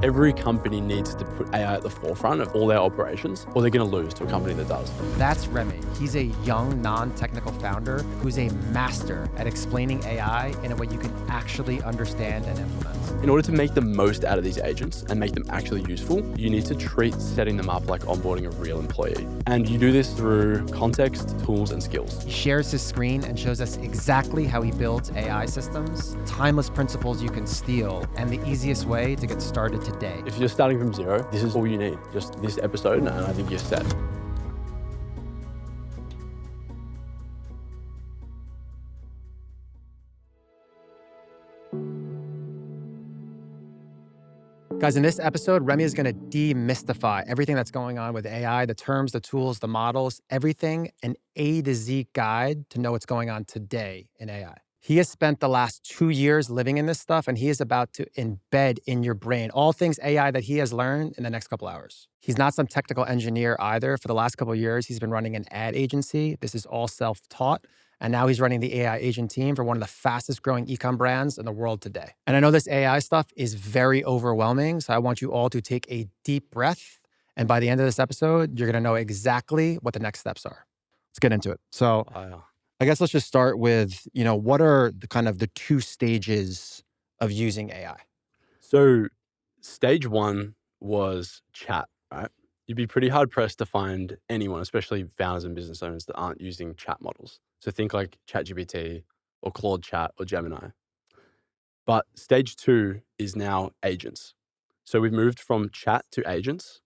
Every company needs to put AI at the forefront of all their operations, or they're going to lose to a company that does. That's Remy. He's a young, non-technical founder who's a master at explaining AI in a way you can actually understand and implement. In order to make the most out of these agents and make them actually useful, you need to treat setting them up like onboarding a real employee. And you do this through context, tools, and skills. He shares his screen and shows us exactly how he builds AI systems, timeless principles you can steal, and the easiest way to get started today. If you're starting from zero, this is all you need. Just this episode, and I think you're set. Guys, in this episode, Remy is going to demystify everything that's going on with AI, the terms, the tools, the models, everything, an A to Z guide to know what's going on today in AI. He has spent the last 2 years living in this stuff, and he is about to embed in your brain all things AI that he has learned in the next couple hours. He's not some technical engineer either. For the last couple of years, he's been running an ad agency. This is all self-taught. And now he's running the AI agent team for one of the fastest growing e-com brands in the world today. And I know this AI stuff is very overwhelming, so I want you all to take a deep breath. And by the end of this episode, you're going to know exactly what the next steps are. Let's get into it. So I guess let's just start with, what are the two stages of using AI? So stage one was chat, right? You'd be pretty hard pressed to find anyone, especially founders and business owners, that aren't using chat models. So think like ChatGPT or Claude Chat or Gemini. But stage two is now agents. So we've moved from chat to agents,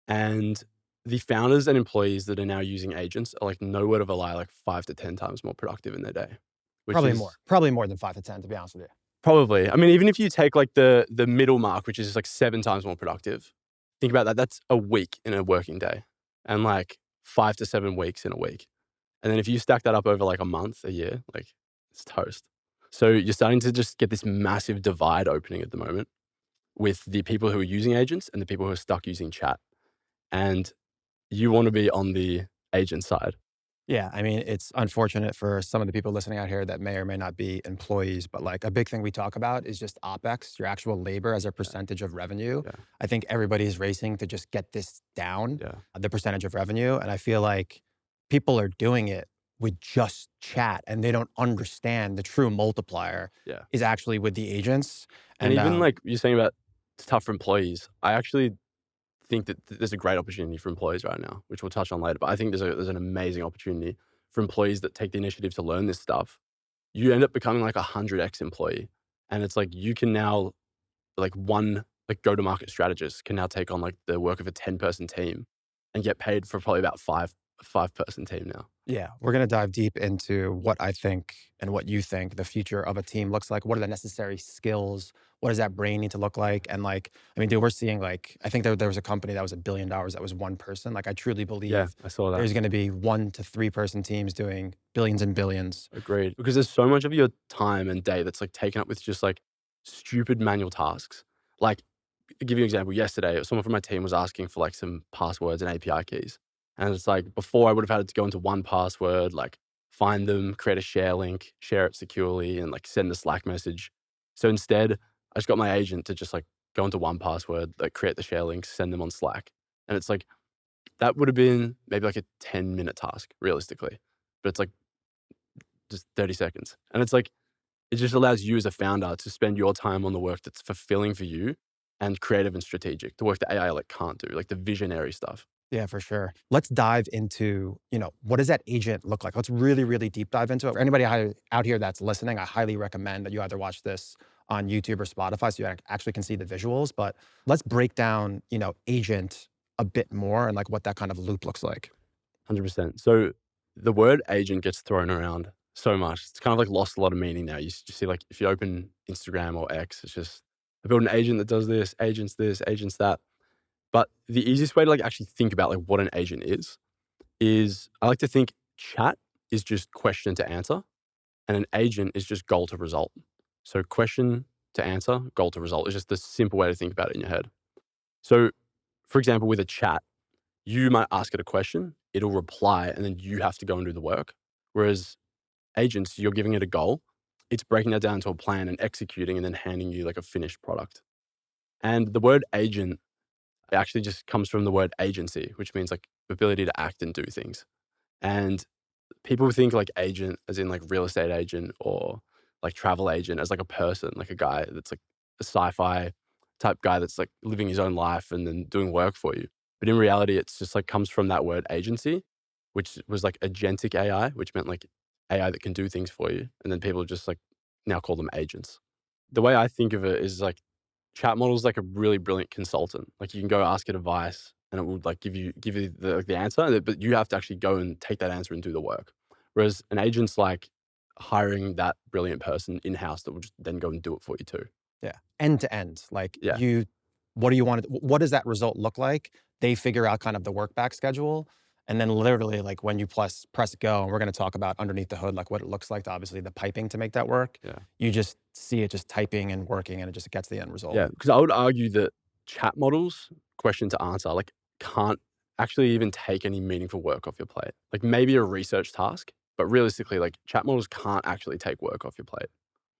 and the founders and employees that are now using agents are like, no word of a lie, like 5 to 10 times more productive in their day. Probably more than 5 to 10, to be honest with you. Probably. I mean, even if you take like the middle mark, which is just like 7 times more productive, think about that. That's a week in a working day, and like 5 to 7 weeks in a week. And then if you stack that up over like a month, a year, like it's toast. So you're starting to just get this massive divide opening at the moment with the people who are using agents and the people who are stuck using chat. And you want to be on the agent side. Yeah, I mean, it's unfortunate for some of the people listening out here that may or may not be employees, but like a big thing we talk about is just OpEx, your actual labor as a percentage of revenue. Yeah. I think everybody's racing to just get this down, the percentage of revenue. And I feel like people are doing it with just chat and they don't understand the true multiplier is actually with the agents. And even like you're saying about it's tough for employees, I actually think that there's a great opportunity for employees right now, which we'll touch on later. But I think there's an amazing opportunity for employees that take the initiative to learn this stuff. You end up becoming like a 100x employee. And it's like you can now, like one like go-to-market strategist can now take on like the work of a 10-person team and get paid for probably about a 5-person team now. Yeah, we're going to dive deep into what I think and what you think the future of a team looks like. What are the necessary skills? What does that brain need to look like? And like, I mean, dude, we're seeing like, I think there was a company that was $1 billion that was one person. Like, I truly believe I saw that. There's going to be 1 to 3 person teams doing billions and billions. Agreed. Because there's so much of your time and day that's like taken up with just like stupid manual tasks. Like, I'll give you an example. Yesterday, someone from my team was asking for like some passwords and API keys. And it's like, before I would have had to go into 1Password, like find them, create a share link, share it securely, and like send a Slack message. So instead, I just got my agent to just like go into 1Password, like create the share links, send them on Slack. And it's like, that would have been maybe like a 10-minute task, realistically. But it's like just 30 seconds. And it's like, it just allows you as a founder to spend your time on the work that's fulfilling for you and creative and strategic, the work that AI like can't do, like the visionary stuff. Yeah, for sure. Let's dive into, what does that agent look like? Let's really, really deep dive into it. For anybody out here that's listening, I highly recommend that you either watch this on YouTube or Spotify so you actually can see the visuals. But let's break down, agent a bit more and like what that kind of loop looks like. 100%. So the word agent gets thrown around so much. It's kind of like lost a lot of meaning now. You just see like if you open Instagram or X, it's just, I built an agent that does this, agents that. But the easiest way to like actually think about like what an agent is I like to think chat is just question to answer and an agent is just goal to result. So question to answer, goal to result is just the simple way to think about it in your head. So for example, with a chat, you might ask it a question, it'll reply, and then you have to go and do the work. Whereas agents, you're giving it a goal, it's breaking that down into a plan and executing and then handing you like a finished product. And the word agent actually just comes from the word agency, which means like ability to act and do things. And people think like agent as in like real estate agent or like travel agent as like a person, like a guy that's like a sci-fi type guy that's like living his own life and then doing work for you. But in reality, it's just like comes from that word agency, which was like agentic AI, which meant like AI that can do things for you. And then people just like now call them agents. The way I think of it is like chat model is like a really brilliant consultant. Like you can go ask it advice and it will like give you the answer, but you have to actually go and take that answer and do the work. Whereas an agent's like hiring that brilliant person in-house that will just then go and do it for you too. Yeah. End to end. Like Yeah. what do you want? What does that result look like? They figure out kind of the work back schedule. And then literally like when you press go, and we're going to talk about underneath the hood, like what it looks like, obviously the piping to make that work. Yeah. You just see it just typing and working and it just gets the end result. Yeah. Because I would argue that chat models, question to answer, like can't actually even take any meaningful work off your plate. Like maybe a research task, but realistically, like chat models can't actually take work off your plate.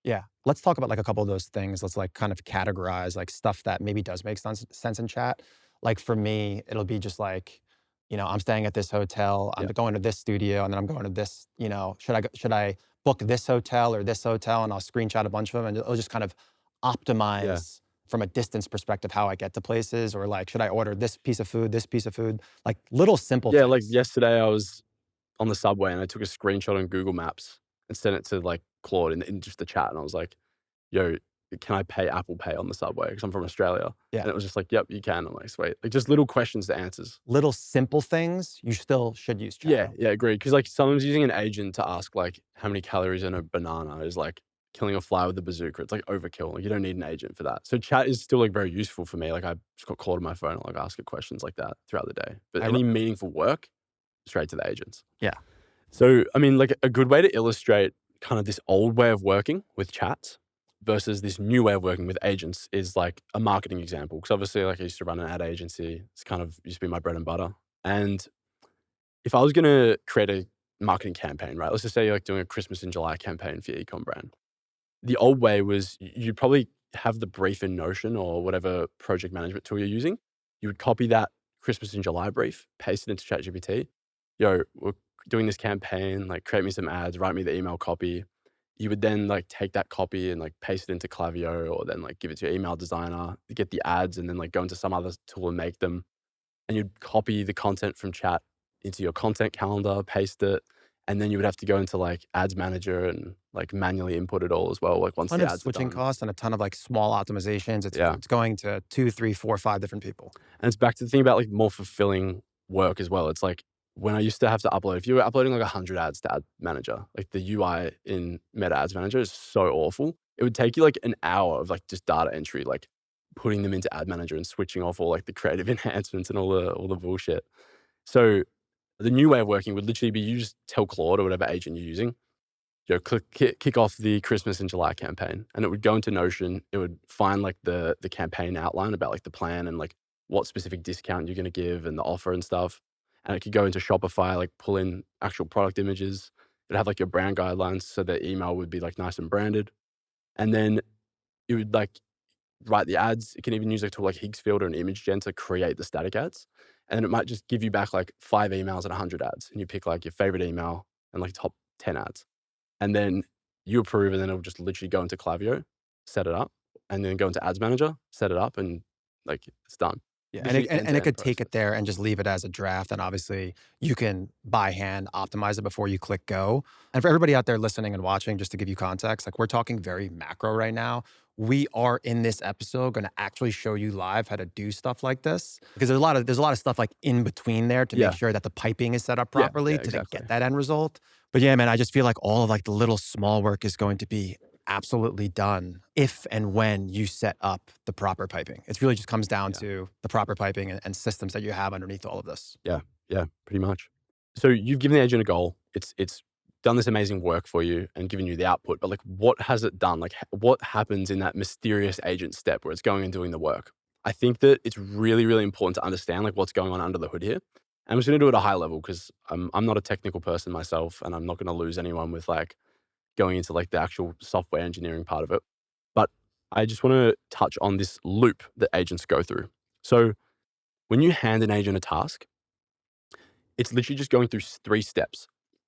Yeah. Let's talk about like a couple of those things. Let's like kind of categorize like stuff that maybe does make sense in chat. Like for me, it'll be just like, I'm staying at this hotel, I'm Yeah. going to this studio, and then I'm going to this, should I book this hotel or this hotel? And I'll screenshot a bunch of them and it'll just kind of optimize from a distance perspective how I get to places, or like, should I order this piece of food, like little simple Yeah. things. Like yesterday I was on the subway and I took a screenshot on Google Maps and sent it to like Claude in just the chat. And I was like, yo, can I pay Apple Pay on the subway? Because I'm from Australia. Yeah. And it was just like, yep, you can. I'm like, sweet. Like just little questions to answers. Little simple things, you still should use chat. Yeah, agreed. Because like sometimes using an agent to ask like how many calories in a banana is like killing a fly with a bazooka. It's like overkill. Like you don't need an agent for that. So chat is still like very useful for me. Like I just got Claude on my phone and like ask it questions like that throughout the day. But any meaningful work, straight to the agents. Yeah. So, I mean, like a good way to illustrate kind of this old way of working with chats versus this new way of working with agents is like a marketing example. Because obviously, like I used to run an ad agency. It's kind of used to be my bread and butter. And if I was going to create a marketing campaign, right? Let's just say you're like doing a Christmas in July campaign for your ecom brand. The old way was you'd probably have the brief in Notion or whatever project management tool you're using. You would copy that Christmas in July brief, paste it into ChatGPT. Yo, we're doing this campaign, like create me some ads, write me the email copy. You would then like take that copy and like paste it into Klaviyo or then like give it to your email designer, get the ads and then like go into some other tool and make them. And you'd copy the content from chat into your content calendar, paste it, and then you would have to go into like ads manager and like manually input it all as well. Like once the ads are switching done. costs and a ton of like small optimizations. It's going to 2, 3, 4, 5 different people. And it's back to the thing about like more fulfilling work as well. It's like when I used to have to upload, if you were uploading like 100 ads to Ad Manager, like the UI in Meta Ads Manager is so awful. It would take you like an hour of like just data entry, like putting them into Ad Manager and switching off all like the creative enhancements and all the bullshit. So the new way of working would literally be you just tell Claude or whatever agent you're using, kick off the Christmas in July campaign, and it would go into Notion. It would find like the campaign outline about like the plan and like what specific discount you're going to give and the offer and stuff. And it could go into Shopify, like pull in actual product images. It'd have like your brand guidelines, so the email would be like nice and branded. And then it would like write the ads. It can even use a tool like Higgsfield or an image gen to create the static ads. And then it might just give you back like 5 emails and 100 ads. And you pick like your favorite email and like top 10 ads. And then you approve, and then it'll just literally go into Klaviyo, set it up, and then go into Ads Manager, set it up, and like it's done. Yeah, and it could take it there and just leave it as a draft. And obviously you can by hand optimize it before you click go. And for everybody out there listening and watching, just to give you context, like we're talking very macro right now. We are in this episode going to actually show you live how to do stuff like this, because there's a lot of stuff like in between there to make sure that the piping is set up properly to then get that end result. But yeah, man, I just feel like all of like the little small work is going to be absolutely done if and when you set up the proper piping. It really just comes down to the proper piping and systems that you have underneath all of this. Yeah, pretty much. So you've given the agent a goal. It's done this amazing work for you and given you the output, but like what has it done? Like what happens in that mysterious agent step where it's going and doing the work? I think that it's really, really important to understand like what's going on under the hood here. And I'm just going to do it at a high level because I'm not a technical person myself, and I'm not going to lose anyone with like going into like the actual software engineering part of it. But I just want to touch on this loop that agents go through. So when you hand an agent a task, it's literally just going through 3 steps: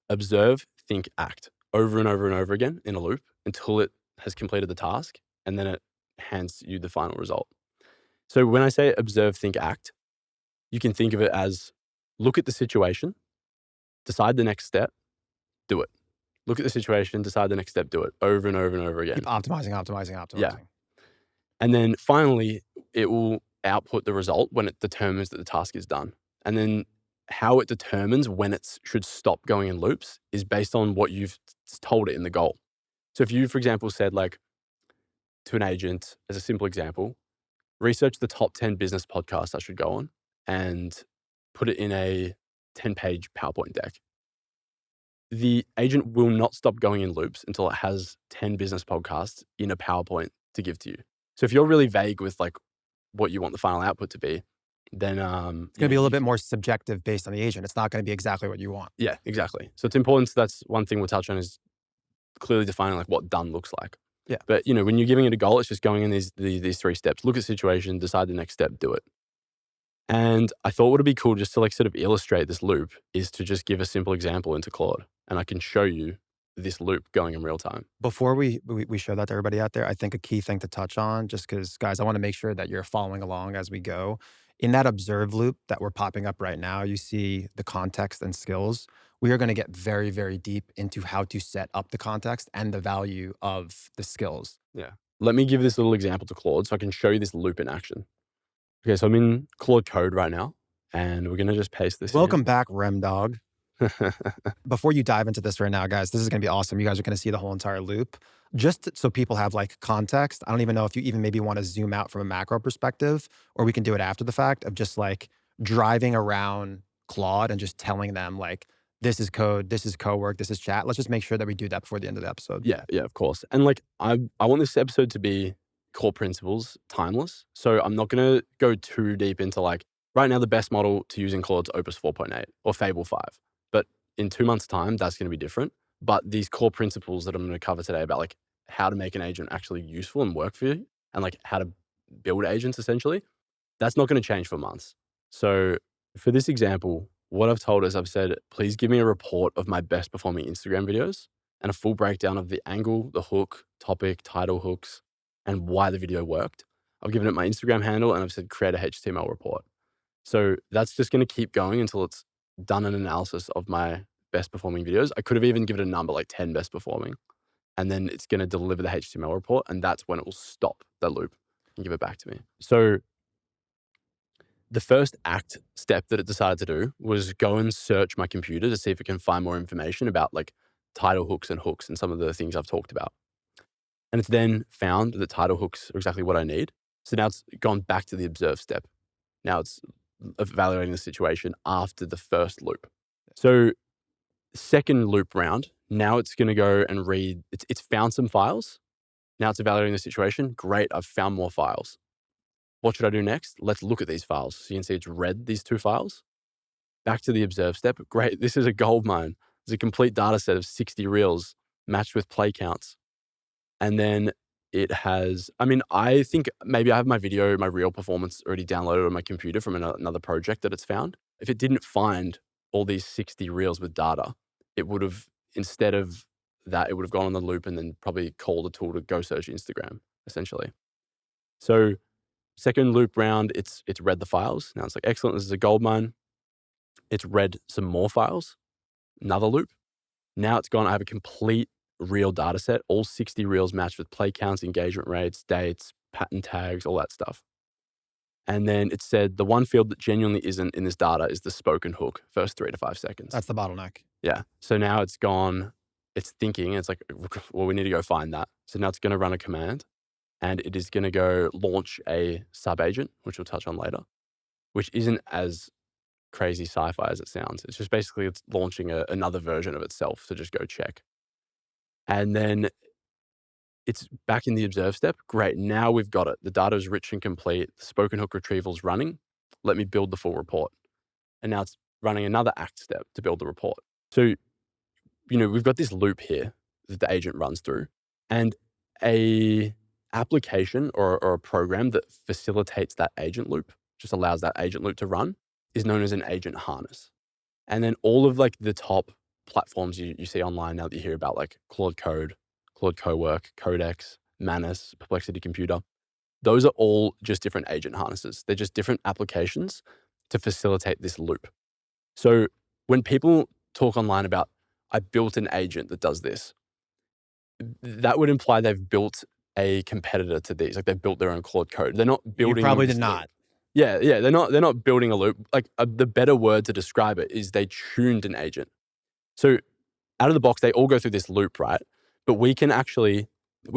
observe, think, act, over and over and over again in a loop until it has completed the task, and then it hands you the final result. So when I say observe, think, act, you can think of it as look at the situation, decide the next step, do it. Look at the situation, decide the next step, do it over and over and over again. Keep optimizing. Yeah. And then finally, it will output the result when it determines that the task is done. And then how it determines when it should stop going in loops is based on what you've told it in the goal. So if you, for example, said like to an agent, as a simple example, research the top 10 business podcasts I should go on and put it in a 10-page PowerPoint deck. The agent will not stop going in loops until it has 10 business podcasts in a PowerPoint to give to you. So if you're really vague with like what you want the final output to be, then it's going to be a little bit more subjective based on the agent. It's not going to be exactly what you want. Yeah, exactly. So it's important. So that's one thing we'll touch on, is clearly defining like what done looks like. Yeah. But when you're giving it a goal, it's just going in these 3 steps: look at the situation, decide the next step, do it. And I thought what would be cool just to like sort of illustrate this loop is to just give a simple example into Claude, and I can show you this loop going in real time. Before we show that to everybody out there, I think a key thing to touch on, just because, guys, I want to make sure that you're following along as we go. In that observe loop that we're popping up right now, you see the context and skills. We are going to get very, very deep into how to set up the context and the value of the skills. Yeah. Let me give this little example to Claude so I can show you this loop in action. Okay, so I'm in Claude Code right now, and we're going to just paste this Welcome back, Rem Dog. Before you dive into this right now, guys, this is going to be awesome. You guys are going to see the whole entire loop. Just so people have like context, I don't even know if you even maybe want to zoom out from a macro perspective, or we can do it after the fact of just like driving around Claude and just telling them like, this is code, this is co-work, this is chat. Let's just make sure that we do that before the end of the episode. Yeah, of course. And like, I want this episode to be core principles, timeless. So I'm not going to go too deep into like, right now the best model to use in Claude is Opus 4.8 or Fable 5. But in 2 months' time, that's going to be different. But these core principles that I'm going to cover today about like how to make an agent actually useful and work for you, and like how to build agents essentially, that's not going to change for months. So for this example, what I've told is I've said, please give me a report of my best performing Instagram videos and a full breakdown of the angle, the hook, topic, title hooks, and why the video worked. I've given it my Instagram handle and I've said, create a HTML report. So that's just going to keep going until it's done an analysis of my best performing videos. I could have even given it a number like 10 best performing, and then it's going to deliver the HTML report, and that's when it will stop that loop and give it back to me. So the first act step that it decided to do was go and search my computer to see if it can find more information about like title hooks and some of the things I've talked about. And it's then found that title hooks are exactly what I need. So now it's gone back to the observe step. Now it's evaluating the situation after the first loop. So second loop round, now it's going to go and read, it's found some files. Now it's evaluating the situation. Great, I've found more files. What should I do next? Let's look at these files. So you can see it's read these 2 files. Back to the observe step. Great, this is a gold mine. There's a complete data set of 60 reels matched with play counts. And then it has, I think maybe I have my reel performance already downloaded on my computer from another project that it's found. If it didn't find all these 60 reels with data, it would have, instead of that, it would have gone on the loop and then probably called a tool to go search Instagram, essentially. So second loop round, it's read the files. Now it's like, excellent, this is a gold mine. It's read some more files, another loop. Now it's gone, I have a complete reel data set, all 60 reels matched with play counts, engagement rates, dates, pattern tags, all that stuff. And then it said the one field that genuinely isn't in this data is the spoken hook, first 3 to 5 seconds. That's the bottleneck. Yeah. So now it's gone, it's thinking, it's like, well, we need to go find that. So now it's going to run a command, and it is going to go launch a sub agent, which we'll touch on later, which isn't as crazy sci-fi as it sounds. It's just basically it's launching another version of itself to just go check. And then it's back in the observe step. Great, now we've got it. The data is rich and complete. The spoken hook retrieval's running. Let me build the full report. And now it's running another act step to build the report. So, we've got this loop here that the agent runs through. And a application or a program that facilitates that agent loop, just allows that agent loop to run, is known as an agent harness. And then all of like the top platforms you see online now that you hear about, like Claude Code, Claude Cowork, Codex, Manus, Perplexity Computer, those are all just different agent harnesses. They're just different applications to facilitate this loop. So when people talk online about, I built an agent that does this, that would imply they've built a competitor to these. Like they've built their own Claude Code. They're not You building probably this did loop. not. Yeah, they're not building a loop. Like the better word to describe it is they tuned an agent. So out of the box, they all go through this loop, right? But we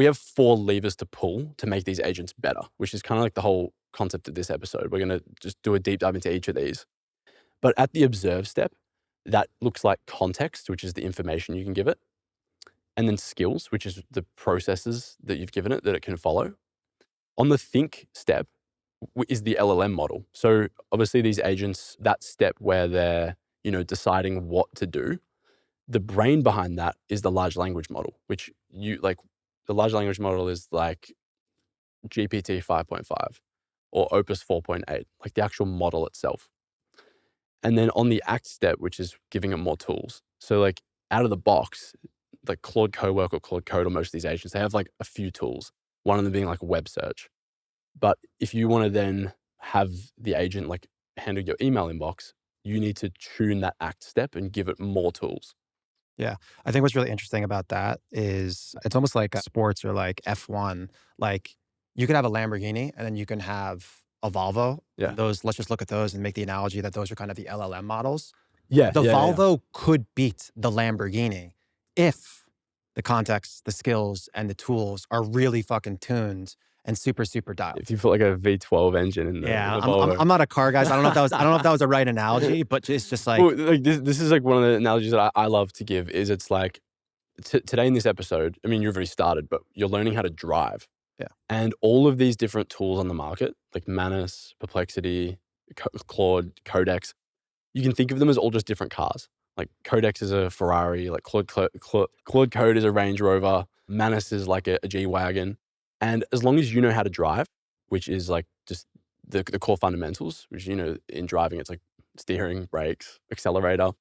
have 4 levers to pull to make these agents better, which is kind of like the whole concept of this episode. We're going to just do a deep dive into each of these. But at the observe step, that looks like context, which is the information you can give it. And then skills, which is the processes that you've given it that it can follow. On the think step is the LLM model. So obviously these agents, that step where they're, deciding what to do, the brain behind that is the large language model, which the large language model is like GPT 5.5 or Opus 4.8, like the actual model itself. And then on the act step, which is giving it more tools. So like out of the box, like Claude Cowork or Claude Code or most of these agents, they have like a few tools, one of them being like web search. But if you want to then have the agent like handle your email inbox, you need to tune that act step and give it more tools. Yeah. I think what's really interesting about that is it's almost like sports or like F1. Like you could have a Lamborghini and then you can have a Volvo. Yeah. And those, let's just look at those and make the analogy that those are kind of the LLM models. Yeah. The Volvo could beat the Lamborghini if the context, the skills, and the tools are really fucking tuned and super, super dialed. If you put like a V12 engine in there. Yeah, I'm not a car guy, so I don't know if that was the right analogy, but it's just like, well, like this is like one of the analogies that I love to give is it's like today in this episode, I mean, you've already started, but you're learning how to drive. Yeah. And all of these different tools on the market, like Manus, Perplexity, Claude, Codex, you can think of them as all just different cars. Like Codex is a Ferrari, like Claude Code is a Range Rover, Manus is like a G-Wagon. And as long as you know how to drive, which is like just the core fundamentals, which, in driving, it's like steering, brakes, accelerator,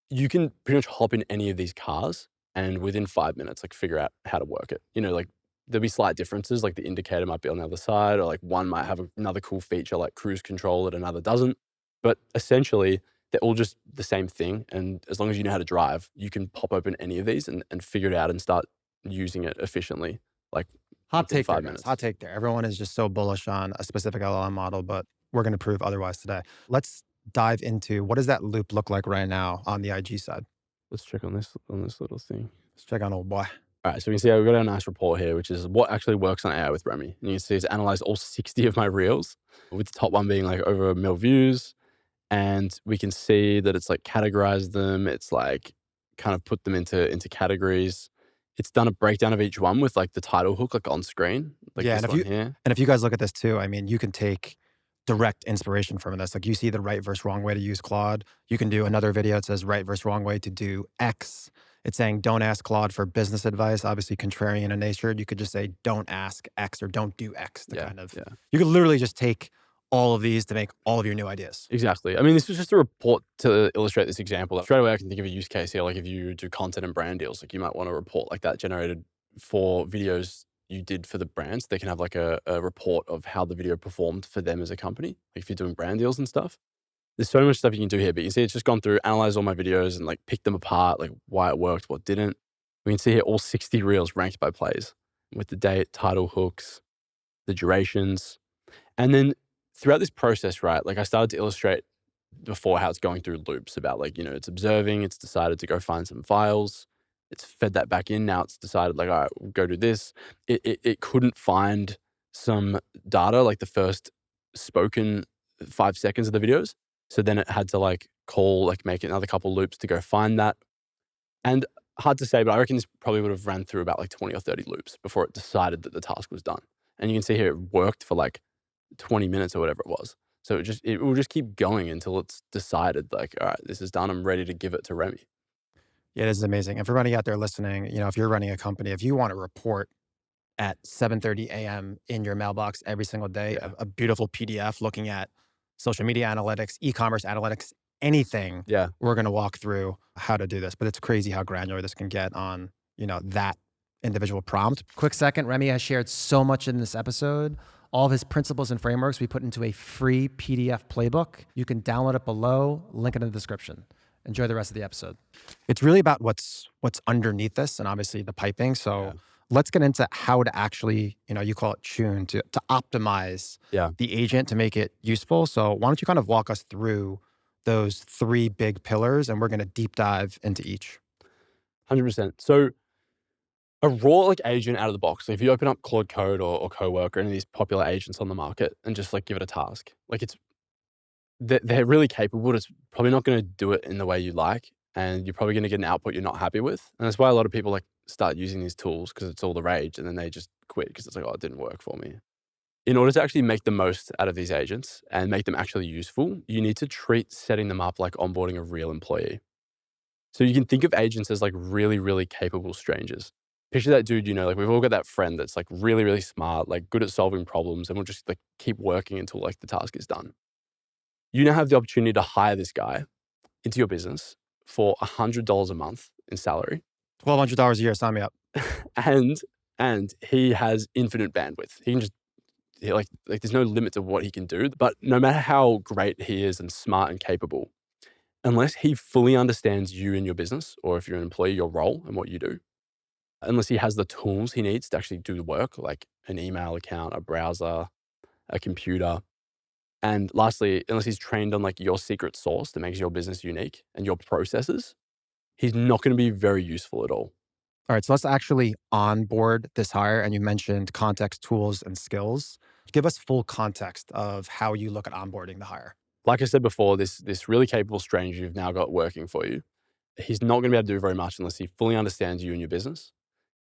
you can pretty much hop in any of these cars and within 5 minutes, like figure out how to work it. Like there'll be slight differences, like the indicator might be on the other side, or like one might have another cool feature like cruise control that another doesn't. But essentially, they're all just the same thing. And as long as you know how to drive, you can pop open any of these and figure it out and start using it efficiently. Like hot take 5 there, minutes. hot take there. Everyone is just so bullish on a specific LLM model, but we're going to prove otherwise today. Let's dive into what does that loop look like right now on the IG side? Let's check on this little thing. Let's check on old boy. All right, so we can see we've got a nice report here, which is what actually works on AI with Remy. And you can see it's analyzed all 60 of my reels, with the top one being like over 1 million views. And we can see that it's like categorized them. It's like kind of put them into categories. It's done a breakdown of each one with like the title hook like on screen. Like Yeah, this and one here. And if you guys look at this too, I mean, you can take direct inspiration from this. Like you see the right versus wrong way to use Claude. You can do another video that says right versus wrong way to do X. It's saying don't ask Claude for business advice, obviously contrarian in nature. You could just say don't ask X or don't do X to you could literally just take all of these to make all of your new ideas. Exactly. I mean, this was just a report to illustrate this example. Straight away, I can think of a use case here. Like if you do content and brand deals, like you might want a report like that generated for videos you did for the brands. They can have like a report of how the video performed for them as a company. Like if you're doing brand deals and stuff. There's so much stuff you can do here, but you can see it's just gone through, analyzed all my videos and like picked them apart, like why it worked, what didn't. We can see here all 60 reels ranked by plays with the date, title hooks, the durations. And then throughout this process, right, like I started to illustrate before how it's going through loops about like, it's observing, it's decided to go find some files, it's fed that back in. Now it's decided like, all right, we'll go do this. It couldn't find some data, like the first spoken 5 seconds of the videos. So then it had to like make another couple loops to go find that. And hard to say, but I reckon this probably would have ran through about like 20 or 30 loops before it decided that the task was done. And you can see here it worked for like 20 minutes or whatever it was. So it will just keep going until it's decided like, all right, this is done. I'm ready to give it to Remy. Yeah, this is amazing. And for everybody out there listening, if you're running a company, if you want to report at 7:30 a.m. in your mailbox every single day, Yeah. a beautiful PDF looking at social media analytics, e-commerce analytics, anything. Yeah. We're going to walk through how to do this, but it's crazy how granular this can get on, that individual prompt. Quick second, Remy has shared so much in this episode. All of his principles and frameworks we put into a free PDF playbook. You can download it below, link it in the description. Enjoy the rest of the episode. It's really about what's underneath this and obviously the piping. So Yeah. let's get into how to actually, you call it tune, to optimize Yeah. the agent to make it useful. So why don't you kind of walk us through those three big pillars, and we're going to deep dive into each. 100%. So a raw like agent out of the box. So if you open up Claude Code or Cowork or any of these popular agents on the market and just like give it a task, like they're really capable. It's probably not going to do it in the way you like, and you're probably going to get an output you're not happy with. And that's why a lot of people like start using these tools because it's all the rage, and then they just quit because it's like, oh, it didn't work for me. In order to actually make the most out of these agents and make them actually useful, you need to treat setting them up like onboarding a real employee. So you can think of agents as like really, really capable strangers. Picture that dude, like we've all got that friend that's like really, really smart, like good at solving problems, and we'll just like keep working until like the task is done. You now have the opportunity to hire this guy into your business for $100 a month in salary. $1,200 a year, sign me up. and he has infinite bandwidth. He can just like there's no limit to what he can do. But no matter how great he is and smart and capable, unless he fully understands you and your business, or if you're an employee, your role and what you do, unless he has the tools he needs to actually do the work, like an email account, a browser, a computer, and lastly, unless he's trained on like your secret sauce that makes your business unique and your processes, he's not going to be very useful at all. All right, so let's actually onboard this hire. And you mentioned context, tools, and skills. Give us full context of how you look at onboarding the hire. Like I said before, this really capable stranger you've now got working for you, he's not going to be able to do very much unless he fully understands you and your business,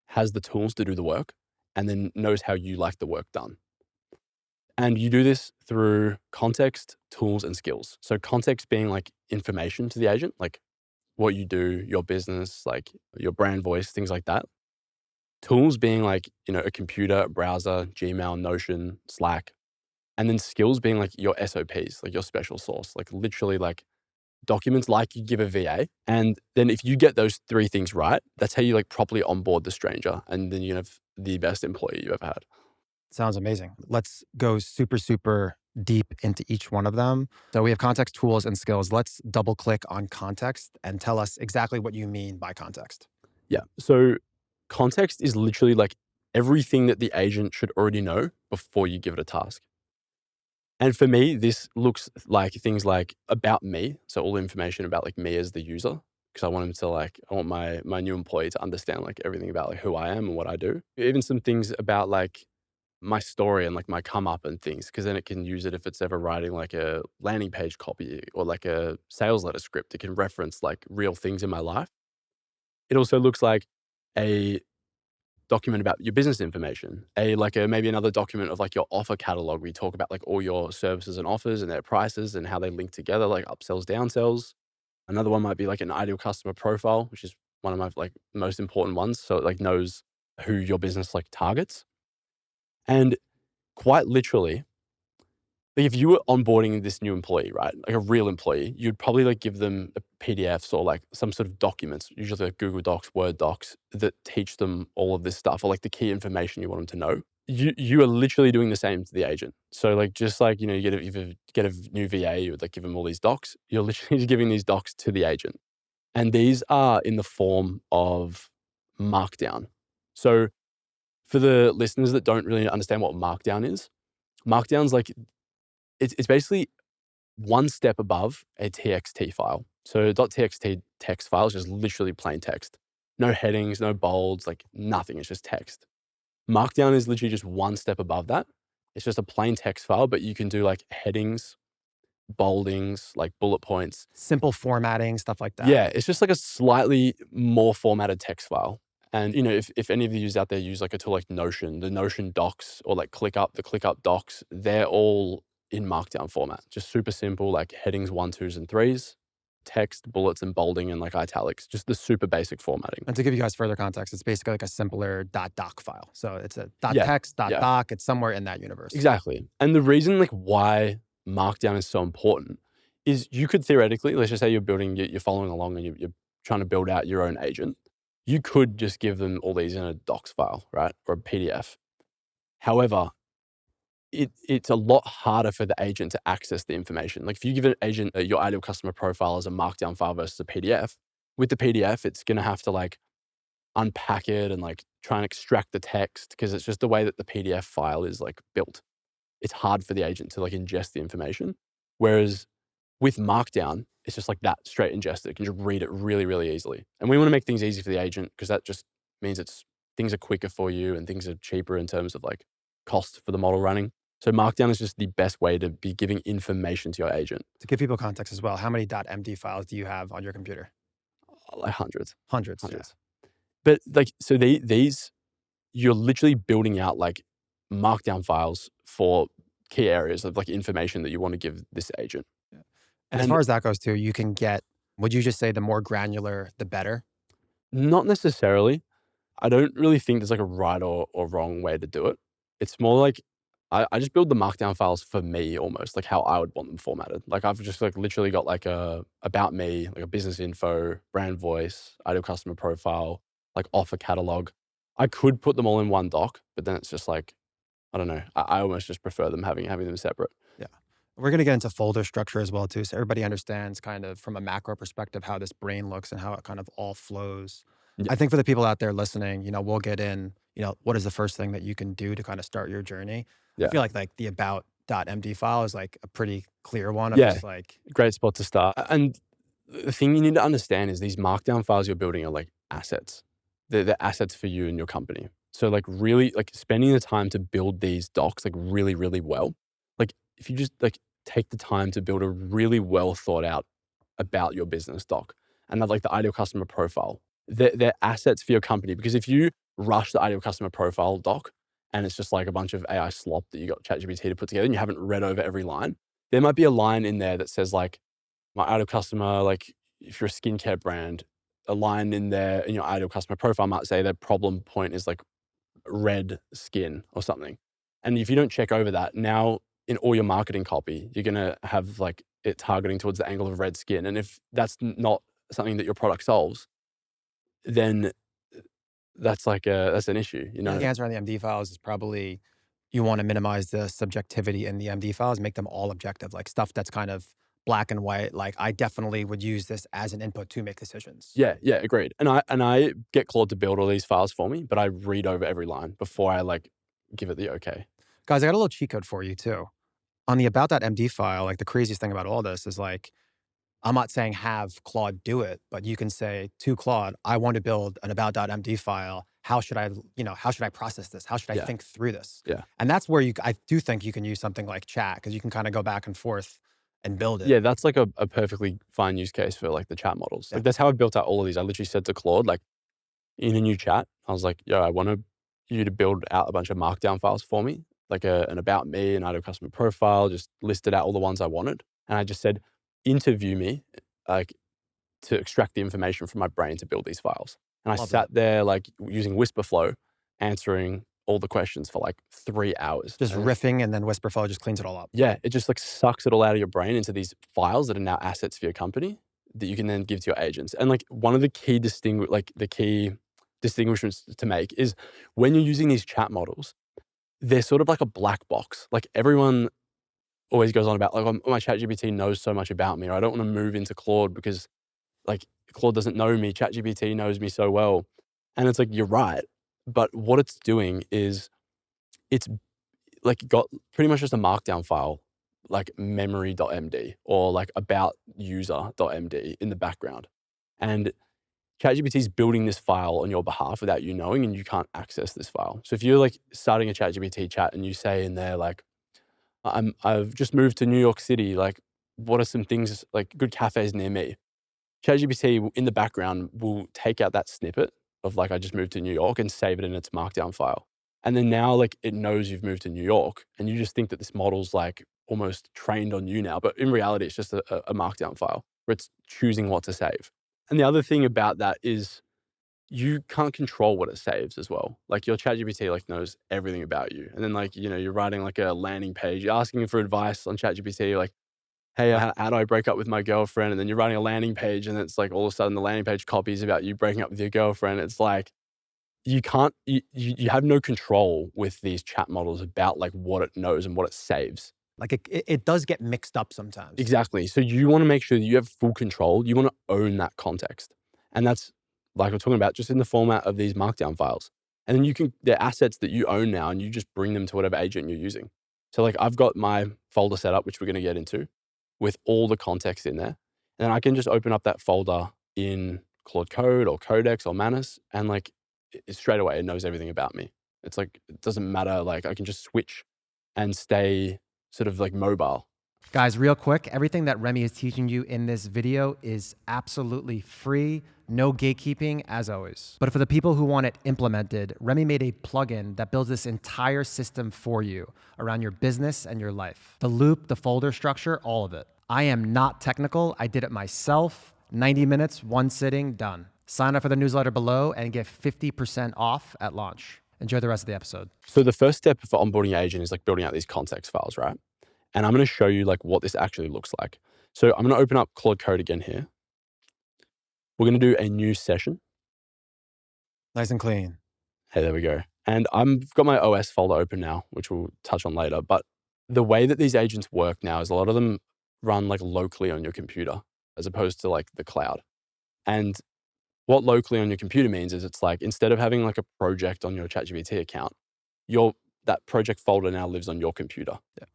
has the tools to do the work, and then knows how you like the work done. And you do this through context, tools, and skills. So context being like information to the agent, like what you do, your business, like your brand voice, things like that. Tools being like, a computer, a browser, Gmail, Notion, Slack. And then skills being like your SOPs, like your special sauce, like literally like documents like you give a VA. And then if you get those three things right, that's how you like properly onboard the stranger. And then you have the best employee you've ever had. Sounds amazing. Let's go super, super deep into each one of them. So we have context, tools, and skills. Let's double click on context and tell us exactly what you mean by context. Yeah. So context is literally like everything that the agent should already know before you give it a task. And for me, this looks like things like about me. So all the information about like me as the user, because I want him to I want my new employee to understand like everything about like who I am and what I do. Even some things about like my story and like my come up and things, because then it can use it if it's ever writing like a landing page copy or like a sales letter script. It can reference like real things in my life. It also looks like a document about your business information, maybe another document of like your offer catalog where you talk about like all your services and offers and their prices and how they link together, like upsells, downsells. Another one might be like an ideal customer profile, which is one of my like most important ones. So it like knows who your business like targets. And quite literally, like if you were onboarding this new employee, right, like a real employee, you'd probably like give them a PDFs or like some sort of documents, usually like Google Docs, Word docs, that teach them all of this stuff or like the key information you want them to know. You are literally doing the same to the agent. So like just like you get a new VA, you would like give them all these docs. You're literally giving these docs to the agent, and these are in the form of Markdown. So for the listeners that don't really understand what Markdown is, Markdown's like it's basically one step above a TXT file. So .txt text file is just literally plain text. No headings, no bolds, like nothing. It's just text. Markdown is literally just one step above that. It's just a plain text file, but you can do like headings, boldings, like bullet points. Simple formatting, stuff like that. Yeah, it's just like a slightly more formatted text file. And if any of you out there use like a tool like Notion, the Notion docs or like the ClickUp docs, they're all in Markdown format. Just super simple, like headings 1, 2s, and 3s. text, bullets, and bolding, and like italics, just the super basic formatting. And to give you guys further context, it's basically like a simpler .doc file. So it's a Yeah, .text, yeah, .doc. It's somewhere in that universe. exactly. And the reason like why Markdown is so important is you could theoretically, let's just say you're following along and you're trying to build out your own agent. You could just give them all these in a docs file, right? Or a PDF. However, it's a lot harder for the agent to access the information. Like if you give an agent your ideal customer profile as a markdown file versus a PDF, with the PDF, it's going to have to like unpack it and like try and extract the text because it's just the way that the PDF file is like built. It's hard for the agent to like ingest the information. Whereas with Markdown, it's just like that straight ingested. You can just read it really, really easily. And we want to make things easy for the agent because that just means things are quicker for you and things are cheaper in terms of like cost for the model running. So Markdown is just the best way to be giving information to your agent. To give people context as well, how many .md files do you have on your computer? Like hundreds. Hundreds. Hundreds. Yeah. But like, so these, you're literally building out like Markdown files for key areas of like information that you want to give this agent. Yeah. And as far as that goes too, you can get, would you just say the more granular, the better? Not necessarily. I don't really think there's like a right or wrong way to do it. It's more like I just build the Markdown files for me almost, like how I would want them formatted. Like I've just like literally got like a about me, like a business info, brand voice, ideal customer profile, like offer catalog. I could put them all in one doc, but then it's just like, I don't know. I almost just prefer them having them separate. Yeah. We're going to get into folder structure as well too. So everybody understands kind of from a macro perspective, how this brain looks and how it kind of all flows. Yeah. I think for the people out there listening, we'll get in, what is the first thing that you can do to kind of start your journey? Yeah. I feel like the about.md file is like a pretty clear one. Yeah. Just like, great spot to start. And the thing you need to understand is these Markdown files you're building are like assets. They're assets for you and your company. So like really like spending the time to build these docs like really, really well. Like if you just like take the time to build a really well thought out about your business doc and have like the ideal customer profile, they're assets for your company. Because if you rush the ideal customer profile doc and it's just like a bunch of AI slop that you got ChatGPT to put together and you haven't read over every line, there might be a line in there that says like, my ideal customer, like if you're a skincare brand, a line in there in your ideal customer profile might say their problem point is like red skin or something. And if you don't check over that, now in all your marketing copy, you're going to have like it targeting towards the angle of red skin. And if that's not something that your product solves, then that's an issue, The answer on the MD files is probably you want to minimize the subjectivity in the MD files, make them all objective, like stuff that's kind of black and white. Like I definitely would use this as an input to make decisions. Yeah, agreed. And I get Claude to build all these files for me, but I read over every line before I like give it the okay. Guys, I got a little cheat code for you too. On the about.md file, like the craziest thing about all this is like, I'm not saying have Claude do it, but you can say to Claude, I want to build an about.md file. How should I process this? How should I think through this? Yeah. And that's where I do think you can use something like chat because you can kind of go back and forth and build it. Yeah, that's like a perfectly fine use case for like the chat models. Like that's how I built out all of these. I literally said to Claude, like in a new chat, I was like, yo, I want you to build out a bunch of markdown files for me, like an about me, an ideal customer profile, just listed out all the ones I wanted. And I just said, interview me, like to extract the information from my brain to build these files. And I sat there like using Whisperflow, answering all the questions for like 3 hours. Just riffing, and then Whisperflow just cleans it all up. Yeah, it just like sucks it all out of your brain into these files that are now assets for your company that you can then give to your agents. And like one of the key distinguishments to make is when you're using these chat models, they're sort of like a black box. Like everyone always goes on about like, oh, my ChatGPT knows so much about me, or I don't want to move into Claude because like Claude doesn't know me. ChatGPT knows me so well. And it's like, you're right. But what it's doing is it's like got pretty much just a markdown file, like memory.md or like about user.md in the background. And ChatGPT is building this file on your behalf without you knowing, and you can't access this file. So if you're like starting a ChatGPT chat and you say in there, like, I've just moved to New York City, like, what are some things, like good cafes near me? ChatGPT in the background will take out that snippet of like, I just moved to New York and save it in its markdown file. And then now like it knows you've moved to New York and you just think that this model's like almost trained on you now. But in reality, it's just a markdown file. where it's choosing what to save. And the other thing about that is you can't control what it saves as well. Like your ChatGPT like knows everything about you. And then like, you're writing like a landing page, you're asking for advice on ChatGPT, you're like, hey, how do I break up with my girlfriend? And then you're writing a landing page and it's like all of a sudden the landing page copies about you breaking up with your girlfriend. It's like, you have no control with these chat models about like what it knows and what it saves. Like it does get mixed up sometimes. Exactly. So you want to make sure that you have full control. You want to own that context. And that's like we're talking about just in the format of these markdown files. And then they're assets that you own now and you just bring them to whatever agent you're using. So like I've got my folder set up, which we're going to get into with all the context in there. And then I can just open up that folder in Claude Code or Codex or Manus and like straight away it knows everything about me. It's like, it doesn't matter. Like I can just switch and stay sort of like mobile. Guys, real quick, everything that Remy is teaching you in this video is absolutely free, no gatekeeping as always. But for the people who want it implemented, Remy made a plugin that builds this entire system for you around your business and your life. The loop, the folder structure, all of it. I am not technical. I did it myself. 90 minutes, one sitting, done. Sign up for the newsletter below and get 50% off at launch. Enjoy the rest of the episode. So the first step for onboarding your agent is like building out these context files, right? And I'm going to show you like what this actually looks like. So I'm going to open up Claude Code again here. We're going to do a new session. Nice and clean. Hey, there we go. And I've got my OS folder open now, which we'll touch on later. But the way that these agents work now is a lot of them run like locally on your computer as opposed to like the cloud. And what locally on your computer means is it's like instead of having like a project on your ChatGPT account, that project folder now lives on your computer. Yeah.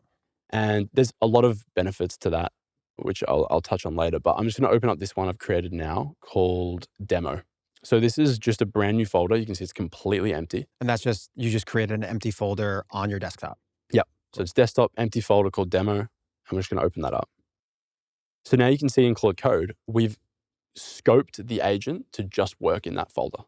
And there's a lot of benefits to that, which I'll touch on later. But I'm just going to open up this one I've created now called Demo. So this is just a brand new folder. You can see it's completely empty. And that's just, you just created an empty folder on your desktop. Yep. So it's desktop, empty folder called Demo. I'm just going to open that up. So now you can see in Claude Code, we've scoped the agent to just work in that folder.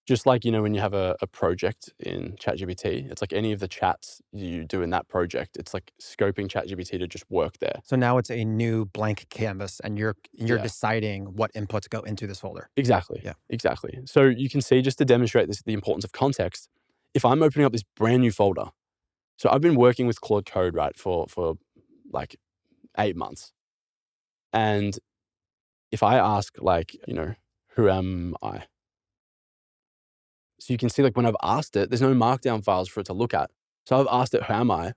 Just like, when you have a project in ChatGPT, it's like any of the chats you do in that project, it's like scoping ChatGPT to just work there. So now it's a new blank canvas and you're deciding what inputs go into this folder. Exactly. Yeah. Exactly. So you can see, just to demonstrate the importance of context, if I'm opening up this brand new folder, so I've been working with Claude Code, right, for like 8 months. And if I ask like, who am I? So you can see like when I've asked it, there's no markdown files for it to look at. So I've asked it, who am I?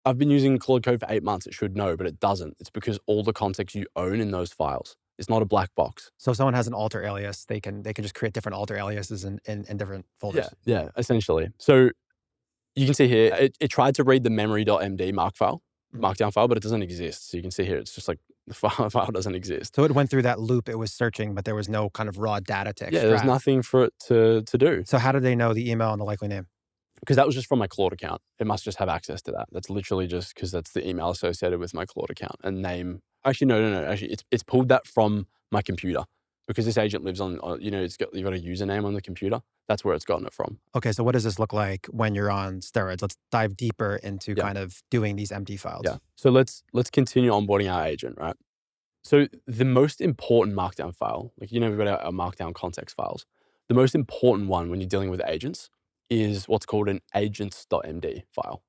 I've been using Claude Code for 8 months. It should know, but it doesn't. It's because all the context you own in those files. It's not a black box. So if someone has an alter alias, they can just create different alter aliases in different folders. Yeah, essentially. So you can see here, it tried to read the memory.md markdown file, but it doesn't exist. So you can see here, it's just like the file doesn't exist. So it went through that loop, it was searching, but there was no kind of raw data to extract. Yeah, there's nothing for it to do. So how did they know the email and the likely name? Because that was just from my Claude account. It must just have access to that. That's literally just because that's the email associated with my Claude account and name. Actually, no. Actually, it's pulled that from my computer because this agent lives on, you've got a username on the computer. That's where it's gotten it from. Okay, so what does this look like when you're on steroids? Let's dive deeper into kind of doing these empty files. Yeah. So let's continue onboarding our agent, right? So the most important markdown file, like, we've got our markdown context files. The most important one when you're dealing with agents is what's called an agents.md file.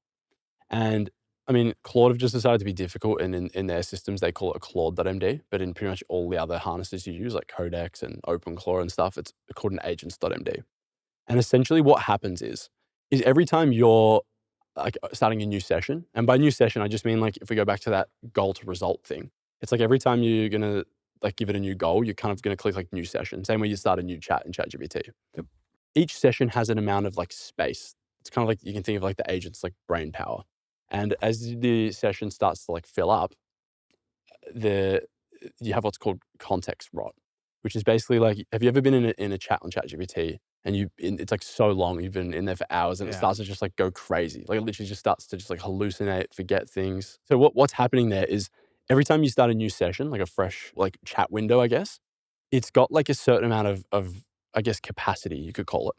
And I mean, Claude have just decided to be difficult, and in their systems, they call it a Claude.md, but in pretty much all the other harnesses you use, like Codex and OpenClaw and stuff, it's called an agents.md. And essentially what happens is every time you're like starting a new session, and by new session, I just mean like, if we go back to that goal to result thing, it's like every time you're going to like give it a new goal, you're kind of going to click like new session. Same way you start a new chat in ChatGPT. Yep. Each session has an amount of like space. It's kind of like, you can think of like the agent's like brain power. And as the session starts to like fill up, you have what's called context rot, which is basically like, have you ever been in a chat on ChatGPT and it's like so long, you've been in there for hours and it starts to just like go crazy. Like it literally just starts to just like hallucinate, forget things. So what's happening there is every time you start a new session, like a fresh like chat window, I guess, it's got like a certain amount of I guess, capacity, you could call it,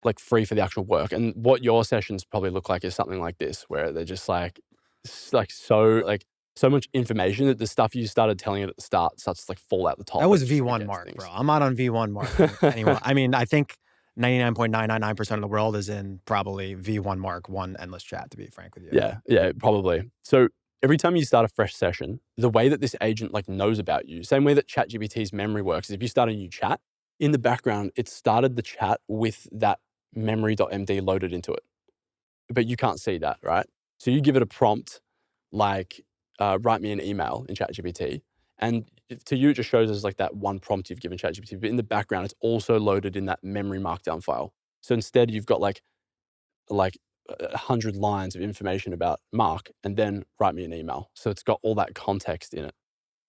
like free for the actual work. And what your sessions probably look like is something like this, where they're just like so like so much information that the stuff you started telling it at the start starts to like fall out the top. That was and just V1 forgets mark, things. bro. I'm not on V1 mark anymore. I mean, I think 99.999% of the world is in probably V1 mark, one endless chat, to be frank with you. Yeah, probably. So every time you start a fresh session, the way that this agent like knows about you, same way that ChatGPT's memory works, is if you start a new chat, in the background, it started the chat with that memory.md loaded into it. But you can't see that, right? So you give it a prompt like, write me an email in ChatGPT. And to you, it just shows as like that one prompt you've given ChatGPT. But in the background, it's also loaded in that memory markdown file. So instead, you've got like 100 lines of information about Mark and then write me an email. So it's got all that context in it.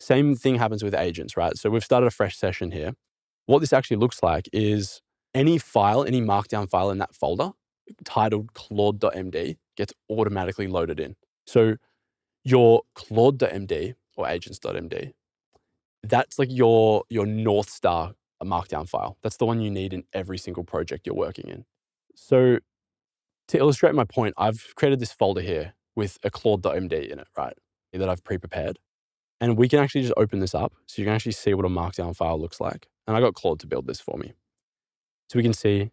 Same thing happens with agents, right? So we've started a fresh session here. What this actually looks like is any file, any markdown file in that folder titled CLAUDE.md gets automatically loaded in. So your CLAUDE.md or agents.md, that's like your North Star markdown file. That's the one you need in every single project you're working in. So to illustrate my point, I've created this folder here with a CLAUDE.md in it, right? That I've pre-prepared. And we can actually just open this up so you can actually see what a markdown file looks like. And I got Claude to build this for me. So we can see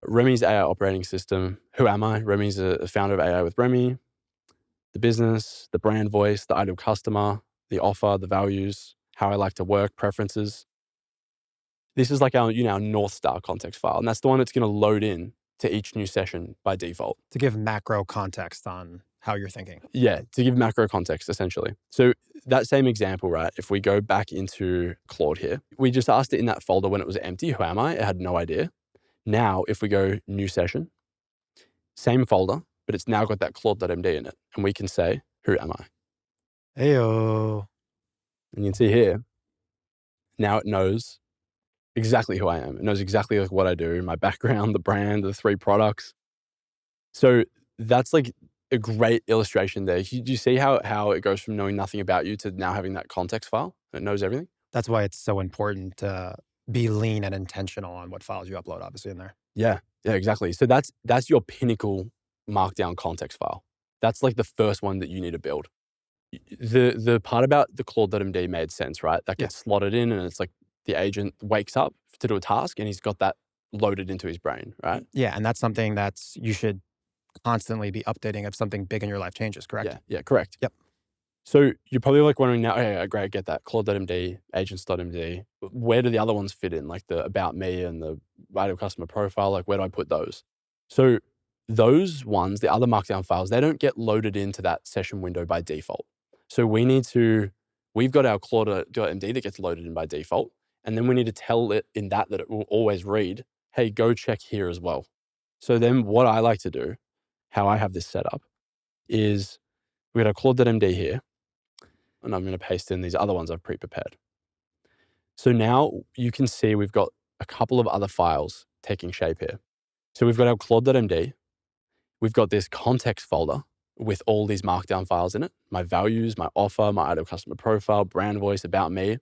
Remy's AI operating system. Who am I? Remy's a founder of AI with Remy. The business, the brand voice, the ideal customer, the offer, the values, how I like to work, preferences. This is like our North Star context file. And that's the one that's going to load in to each new session by default. To give macro context on how you're thinking. Yeah, to give macro context, essentially. So that same example, right? If we go back into Claude here, we just asked it in that folder when it was empty, who am I? It had no idea. Now, if we go new session, same folder, but it's now got that Claude.md in it. And we can say, who am I? Heyo. And you can see here, now it knows exactly who I am. It knows exactly like what I do, my background, the brand, the 3 products. So that's like a great illustration there. Do you see how it goes from knowing nothing about you to now having that context file? It knows everything. That's why it's so important to be lean and intentional on what files you upload, obviously, in there. Yeah, exactly. So that's your pinnacle markdown context file. That's like the first one that you need to build. The part about the Claude.md made sense, right? That gets slotted in and it's like the agent wakes up to do a task and he's got that loaded into his brain, right? Yeah, and that's something that's you should constantly be updating if something big in your life changes, correct? Yeah, correct. Yep. So you're probably like wondering now, okay, great, I get that. Claude.md, agents.md. Where do the other ones fit in? Like the about me and the ideal customer profile, like where do I put those? So those ones, the other markdown files, they don't get loaded into that session window by default. So we've got our Claude.md that gets loaded in by default. And then we need to tell it in that it will always read, hey, go check here as well. So then what I like to do, how I have this set up, is we've got our Claude.md here. And I'm going to paste in these other ones I've pre-prepared. So now you can see we've got a couple of other files taking shape here. So we've got our Claude.md. We've got this context folder with all these markdown files in it. My values, my offer, my ideal customer profile, brand voice, about me.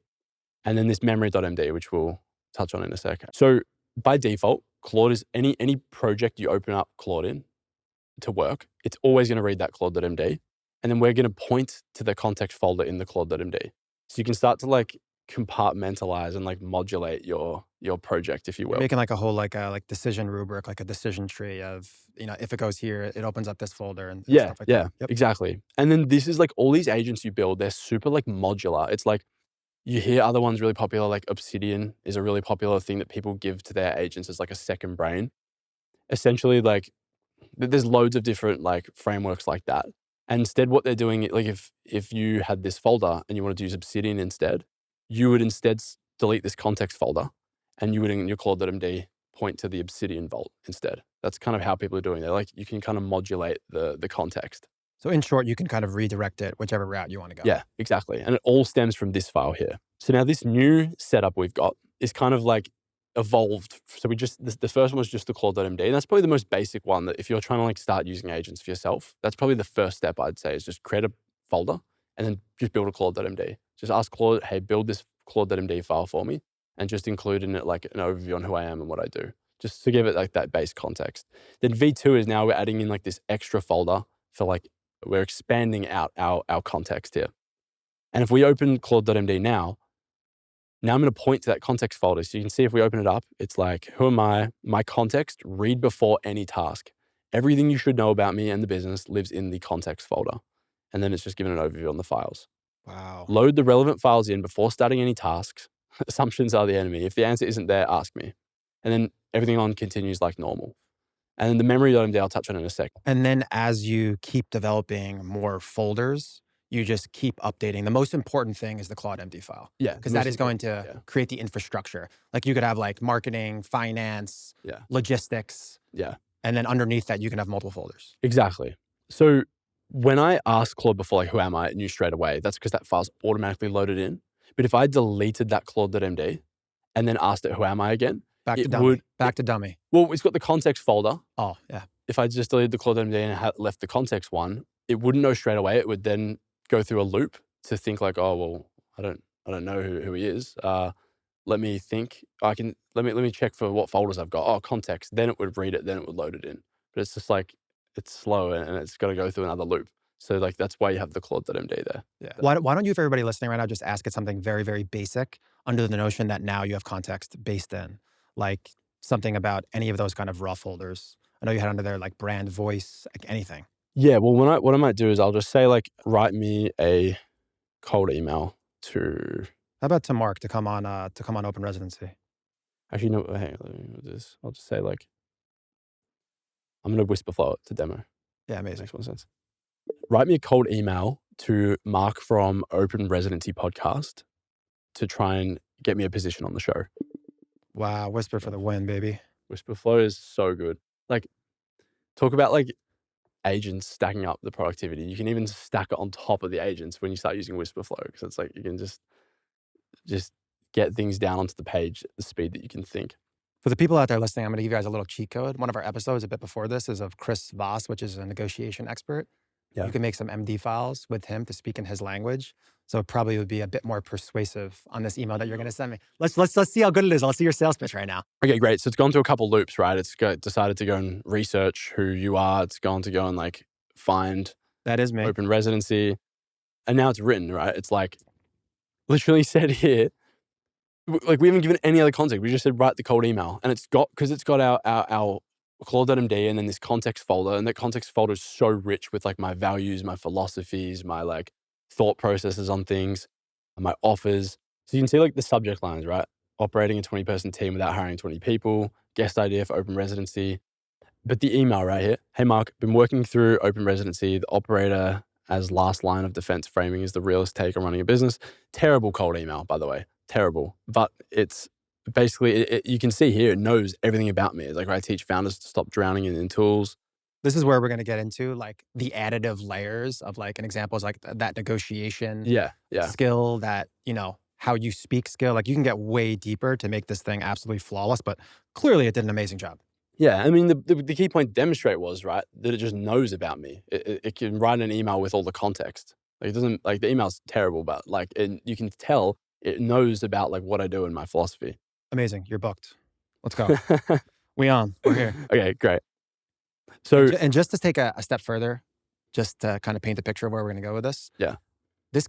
And then this memory.md, which we'll touch on in a second. So by default, Claude is any project you open up Claude in to work, it's always going to read that Claude.md. And then we're going to point to the context folder in the Claude.md. So you can start to like compartmentalize and like modulate your project, if you will. You're making like a whole like decision rubric, like a decision tree of, if it goes here, it opens up this folder and stuff like that. Yep. Exactly. And then this is like all these agents you build, they're super like modular. It's like you hear other ones really popular, like Obsidian is a really popular thing that people give to their agents as like a second brain. Essentially, like there's loads of different like frameworks like that. And instead what they're doing, like if you had this folder and you wanted to use Obsidian instead, you would instead delete this context folder and you would in your Claude.md point to the Obsidian vault instead. That's kind of how people are doing it. Like you can kind of modulate the context. So in short, you can kind of redirect it whichever route you want to go. Yeah, exactly. And it all stems from this file here. So now this new setup we've got is kind of like evolved. So the first one was just the Claude.md. And that's probably the most basic one that if you're trying to like start using agents for yourself, that's probably the first step I'd say is just create a folder and then just build a Claude.md. Just ask Claude, hey, build this Claude.md file for me and just include in it like an overview on who I am and what I do, just to give it like that base context. Then V2 is now we're adding in like this extra folder for like, we're expanding out our context here. And if we open CLAUDE.md now I'm going to point to that context folder. So you can see if we open it up, it's like, who am I? My context, read before any task. Everything you should know about me and the business lives in the context folder. And then it's just giving an overview on the files. Wow. Load the relevant files in before starting any tasks. Assumptions are the enemy. If the answer isn't there, ask me. And then everything on continues like normal. And then the memory.md I'll touch on in a sec. And then as you keep developing more folders, you just keep updating. The most important thing is the CLAUDE.md file. Yeah. Because that is going to create the infrastructure. Like you could have like marketing, finance, logistics. Yeah. And then underneath that, you can have multiple folders. Exactly. So when I ask Claude before, like, who am I? It knew straight away. That's because that file's automatically loaded in. But if I deleted that Claude.md and then asked it, who am I again? Back to dummy. Back to dummy. Well, it's got the context folder. Oh, yeah. If I just deleted the Claude.md and had left the context one, it wouldn't know straight away. It would then go through a loop to think like, oh, well, I don't know who he is. Let me think. Let me check for what folders I've got. Oh, context. Then it would read it. Then it would load it in. But it's just like, it's slow and it's got to go through another loop. So like, that's why you have the Claude.md there. Yeah. Why don't you, for everybody listening right now, just ask it something very, very basic under the notion that now you have context based in, like something about any of those kind of raw folders. I know you had under there like brand, voice, like anything. Yeah. Well, what I might do is I'll just say like, write me a cold email to. How about to Mark to come on Open Residency? Actually, no. Hang on, let me do this. I'll just say like, I'm gonna whisper flow it to demo. Yeah, amazing. Makes more sense. Write me a cold email to Mark from Open Residency podcast to try and get me a position on the show. Wow, whisper for the win, baby. Whisper flow is so good. Like, talk about like agents stacking up the productivity. You can even stack it on top of the agents when you start using whisper flow, because it's like you can just get things down onto the page at the speed that you can think. For the people out there listening, I'm going to give you guys a little cheat code. One of our episodes a bit before this is of Chris Voss, which is a negotiation expert. Yeah. You can make some MD files with him to speak in his language. So it probably would be a bit more persuasive on this email that you're going to send me. Let's see how good it is. Let's see your sales pitch right now. Okay, great. So it's gone through a couple loops, right? It's decided to go and research who you are. It's gone to go and like find that is me. Open Residency. And now it's written, right? It's like literally said here, like we haven't given any other context. We just said write the cold email. And it's got our Claude.md and then this context folder. And that context folder is so rich with like my values, my philosophies, my like thought processes on things, my offers. So you can see like the subject lines, right? Operating a 20-person team without hiring 20 people, guest idea for Open Residency. But the email right here, hey Mark, been working through Open Residency. The operator as last line of defense framing is the realist take on running a business. Terrible cold email, by the way. Terrible. But it's basically, you can see here, it knows everything about me. It's like I teach founders to stop drowning in tools. This is where we're going to get into like the additive layers of like an example is like that negotiation skill, that, you know, how you speak skill. Like you can get way deeper to make this thing absolutely flawless, but clearly it did an amazing job. Yeah, I mean, the key point to demonstrate was, right, that it just knows about me. It can write an email with all the context. Like it doesn't, like the email's terrible, but like you can tell it knows about like what I do in my philosophy. Amazing. You're booked. Let's go. We're here. Okay, great. So, and just to take a step further, just to kind of paint the picture of where we're going to go with this. Yeah. This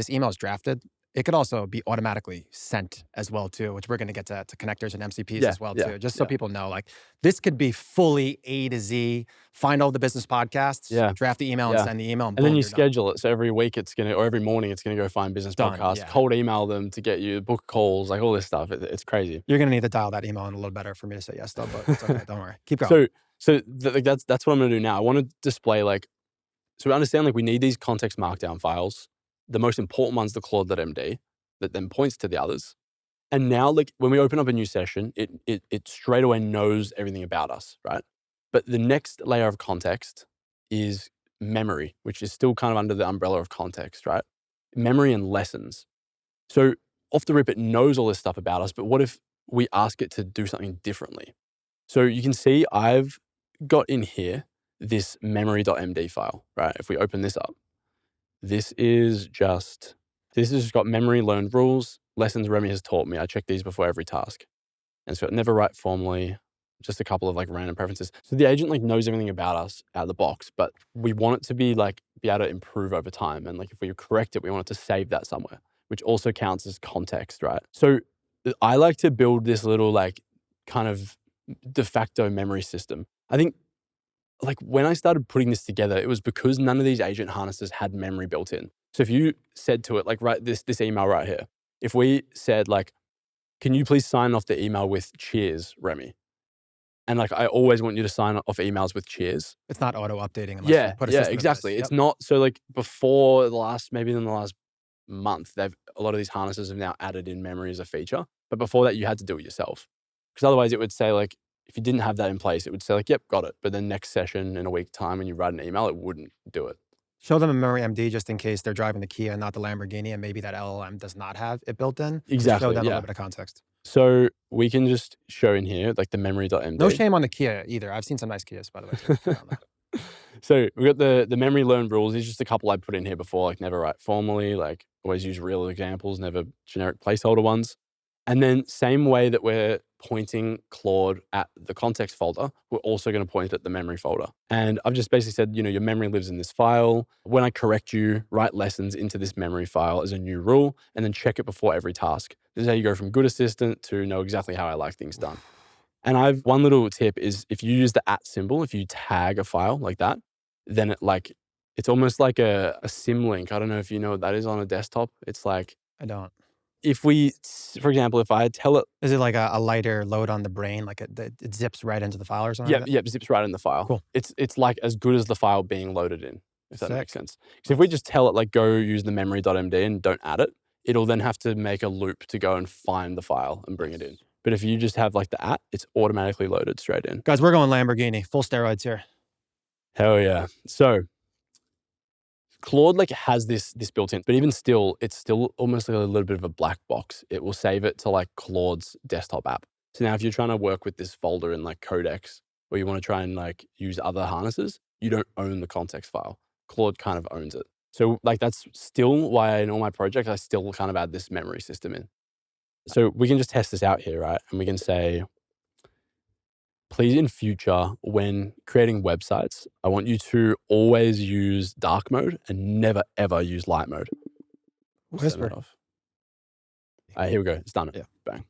email is drafted. It could also be automatically sent as well too, which we're going to get to connectors and MCPs as well too, just so people know, like this could be fully A to Z, find all the business podcasts, draft the email and send the email. And then you schedule it. So every week or every morning it's going to go find business podcasts, cold email them to get you book calls, like all this stuff. It's crazy. You're going to need to dial that email in a little better for me to say yes though, but it's okay. Don't worry. Keep going. So that's what I'm going to do now. I want to display like, so we understand like we need these context markdown files. The most important one's the Claude.md that then points to the others. And now like when we open up a new session, it straight away knows everything about us, right? But the next layer of context is memory, which is still kind of under the umbrella of context, right? Memory and lessons. So off the rip, it knows all this stuff about us, but what if we ask it to do something differently? So you can see I've got in here this memory.md file, right? If we open this up, this is just got memory learned rules, lessons Remy has taught me. I check these before every task. And so never write formally, just a couple of like random preferences. So the agent like knows everything about us out of the box, but we want it to be like, be able to improve over time. And like, if we correct it, we want it to save that somewhere, which also counts as context, right? So I like to build this little like kind of de facto memory system. I think like when I started putting this together, it was because none of these agent harnesses had memory built in. So if you said to it, like, write this email right here, if we said like, can you please sign off the email with cheers, Remy? And like, I always want you to sign off emails with cheers. It's not auto-updating unless you put a system in place. Exactly. It's not, so like before the last, maybe in the last month, a lot of these harnesses have now added in memory as a feature. But before that, you had to do it yourself. Because otherwise it would say like, if you didn't have that in place, it would say like, yep, got it. But then next session in a week's time, when you write an email, it wouldn't do it. Show them a Memory.md just in case they're driving the Kia and not the Lamborghini, and maybe that LLM does not have it built in. Exactly. Show them a little bit of context. So we can just show in here, like the memory.md. No shame on the Kia either. I've seen some nice Kias, by the way. So we got the memory learn rules. These are just a couple I put in here before, like never write formally, like always use real examples, never generic placeholder ones. And then same way that we're pointing Claude at the context folder, we're also going to point it at the memory folder. And I've just basically said, you know, your memory lives in this file. When I correct you, write lessons into this memory file as a new rule, and then check it before every task. This is how you go from good assistant to know exactly how I like things done. And one little tip is if you use the @ symbol, if you tag a file like that, then it's almost like a symlink. I don't know if you know what that is on a desktop. It's like, I don't. If we, for example, if I tell it, is it like a lighter load on the brain? Like it zips right into the file or something? Yep, zips right in the file. Cool. It's like as good as the file being loaded in, if that makes sense. So if we just tell it like go use the memory.md and don't add it, it'll then have to make a loop to go and find the file and bring it in. But if you just have like the @ it's automatically loaded straight in. Guys, we're going Lamborghini, full steroids here. Hell yeah. So Claude like has this built in, but even still, it's still almost like a little bit of a black box. It will save it to like Claude's desktop app. So now if you're trying to work with this folder in like Codex, or you want to try and like use other harnesses, you don't own the context file. Claude kind of owns it. So like that's still why in all my projects, I still kind of add this memory system in. So we can just test this out here, right? And we can say, please in future, when creating websites, I want you to always use dark mode and never ever use light mode. Whisper. All right, here we go. It's done it. Yeah. Bang.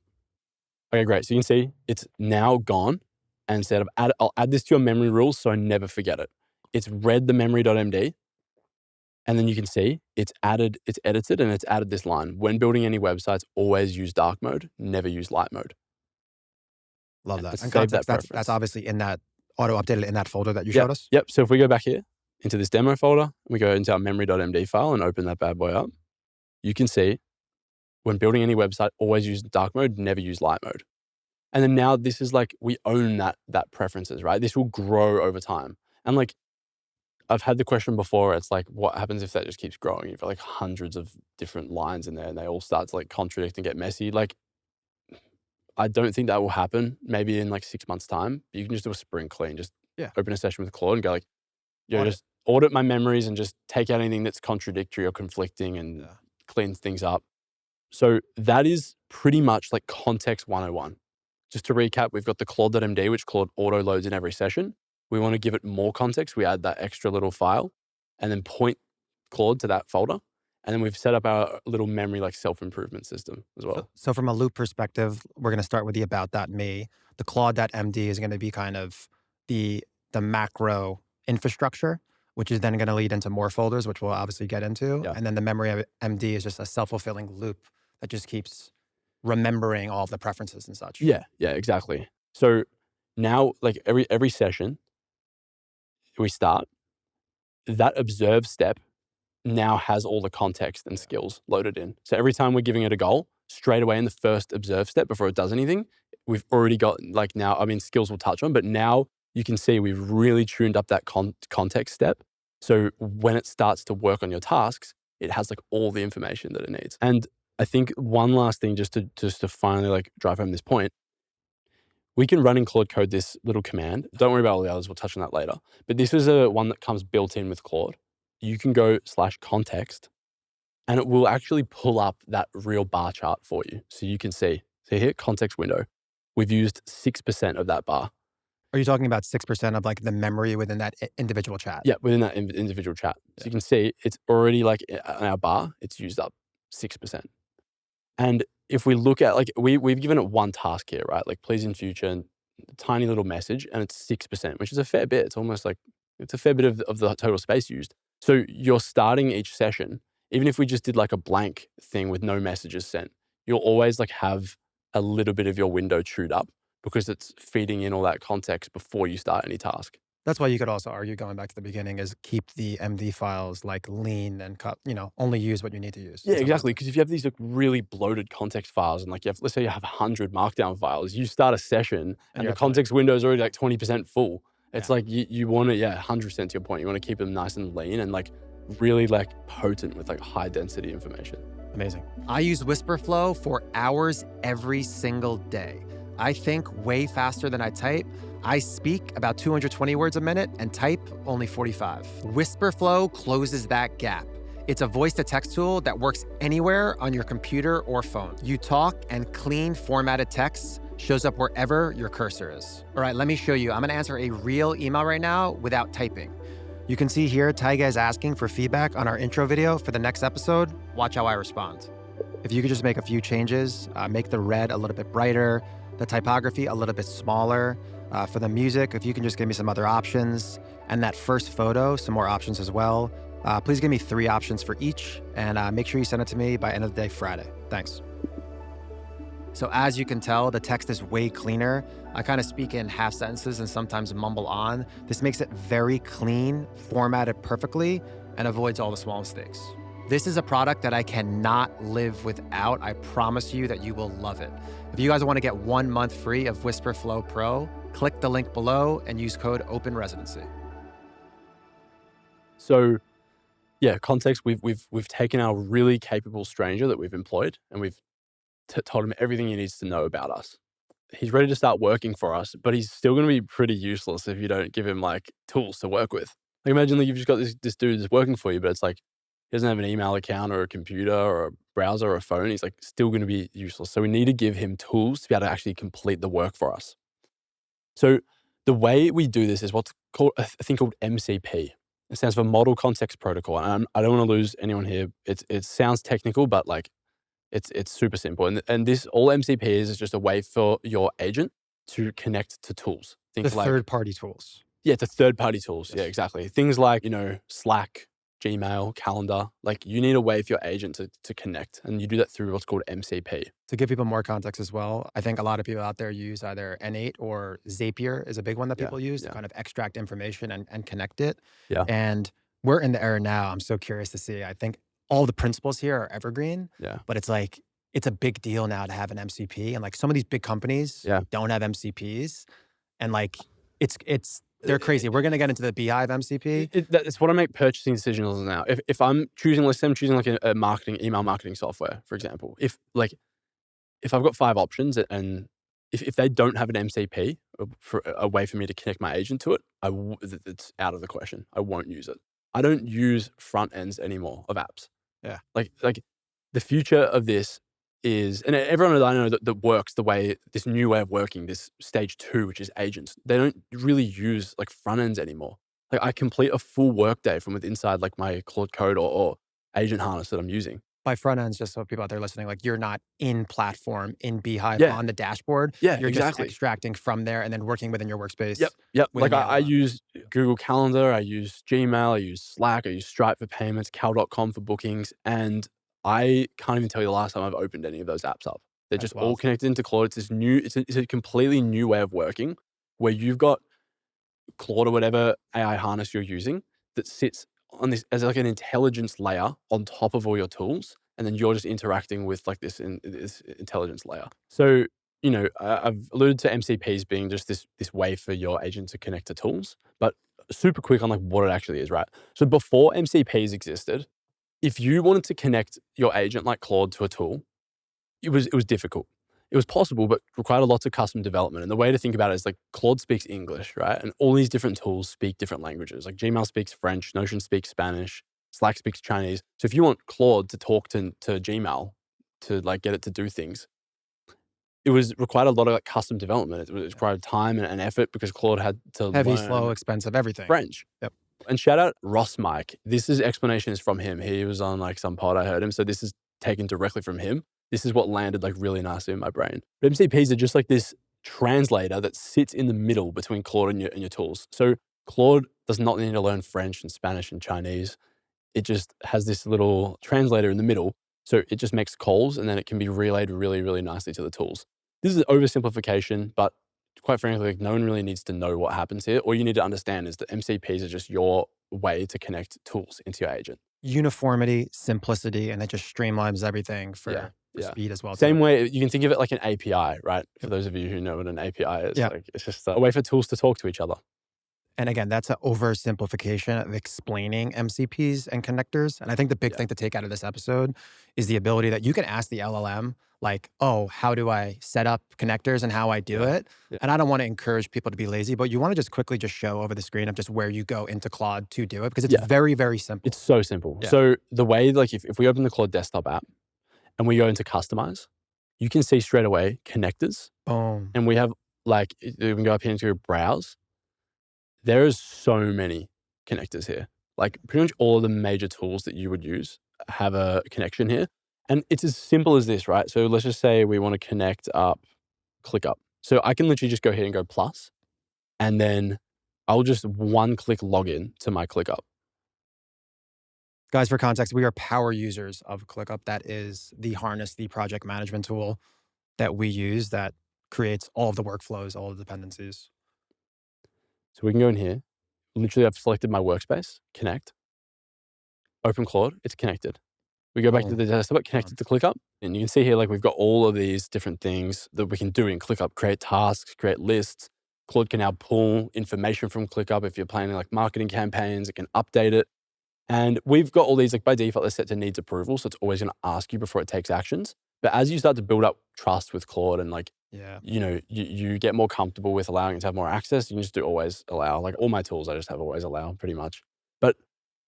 Okay, great. So you can see it's now gone. And instead of I'll add this to your memory rules so I never forget it. It's read the memory.md. And then you can see it's edited and it's added this line. When building any websites, always use dark mode, never use light mode. Love that. And context, that's obviously in that auto-updated in that folder that you showed us? Yep. So if we go back here into this demo folder, we go into our memory.md file and open that bad boy up, you can see when building any website, always use dark mode, never use light mode. And then now this is like, we own that preferences, right? This will grow over time. And like, I've had the question before, it's like, what happens if that just keeps growing? You've got like hundreds of different lines in there and they all start to like contradict and get messy. Like, I don't think that will happen maybe in like 6 months time. You can just do a spring clean, just open a session with Claude and go like, just audit my memories and just take out anything that's contradictory or conflicting and clean things up. So that is pretty much like context 101. Just to recap, we've got the Claude.md, which Claude auto loads in every session. We want to give it more context. We add that extra little file and then point Claude to that folder. And then we've set up our little memory like self-improvement system as well. So from a loop perspective, we're going to start with the about.me. The Claude.md is going to be kind of the macro infrastructure, which is then going to lead into more folders, which we'll obviously get into. And then the memory.md is just a self-fulfilling loop that just keeps remembering all of the preferences and such. Yeah, exactly. So now like every session we start, that observe step now has all the context and skills loaded in. So every time we're giving it a goal, straight away in the first observe step before it does anything, we've already got like now, I mean, skills we'll touch on, but now you can see we've really tuned up that context step. So when it starts to work on your tasks, it has like all the information that it needs. And I think one last thing just to finally like drive home this point, we can run in Claude Code this little command. Don't worry about all the others, we'll touch on that later. But this is one that comes built in with Claude. You can go /context and it will actually pull up that real bar chart for you. So you can see, so here, context window, we've used 6% of that bar. Are you talking about 6% of like the memory within that individual chat? Yeah, within that individual chat. So Yeah. you can see it's already like on our bar, it's used up 6%. And if we look at like, we've given it one task here, right? Like please in future, and a tiny little message, and it's 6%, which is a fair bit. It's almost like, it's a fair bit of the total space used. So you're starting each session, even if we just did like a blank thing with no messages sent, you'll always like have a little bit of your window chewed up because it's feeding in all that context before you start any task. That's why you could also argue, going back to the beginning, is keep the MD files like lean and cut, only use what you need to use. Yeah, in some exactly. instances. Because if you have these like really bloated context files, and like let's say you have 100 markdown files, you start a session and you're the up to like, context window is already like 20% full. It's yeah, like you want to, 100% to your point. You want to keep them nice and lean and like really like potent with like high density information. amazing. I use Whisperflow for hours every single day. I think way faster than I type. I speak about 220 words a minute and type only 45. Whisperflow closes that gap. It's a voice-to-text tool that works anywhere on your computer or phone. You talk and clean formatted text shows up wherever your cursor is. All right, let me show you. I'm gonna answer a real email right now without typing. You can see here, Taiga is asking for feedback on our intro video for the next episode. Watch how I respond. If you could just make a few changes, make the red a little bit brighter, the typography a little bit smaller. For the music, if you can just give me some other options, and that first photo, some more options as well. Please give me 3 options for each, and make sure you send it to me by end of the day Friday. Thanks. So as you can tell, the text is way cleaner. I kind of speak in half sentences and sometimes mumble on. This makes it very clean, formatted perfectly, and avoids all the small mistakes. This is a product that I cannot live without. I promise you that you will love it. If you guys want to get 1 month free of Whisperflow Pro, click the link below and use code OPENRESIDENCY. So yeah, context, we've taken our really capable stranger that we've employed and we've told him everything he needs to know about us. He's ready to start working for us, but he's still going to be pretty useless if you don't give him like tools to work with. Like imagine like you've just got this dude that's working for you, but it's like he doesn't have an email account or a computer or a browser or a phone. He's like still going to be useless. So we need to give him tools to be able to actually complete the work for us. So the way we do this is what's called a thing called MCP. It stands for Model Context Protocol. And I don't want to lose anyone here. It sounds technical, but like it's super simple. And this all MCP is just a way for your agent to connect to tools. The Things like third-party tools. yeah, to third-party tools. Yes. Yeah, exactly. Things like, Slack, Gmail, calendar. Like you need a way for your agent to connect. And you do that through what's called MCP. To give people more context as well, I think a lot of people out there use either N8 or Zapier is a big one that people use to kind of extract information and connect it. Yeah. And we're in the era now. I'm so curious to see. I think all the principles here are evergreen. Yeah. But it's like, it's a big deal now to have an MCP. And like some of these big companies don't have MCPs. And like, they're crazy. We're going to get into the BI of MCP. It's what I make purchasing decisions on now. If I'm choosing, let's say I'm choosing like a email marketing software, for example. If I've got 5 options and if they don't have an MCP for a way for me to connect my agent to it, it's out of the question. I won't use it. I don't use front ends anymore of apps. Yeah. Like the future of this is, and everyone that I know that works the way, this new way of working, this stage 2, which is agents, they don't really use like front ends anymore. Like I complete a full workday from within inside like my Claude Code or agent harness that I'm using. By front ends, just so people out there listening, like you're not in platform, in Beehive on the dashboard. Yeah, you're exactly. just extracting from there and then working within your workspace. Yep. Like I use Google Calendar, I use Gmail, I use Slack, I use Stripe for payments, Cal.com for bookings, and I can't even tell you the last time I've opened any of those apps up. They're just all connected into Claude. It's this new, it's a completely new way of working where you've got Claude or whatever AI harness you're using that sits on this as like an intelligence layer on top of all your tools. And then you're just interacting with like this intelligence layer. So, I've alluded to MCPs being just this way for your agent to connect to tools, but super quick on like what it actually is, right? So before MCPs existed, if you wanted to connect your agent like Claude to a tool, it was difficult. It was possible, but required a lot of custom development. And the way to think about it is like Claude speaks English, right? And all these different tools speak different languages. Like Gmail speaks French, Notion speaks Spanish, Slack speaks Chinese. So if you want Claude to talk to Gmail to like get it to do things, it was required a lot of like custom development. It required time and effort because Claude had to Heavy, slow, learn expensive, everything. French. Yep. And shout out Ross Mike. This explanation is from him. He was on like some pod, I heard him. So this is taken directly from him. This is what landed like really nicely in my brain. But MCPs are just like this translator that sits in the middle between Claude and your tools. So Claude does not need to learn French and Spanish and Chinese. It just has this little translator in the middle. So it just makes calls and then it can be relayed really, really nicely to the tools. This is an oversimplification, but quite frankly, like, no one really needs to know what happens here. All you need to understand is that MCPs are just your way to connect tools into your agent. Uniformity, simplicity, and it just streamlines everything for speed as well. Same way, you can think of it like an API, right? For those of you who know what an API is, like it's just a way for tools to talk to each other. And again, that's an oversimplification of explaining MCPs and connectors. And I think the big thing to take out of this episode is the ability that you can ask the LLM, like, oh, how do I set up connectors and how I do it? And I don't want to encourage people to be lazy, but you want to just quickly just show over the screen of just where you go into Claude to do it, because it's very, very simple. It's so simple. So the way, like if we open the Claude desktop app and we go into customize, you can see straight away connectors. Boom. And we have like, you can go up here into browse. There is so many connectors here. Like pretty much all of the major tools that you would use have a connection here. And it's as simple as this, right? So let's just say we want to connect up ClickUp. So I can literally just go here and go plus, and then I'll just one click log in to my ClickUp. Guys, for context, we are power users of ClickUp. That is the harness, the project management tool that we use that creates all of the workflows, all of the dependencies. So we can go in here. Literally, I've selected my workspace, connect, open Claude, it's connected. We go back to the desktop, connected to ClickUp, and you can see here, like we've got all of these different things that we can do in ClickUp, create tasks, create lists. Claude can now pull information from ClickUp. If you're planning like marketing campaigns, it can update it. And we've got all these, like by default, they're set to needs approval. So it's always going to ask you before it takes actions. But as you start to build up trust with Claude and like, you know, you get more comfortable with allowing it to have more access, you can just do always allow. Like all my tools, I just have always allow pretty much. But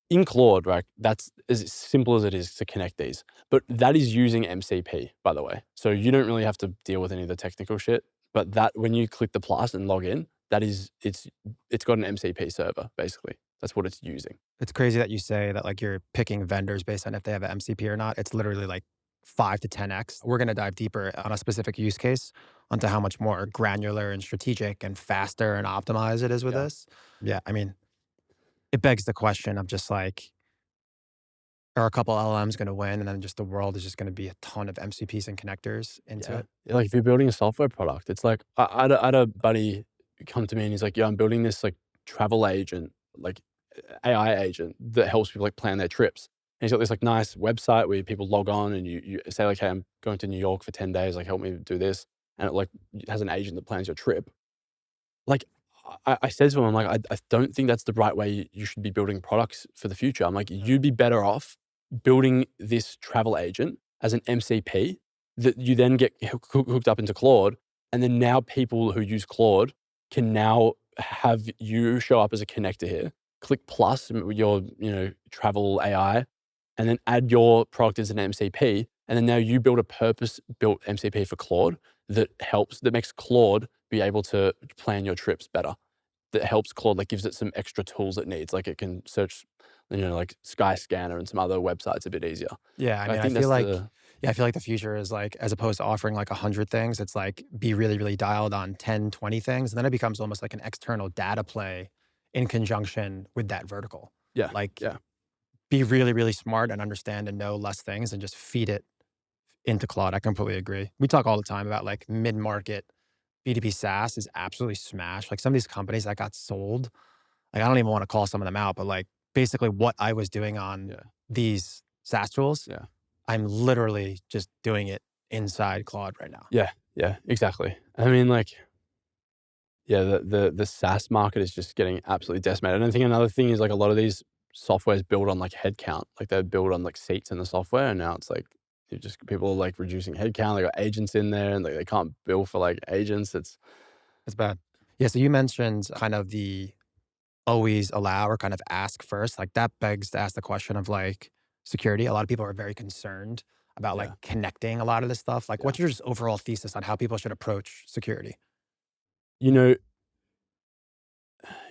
in Claude, right, that's as simple as it is to connect these. But that is using MCP, by the way. So you don't really have to deal with any of the technical shit. But that when you click the plus and log in, that is, it's got an MCP server, basically. That's what it's using. It's crazy that you say that like you're picking vendors based on if they have an MCP or not. It's literally like 5 to 10x. We're going to dive deeper on a specific use case onto how much more granular and strategic and faster and optimized it is with this. Yeah, I mean, it begs the question of just like, are a couple LLMs going to win and then just the world is just going to be a ton of MCPs and connectors into it? Like if you're building a software product, it's like, I had a buddy come to me and he's like, yeah, I'm building this like travel agent, like AI agent that helps people like plan their trips. And he's got this like nice website where people log on and you say like, hey, I'm going to New York for 10 days, like help me do this. And it like has an agent that plans your trip. Like I said to him, I'm like, I don't think that's the right way you should be building products for the future. I'm like, you'd be better off building this travel agent as an MCP that you then get hooked up into Claude. And then now people who use Claude can now have you show up as a connector here. Click plus your, travel AI, and then add your product as an MCP. And then now you build a purpose-built MCP for Claude that makes Claude be able to plan your trips better. That helps Claude, like gives it some extra tools it needs. Like it can search, like Skyscanner and some other websites a bit easier. Yeah, I mean, I feel like the future is like, as opposed to offering like 100 things, it's like be really, really dialed on 10, 20 things. And then it becomes almost like an external data play in conjunction with that vertical. Be really, really smart and understand and know less things and just feed it into Claude. I completely agree. We talk all the time about like mid-market B2B SaaS is absolutely smashed. Like some of these companies that got sold, like I don't even want to call some of them out, but like basically what I was doing on these SaaS tools, I'm literally just doing it inside Claude right now. Yeah, exactly. I mean, like, the SaaS market is just getting absolutely decimated. And I think another thing is like a lot of these softwares build on like headcount, like they build on like seats in the software, and now it's like people are like reducing headcount. They got agents in there, and like they can't bill for like agents. It's bad. Yeah. So you mentioned kind of the always allow or kind of ask first. Like that begs to ask the question of like security. A lot of people are very concerned about like Yeah. connecting a lot of this stuff. Like, Yeah. what's your just overall thesis on how people should approach security? You know,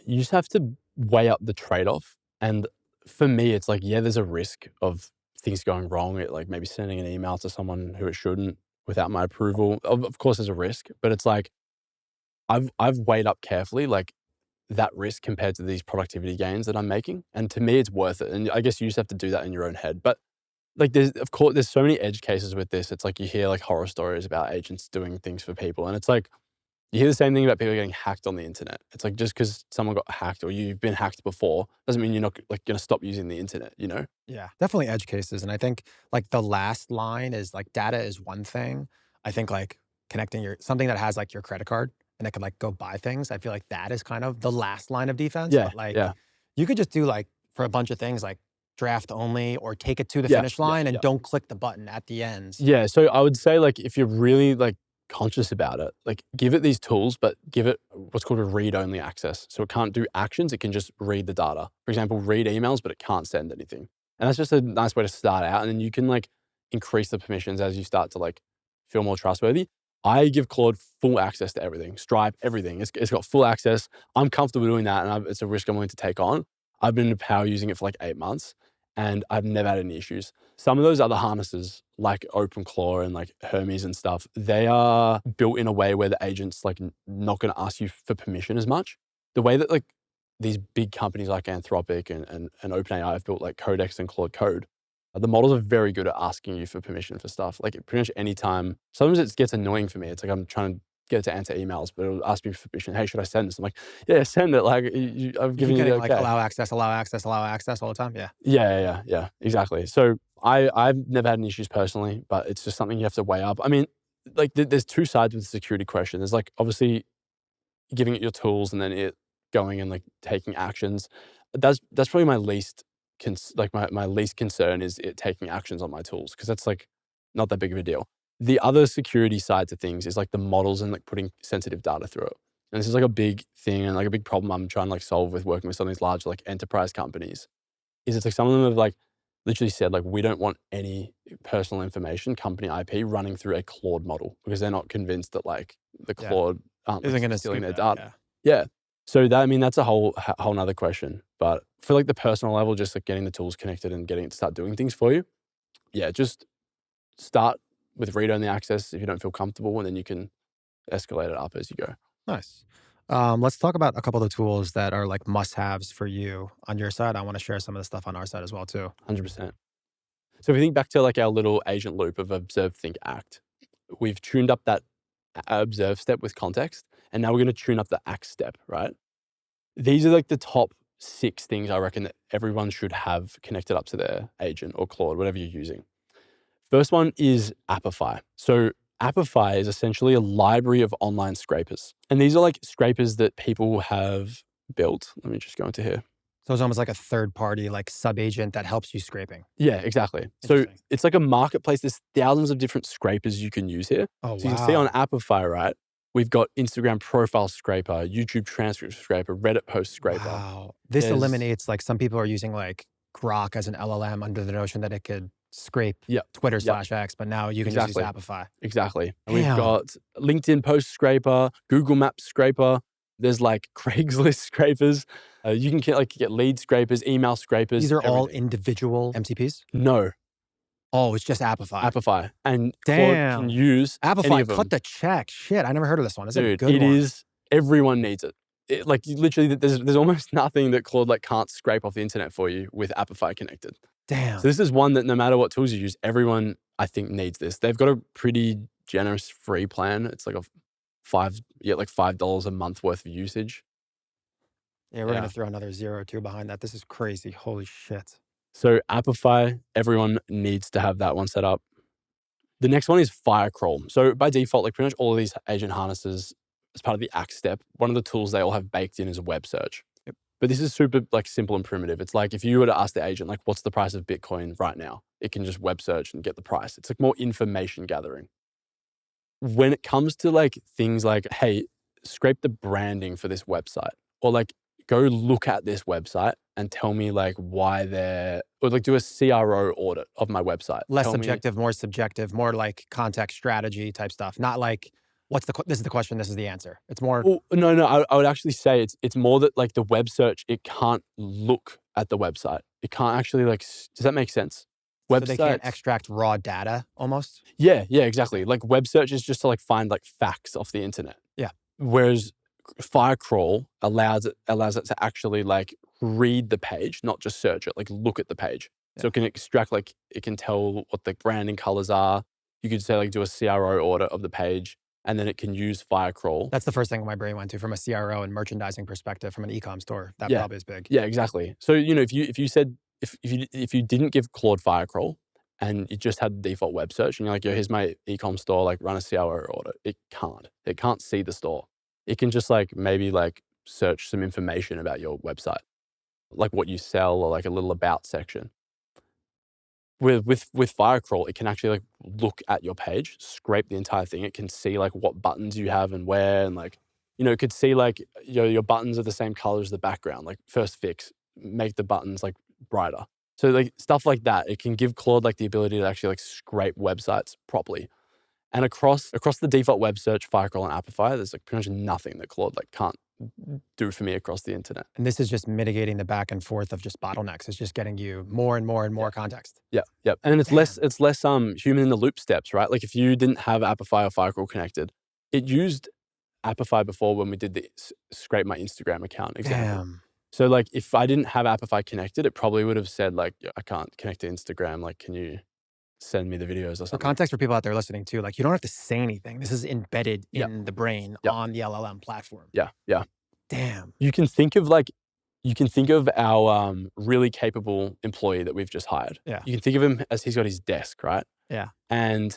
you just have to weigh up the trade-off. And for me, it's like, yeah, there's a risk of things going wrong. It, like maybe sending an email to someone who it shouldn't without my approval. Of course, there's a risk, but it's like I've weighed up carefully, like that risk compared to these productivity gains that I'm making. And to me, it's worth it. And I guess you just have to do that in your own head. But like, there's so many edge cases with this. It's like you hear like horror stories about agents doing things for people, and it's like you hear the same thing about people getting hacked on the internet. It's like just because someone got hacked or you've been hacked before doesn't mean you're not like going to stop using the internet, you know? Yeah, definitely edge cases. And I think like the last line is like data is one thing. I think like connecting something that has like your credit card and it can like go buy things. I feel like that is kind of the last line of defense. Yeah, But like yeah, you could just do like for a bunch of things like draft only or take it to the yeah, finish yeah, line and yeah. don't click the button at the ends. Yeah, so I would say like if you're really like conscious about it, like give it these tools, but give it what's called a read-only access. So it can't do actions, it can just read the data. For example, read emails, but it can't send anything. And that's just a nice way to start out. And then you can like increase the permissions as you start to like feel more trustworthy. I give Claude full access to everything, Stripe, everything. It's got full access. I'm comfortable doing that, and it's a risk I'm willing to take on. I've been in power using it for like 8 months, and I've never had any issues. Some of those other harnesses, like OpenClaw and like Hermes and stuff, they are built in a way where the agent's like not going to ask you for permission as much. The way that like these big companies like Anthropic and OpenAI have built like Codex and Claude Code, the models are very good at asking you for permission for stuff. Like pretty much any time. Sometimes it gets annoying for me. It's like I'm trying to get it to answer emails, but it'll ask me for permission. Hey, should I send this? I'm like, yeah, send it. Like I've You keep given you the getting like okay. allow access, allow access, allow access all the time. Yeah. Yeah, exactly. So I've never had any issues personally, but it's just something you have to weigh up. I mean, like there's two sides with the security question. There's like obviously giving it your tools and then it going and like taking actions. That's probably my least my least concern is it taking actions on my tools, because that's like not that big of a deal. The other security side to things is like the models and like putting sensitive data through it. And this is like a big thing and like a big problem I'm trying to like solve with working with some of these large like enterprise companies. Is it's like some of them have like literally said like, we don't want any personal information, company IP running through a Claude model, because they're not convinced that like the Yeah. Claude aren't Isn't like going to stealing scoop their that. data. Yeah. Yeah. So that, I mean, that's a whole nother question. But for like the personal level, just like getting the tools connected and getting it to start doing things for you. Yeah, just start with read-only access if you don't feel comfortable, and then you can escalate it up as you go. Nice. Let's talk about a couple of the tools that are like must-haves for you on your side. I want to share some of the stuff on our side as well too. 100%. So if you think back to like our little agent loop of observe, think, act, we've tuned up that observe step with context, and now we're going to tune up the act step, right? These are like the top 6 things I reckon that everyone should have connected up to their agent or Claude, whatever you're using. First one is Apify. So Apify is essentially a library of online scrapers. And these are like scrapers that people have built. Let me just go into here. So it's almost like a third party, like sub agent that helps you scraping. Yeah, exactly. So Interesting. it's like a marketplace. There's thousands of different scrapers you can use here. Oh, So you can see on wow. Apify, right? We've got Instagram profile scraper, YouTube transcript scraper, Reddit post scraper. Wow. This There's eliminates like some people are using like Grok as an LLM under the notion that it could scrape Yep, Twitter yep, /X, but now you can just use exactly. Apify. Exactly. And we've Damn. got LinkedIn post scraper, Google Maps scraper. There's like Craigslist scrapers. You can get lead scrapers, email scrapers. These are all everything. individual MCPs? No, Oh, it's just Apify. Apify. And Claude Damn. can use any Apify, of them. cut the check. Shit, I never heard of this one. It's a Dude, good it one. is, everyone needs it. Like literally, there's almost nothing that Claude like can't scrape off the internet for you with Apify connected. Damn. So this is one that no matter what tools you use, everyone I think needs this. They've got a pretty generous free plan. It's like $5 a month worth of usage. Yeah, we're Yeah. gonna throw another 0 or 2 behind that. This is crazy. Holy shit. So Apify, everyone needs to have that one set up. The next one is Firecrawl. So by default, like pretty much all of these agent harnesses, as part of the act step, one of the tools they all have baked in is a web search. Yep. But this is super like simple and primitive. It's like if you were to ask the agent, like, what's the price of Bitcoin right now? It can just web search and get the price. It's like more information gathering. When it comes to like things like, hey, scrape the branding for this website, or like go look at this website, and tell me like why or like do a CRO audit of my website. Less Tell me, subjective, more subjective, more like context strategy type stuff. Not like, this is the question, this is the answer. It's more, well, no, I would actually say it's more that like the web search, it can't look at the website. It can't actually like, does that make sense? so they can't Websites, extract raw data almost. yeah, exactly. Like web search is just to like find like facts off the internet. Yeah. Whereas Firecrawl allows it to actually like read the page, not just search it, like look at the page. So it can extract, like it can tell what the branding colors are. You could say like do a CRO audit of the page, and then it can use Firecrawl. That's the first thing my brain went to from a CRO and merchandising perspective from an e-com store. That probably is big. Yeah, exactly. So, if you didn't give Claude Firecrawl and you just had the default web search and you're like, yo, here's my e-com store, like run a CRO audit. It can't see the store. It can just like maybe like search some information about your website, like what you sell or like a little about section. With Firecrawl, it can actually like look at your page, scrape the entire thing. It can see like what buttons you have and where, and like, it could see like your buttons are the same color as the background. Like first fix, make the buttons like brighter. So like stuff like that. It can give Claude like the ability to actually like scrape websites properly. And across the default web search, Firecrawl and Apify, there's like pretty much nothing that Claude like can't do for me across the internet. And this is just mitigating the back and forth of just bottlenecks. It's just getting you more and more and more context. Yeah. And it's less human in the loop steps, right? Like if you didn't have Apify or Firecrawl connected, it used Apify before when we did the scrape my Instagram account example. Damn. So like if I didn't have Apify connected, it probably would have said like, I can't connect to Instagram. Like, can you send me the videos or something? For context for people out there listening too, like you don't have to say anything. This is embedded in the brain on the LLM platform. Yeah. Damn. You can think of our really capable employee that we've just hired. Yeah. You can think of him as he's got his desk, right? Yeah. And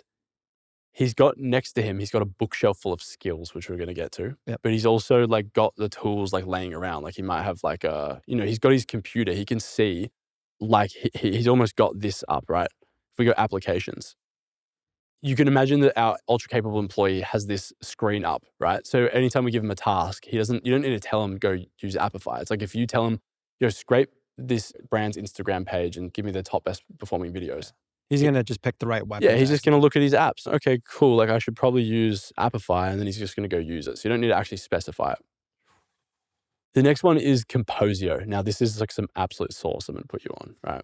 he's got next to him, he's got a bookshelf full of skills, which we're going to get to. Yep. But he's also like got the tools like laying around. Like he might have like he's got his computer. He can see like he's almost got this up, right? If we go applications, you can imagine that our ultra capable employee has this screen up, right? So anytime we give him a task, you don't need to tell him go use Apify. It's like if you tell him, scrape this brand's Instagram page and give me the top best performing videos. He's going to just pick the right weapon. Yeah, he's just going to look at his apps. Okay, cool. Like I should probably use Apify, and then he's just going to go use it. So you don't need to actually specify it. The next one is Composio. Now this is like some absolute sauce I'm going to put you on, right?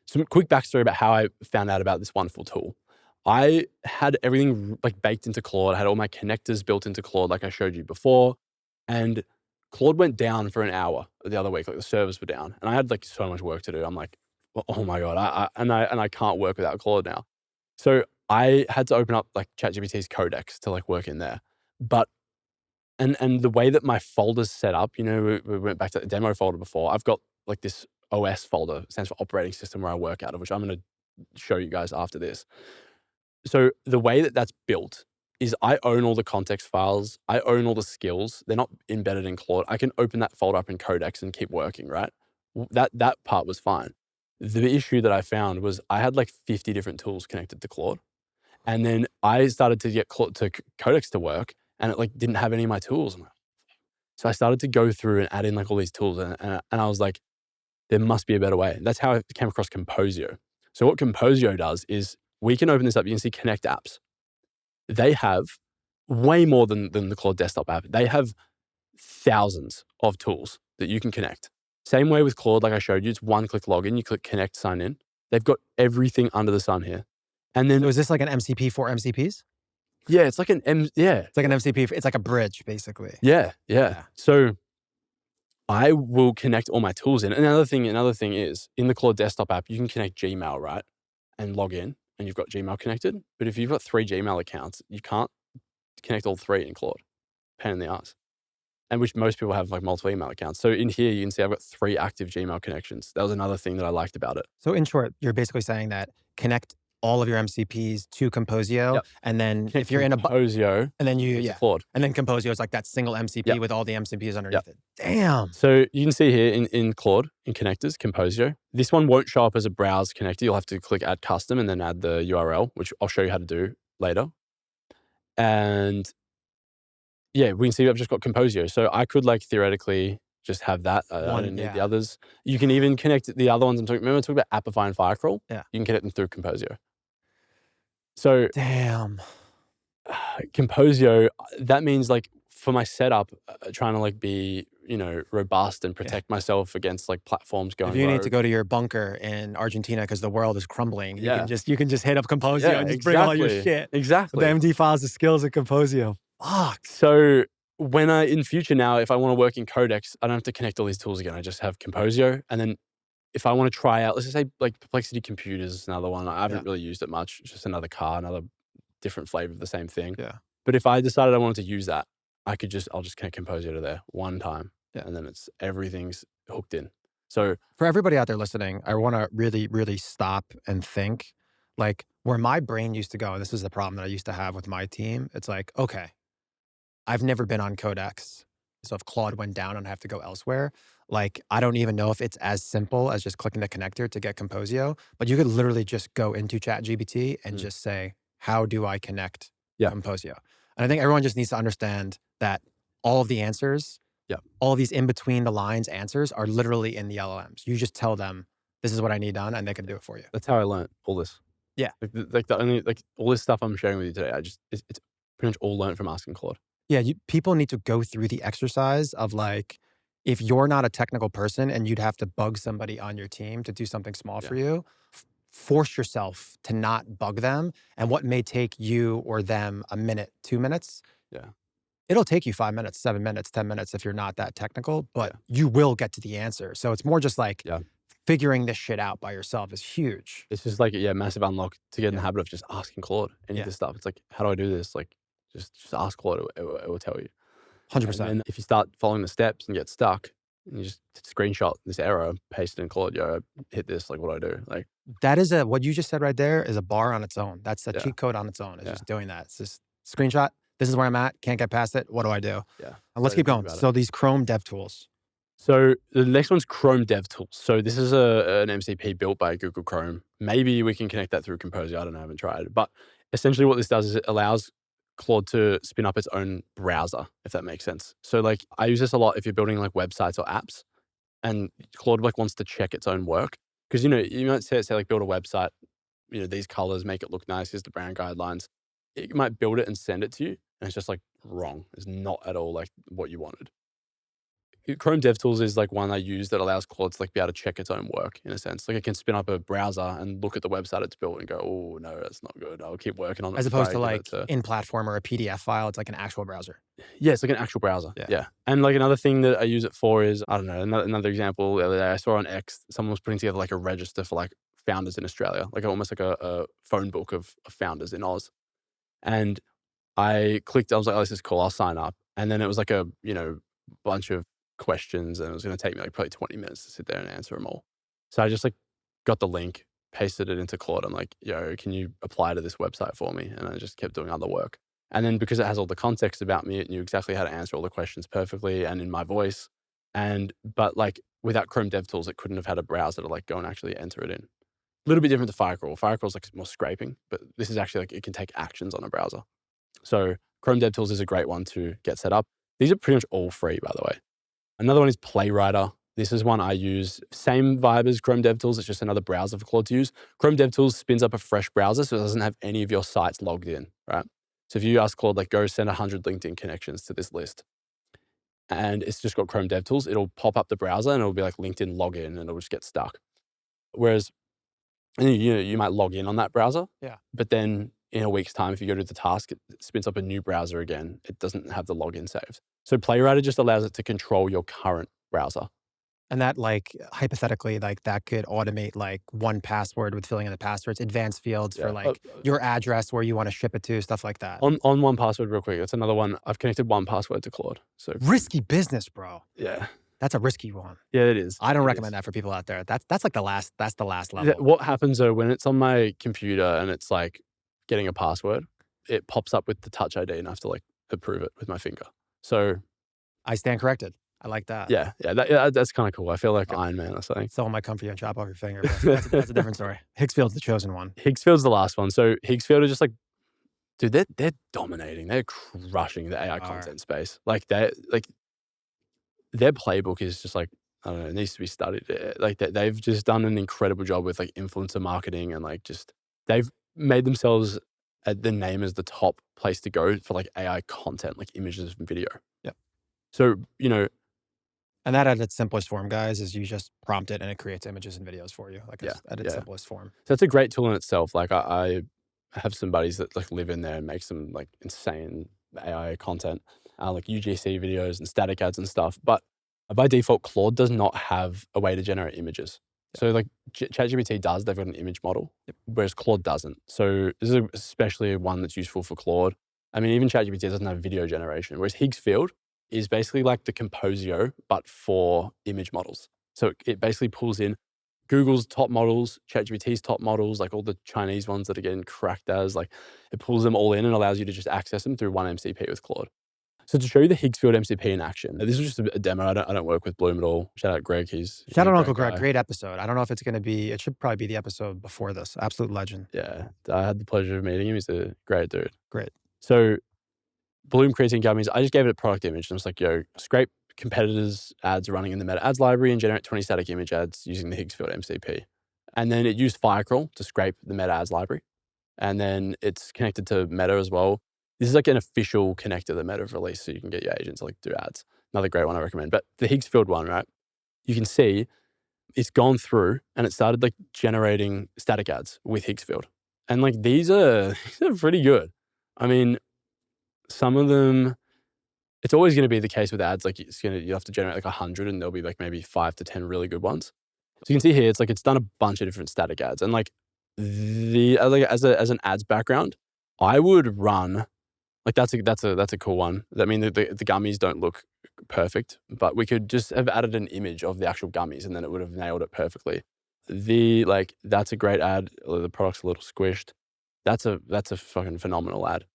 Some quick backstory about how I found out about this wonderful tool. I had everything like baked into Claude. I had all my connectors built into Claude like I showed you before. And Claude went down for an hour the other week. Like the servers were down. And I had like so much work to do. I'm like, oh my God, I can't work without Claude now. So I had to open up like ChatGPT's codex to like work in there. But, and the way that my folder's set up, we went back to the demo folder before. I've got like this OS folder, stands for operating system, where I work out of, which I'm going to show you guys after this. So the way that that's built is I own all the context files. I own all the skills. They're not embedded in Claude. I can open that folder up in Codex and keep working, right? That part was fine. The issue that I found was I had like 50 different tools connected to Claude. And then I started to get to Codex to work, and it like didn't have any of my tools. So I started to go through and add in like all these tools, and I was like, there must be a better way. That's how I came across Composio. So what Composio does is we can open this up. You can see Connect Apps. They have way more than the Claude desktop app. They have thousands of tools that you can connect. Same way with Claude, like I showed you, it's one-click login. You click Connect, sign in. They've got everything under the sun here. And then, so is this like an MCP for MCPs? Yeah, it's like It's like an MCP. It's like a bridge, basically. Yeah. So I will connect all my tools in. Another thing is in the Claude desktop app, you can connect Gmail, right? And log in, and you've got Gmail connected. But if you've got 3 Gmail accounts, you can't connect all 3 in Claude. Pain in the ass. And which most people have like multiple email accounts. So in here, you can see I've got 3 active Gmail connections. That was another thing that I liked about it. So in short, you're basically saying that connect all of your MCPs to Composio, and then if you're in a Composio, and then you Claude, and then Composio is like that single MCP with all the MCPs underneath it. Damn. So you can see here in Claude, in connectors, Composio. This one won't show up as a browse connector. You'll have to click add custom and then add the URL, which I'll show you how to do later. And yeah, we can see I've just got Composio. So I could like theoretically just have that. I don't need the yeah. others. You can even connect the other ones. Remember I talked about Apify and Firecrawl? Yeah. You can connect them through Composio. So Damn. Composio, that means like for my setup, trying to like be, robust and protect myself against like platforms going If you need to rogue. go to your bunker in Argentina because the world is crumbling, Yeah. you can just hit up Composio Yeah, and just bring all your shit. Exactly. The MD files, the skills of Composio. Fuck. So when in future now, if I want to work in Codex, I don't have to connect all these tools again. I just have Composio. And then if I want to try out, let's just say like Perplexity Computers is another one. I haven't really used it much. It's just another car, another different flavor of the same thing. Yeah. But if I decided I wanted to use that, I'll just connect Composio to there one time. Yeah. And then everything's hooked in. So for everybody out there listening, I want to really, really stop and think like where my brain used to go. And this is the problem that I used to have with my team. It's like, okay, I've never been on Codex. So if Claude went down and I have to go elsewhere, like, I don't even know if it's as simple as just clicking the connector to get Composio, but you could literally just go into ChatGPT and just say, how do I connect Composio? And I think everyone just needs to understand that all of the answers, all of these in between the lines answers are literally in the LLMs. You just tell them, this is what I need done, and they can do it for you. That's how I learned all this. Yeah. Like all this stuff I'm sharing with you today, it's pretty much all learned from asking Claude. Yeah, people need to go through the exercise of like, if you're not a technical person and you'd have to bug somebody on your team to do something small for you, force yourself to not bug them. And what may take you or them a minute, 2 minutes, it'll take you 5 minutes, 7 minutes, 10 minutes if you're not that technical, but you will get to the answer. So it's more just like figuring this shit out by yourself is huge. It's just like, massive unlock to get in the habit of just asking Claude any of this stuff. It's like, how do I do this? Like, just ask Claude, it will tell you. 100%. And if you start following the steps and get stuck, and you just screenshot this error, paste it in Claude, hit this, like, what do I do? Like, that is what you just said right there is a bar on its own. That's a cheat code on its own. It's just doing that. It's just screenshot. This is where I'm at. Can't get past it. What do I do? Yeah. And let's keep going. So these Chrome dev tools. So the next one's Chrome dev tools. So this is an MCP built by Google Chrome. Maybe we can connect that through Composio. I don't know. I haven't tried. But essentially what this does is it allows Claude to spin up its own browser, if that makes sense. So like I use this a lot if you're building like websites or apps and Claude like wants to check its own work. Because, you might say like build a website, these colors, make it look nice. Here's the brand guidelines. It might build it and send it to you. And it's just like wrong. It's not at all like what you wanted. Chrome DevTools is like one I use that allows Claude to like be able to check its own work in a sense. Like it can spin up a browser and look at the website it's built and go, oh no, that's not good. I'll keep working on it. As opposed to like in platform or a PDF file, it's like an actual browser. Yeah, it's like an actual browser. Yeah. And like another thing that I use it for is, I don't know, another example the other day I saw on X, someone was putting together like a register for like founders in Australia, like almost like a phone book of founders in Oz. And I clicked, I was like, oh, this is cool, I'll sign up. And then it was like a, bunch of questions and it was going to take me like probably 20 minutes to sit there and answer them all. So I just like got the link, pasted it into Claude. I'm like, yo, can you apply to this website for me? And I just kept doing other work. And then because it has all the context about me, it knew exactly how to answer all the questions perfectly and in my voice. But like without Chrome DevTools, it couldn't have had a browser to like go and actually enter it in. A little bit different to Firecrawl. Firecrawl's like more scraping, but this is actually like it can take actions on a browser. So Chrome DevTools is a great one to get set up. These are pretty much all free, by the way. Another one is Playwright. This is one I use. Same vibe as Chrome DevTools. It's just another browser for Claude to use. Chrome DevTools spins up a fresh browser, so it doesn't have any of your sites logged in, right? So if you ask Claude, like, go send 100 LinkedIn connections to this list, and it's just got Chrome DevTools, it'll pop up the browser and it'll be like LinkedIn login and it'll just get stuck. Whereas, you might log in on that browser, but then in a week's time, if you go to the task, it spins up a new browser again. It doesn't have the login saved. So Playwright just allows it to control your current browser. And that like, hypothetically, like that could automate like 1Password with filling in the passwords, advanced fields for like your address, where you want to ship it to, stuff like that. On 1Password real quick, that's another one. I've connected 1Password to Claude. So risky business, bro. Yeah. That's a risky one. Yeah, it is. I don't recommend that for people out there. That's like the last level. What happens though, when it's on my computer and it's like getting a password, it pops up with the Touch ID and I have to like approve it with my finger. So I stand corrected. I like that. Yeah, that's kind of cool. I feel like Iron Man or something. Someone might come for you and chop off your finger. But that's a different story. Higgsfield's the chosen one. Higgsfield's the last one. So Higgsfield are just like, dude, they're dominating. They're crushing the AI content space. Like their playbook is just like, I don't know, it needs to be studied. Like they've just done an incredible job with like influencer marketing and like just they've made themselves the name as the top place to go for like AI content, like images and video. Yep. So, And that at its simplest form, guys, is you just prompt it and it creates images and videos for you. Like yeah, it's at its simplest form. So it's a great tool in itself. Like I have some buddies that like live in there and make some like insane AI content, like UGC videos and static ads and stuff. But by default, Claude does not have a way to generate images. So like ChatGPT does, they've got an image model, whereas Claude doesn't. So this is especially one that's useful for Claude. I mean, even ChatGPT doesn't have video generation, whereas Higgsfield is basically like the Composio, but for image models. So it basically pulls in Google's top models, ChatGPT's top models, like all the Chinese ones that are getting cracked as, like it pulls them all in and allows you to just access them through one MCP with Claude. So to show you the Higgsfield MCP in action, this was just a demo. I don't work with Bloom at all. Shout out Greg. Shout out Uncle Greg. Great episode. I don't know if it's going to be, it should probably be the episode before this. Absolute legend. Yeah. I had the pleasure of meeting him. He's a great dude. Great. So Bloom creatine gummies, I just gave it a product image. And I was like, yo, scrape competitors' ads running in the meta ads library and generate 20 static image ads using the Higgsfield MCP. And then it used Firecrawl to scrape the meta ads library. And then it's connected to Meta as well. This is like an official connector that Meta have released so you can get your agents to like do ads. Another great one I recommend. But the Higgsfield one, right? You can see it's gone through and it started like generating static ads with Higgsfield. And like these are pretty good. I mean, some of them, it's always going to be the case with ads. Like you have to generate like 100 and there'll be like maybe 5 to 10 really good ones. So you can see here, it's like it's done a bunch of different static ads. And like as an ads background, I would run like that's a cool one. I mean, the gummies don't look perfect, but we could just have added an image of the actual gummies and then it would have nailed it perfectly. That's a great ad. The product's a little squished. That's a fucking phenomenal ad.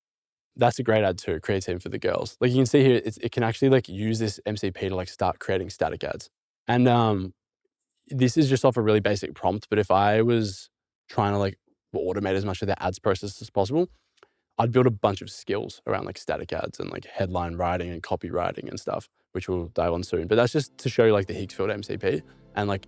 That's a great ad too, creatine for the girls. Like you can see here, it can actually like use this MCP to like start creating static ads. And this is just off a really basic prompt, but if I was trying to like automate as much of the ads process as possible, I'd build a bunch of skills around like static ads and like headline writing and copywriting and stuff, which we'll dive on soon. But that's just to show you like the Higgsfield MCP and like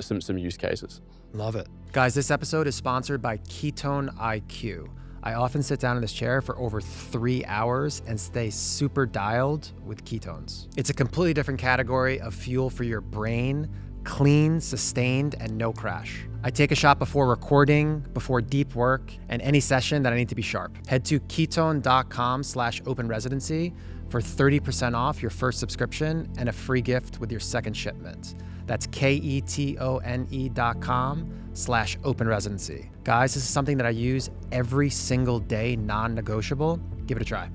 some use cases. Love it. Guys, this episode is sponsored by Ketone IQ. I often sit down in this chair for over 3 hours and stay super dialed with ketones. It's a completely different category of fuel for your brain, clean, sustained, and no crash. I take a shot before recording, before deep work, and any session that I need to be sharp. Head to ketone.com/openresidency for 30% off your first subscription and a free gift with your second shipment. That's ketone.com/openresidency. Guys, this is something that I use every single day, non-negotiable. Give it a try.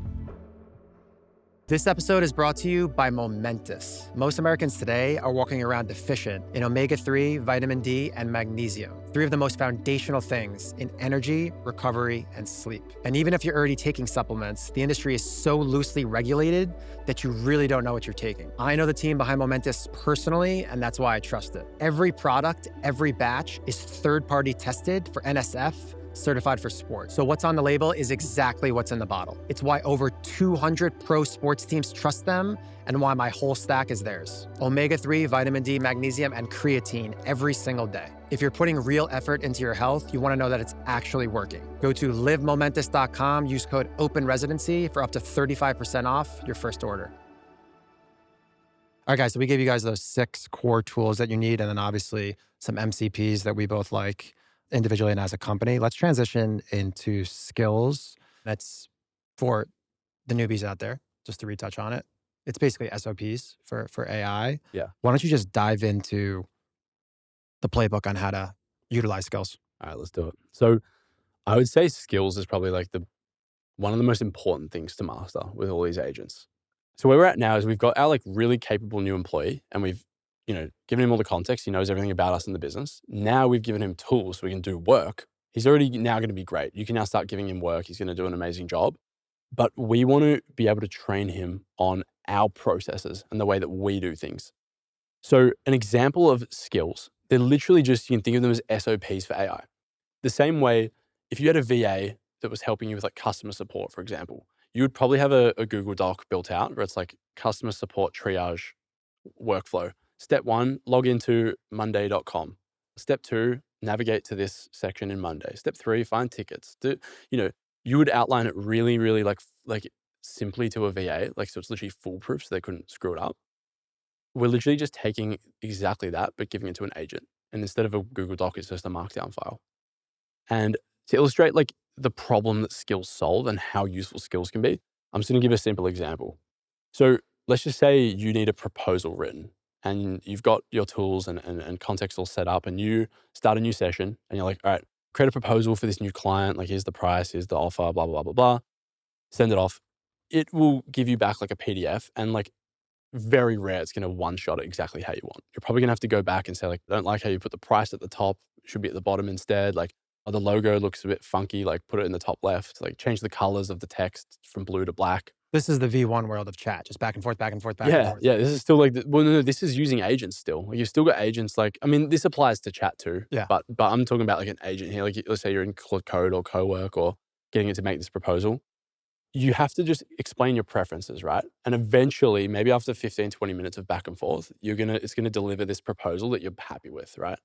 This episode is brought to you by Momentous. Most Americans today are walking around deficient in omega-3, vitamin D, and magnesium, 3 of the most foundational things in energy, recovery, and sleep. And even if you're already taking supplements, the industry is so loosely regulated that you really don't know what you're taking. I know the team behind Momentous personally, and that's why I trust it. Every product, every batch is third-party tested for NSF, certified for sport. So what's on the label is exactly what's in the bottle. It's why over 200 pro sports teams trust them and why my whole stack is theirs. Omega-3, vitamin D, magnesium, and creatine every single day. If you're putting real effort into your health, you want to know that it's actually working. Go to livemomentous.com, use code OPENRESIDENCY for up to 35% off your first order. All right, guys, so we gave you guys those 6 core tools that you need, and then obviously some MCPs that we both like individually and as a company. Let's transition into skills. That's for the newbies out there, just to retouch on it. It's basically SOPs for AI. Yeah. Why don't you just dive into the playbook on how to utilize skills? All right, let's do it. So I would say skills is probably like one of the most important things to master with all these agents. So where we're at now is we've got our like really capable new employee and we've given him all the context. He knows everything about us in the business. Now we've given him tools so we can do work. He's already now going to be great. You can now start giving him work. He's going to do an amazing job. But we want to be able to train him on our processes and the way that we do things. So an example of skills, they're literally just, you can think of them as SOPs for AI. The same way, if you had a VA that was helping you with like customer support, for example, you would probably have a Google Doc built out where it's like customer support triage workflow. Step 1, log into monday.com. Step 2, navigate to this section in Monday. Step 3, find tickets. You would outline it really, really like simply to a VA, like, so it's literally foolproof so they couldn't screw it up. We're literally just taking exactly that, but giving it to an agent. And instead of a Google Doc, it's just a markdown file. And to illustrate like the problem that skills solve and how useful skills can be, I'm just going to give a simple example. So let's just say you need a proposal written and you've got your tools and context all set up, and you start a new session and you're like, all right, create a proposal for this new client. Like, here's the price, here's the offer, blah, blah, blah, blah, blah. Send it off. It will give you back like a PDF, and like, very rare it's going to one-shot it exactly how you want. You're probably going to have to go back and say, like, I don't like how you put the price at the top. It should be at the bottom instead. Like, oh, the logo looks a bit funky. Like, put it in the top left. Like, change the colors of the text from blue to black. This is the V1 world of chat, just back and forth, back and forth, back and forth. Yeah. This is still like, no, this is using agents still. Like, you've still got agents. Like, I mean, this applies to chat too. Yeah. But I'm talking about like an agent here. Like, let's say you're in Code or Cowork or getting it to make this proposal. You have to just explain your preferences, right? And eventually, maybe after 15, 20 minutes of back and forth, it's gonna deliver this proposal that you're happy with, right?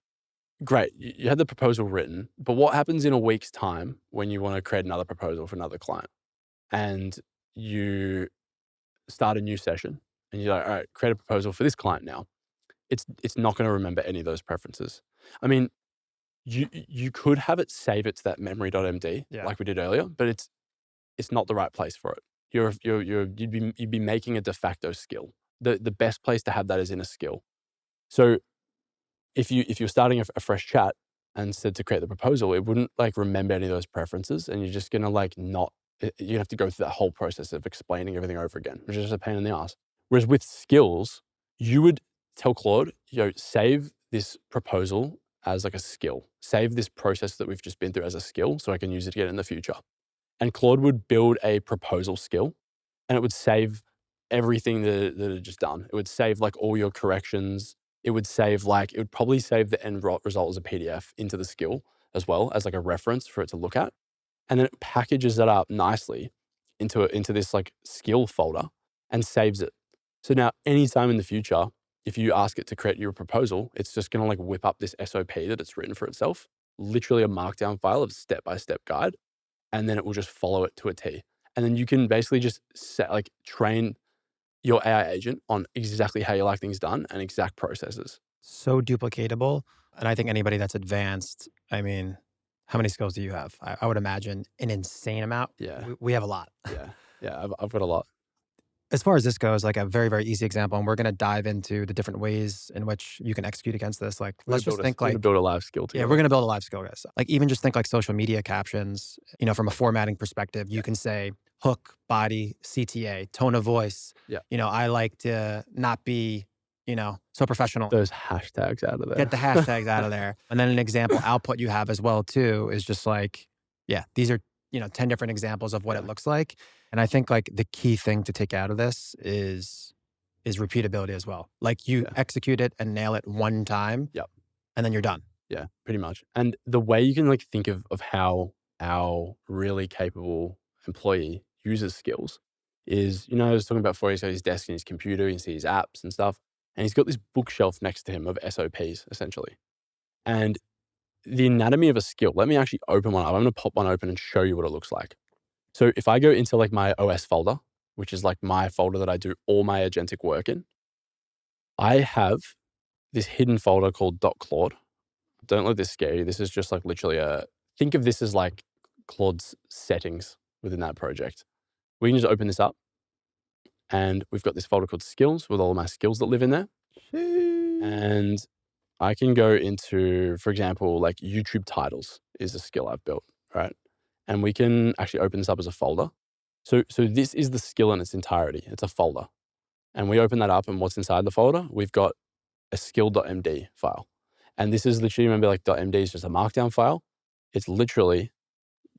Great, you had the proposal written, but what happens in a week's time when you wanna create another proposal for another client? And you start a new session and you're like, all right, create a proposal for this client now. It's not gonna remember any of those preferences. I mean, you could have it save it to that memory.md like we did earlier, but it's not the right place for it. You'd be making a de facto skill. The best place to have that is in a skill. So if you're starting a fresh chat and said to create the proposal, it wouldn't like remember any of those preferences, and you're just gonna like you have to go through that whole process of explaining everything over again, which is just a pain in the ass. Whereas with skills, you would tell Claude, save this proposal as like a skill. Save this process that we've just been through as a skill so I can use it again in the future. And Claude would build a proposal skill, and it would save everything that it had just done. It would save like all your corrections. It would probably save the end result as a PDF into the skill as well as like a reference for it to look at. And then it packages that up nicely into this like skill folder and saves it. So now anytime in the future, if you ask it to create your proposal, it's just going to like whip up this SOP that it's written for itself, literally a markdown file of step-by-step guide. And then it will just follow it to a T. And then you can basically just train your AI agent on exactly how you like things done and exact processes. So duplicatable. And I think anybody that's advanced, I mean, how many skills do you have? I would imagine an insane amount. Yeah. We have a lot. Yeah, I've got a lot. As far as this goes, like a very, very easy example, and we're going to dive into the different ways in which you can execute against this. Like, let's just think like, we're going to build a live skill together. Yeah, we're going to build a live skill, guys. Like, even just think like social media captions, from a formatting perspective, you can say hook, body, CTA, tone of voice. Yeah. I like to not be, so professional. Those hashtags out of there. Get the hashtags out of there. And then an example output you have as well too is just like, these are, 10 different examples of what it looks like. And I think like the key thing to take out of this is repeatability as well. Like you execute it and nail it one time. Yep. And then you're done. Yeah, pretty much. And the way you can like think of how our really capable employee uses skills is, I was talking about before, he's got his desk and his computer, you can see his apps and stuff. And he's got this bookshelf next to him of SOPs, essentially. And the anatomy of a skill, let me actually open one up. I'm going to pop one open and show you what it looks like. So if I go into like my OS folder, which is like my folder that I do all my agentic work in, I have this hidden folder called .claude. Don't let this scare you. This is just like literally think of this as like Claude's settings within that project. We can just open this up and we've got this folder called skills with all of my skills that live in there. And I can go into, for example, like YouTube titles is a skill I've built, right? And we can actually open this up as a folder. So this is the skill in its entirety. It's a folder. And we open that up, and what's inside the folder? We've got a skill.md file. And this is literally, remember, like .md is just a markdown file. It's literally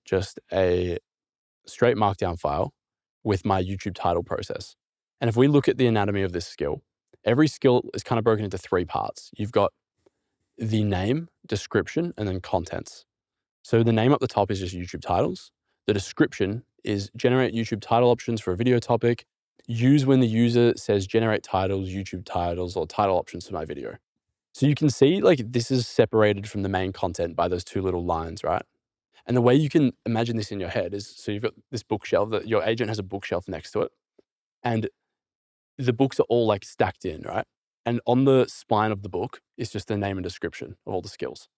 just a straight markdown file with my YouTube title process. And if we look at the anatomy of this skill, every skill is kind of broken into 3 parts. You've got the name, description, and then contents. So the name up the top is just YouTube titles. The description is generate YouTube title options for a video topic. use when the user says generate titles, YouTube titles, or title options for my video. So you can see like this is separated from the main content by those two little lines, right? And the way you can imagine this in your head is, so you've got this bookshelf that your agent has a bookshelf next to it, and the books are all like stacked in, right? And on the spine of the book is just the name and description of all the skills.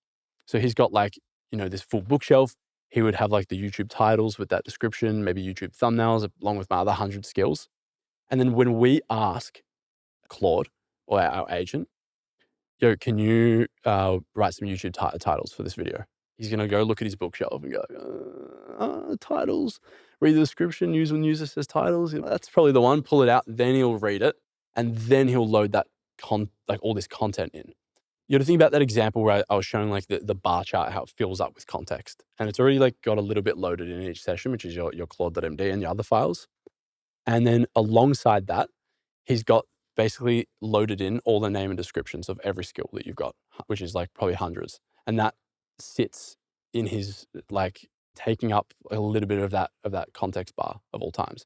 So he's got like, this full bookshelf. He would have like the YouTube titles with that description, maybe YouTube thumbnails, along with my other 100 skills. And then when we ask Claude or our agent, yo, can you write some YouTube titles for this video? He's going to go look at his bookshelf and go, titles, read the description, use when user says titles. That's probably the one. Pull it out. Then he'll read it. And then he'll load that all this content in. You got to think about that example where I was showing like the bar chart, how it fills up with context. And it's already like got a little bit loaded in each session, which is your CLAUDE.md and your other files. And then alongside that, he's got basically loaded in all the name and descriptions of every skill that you've got, which is like probably hundreds. And that sits in his, like, taking up a little bit of that context bar of all times.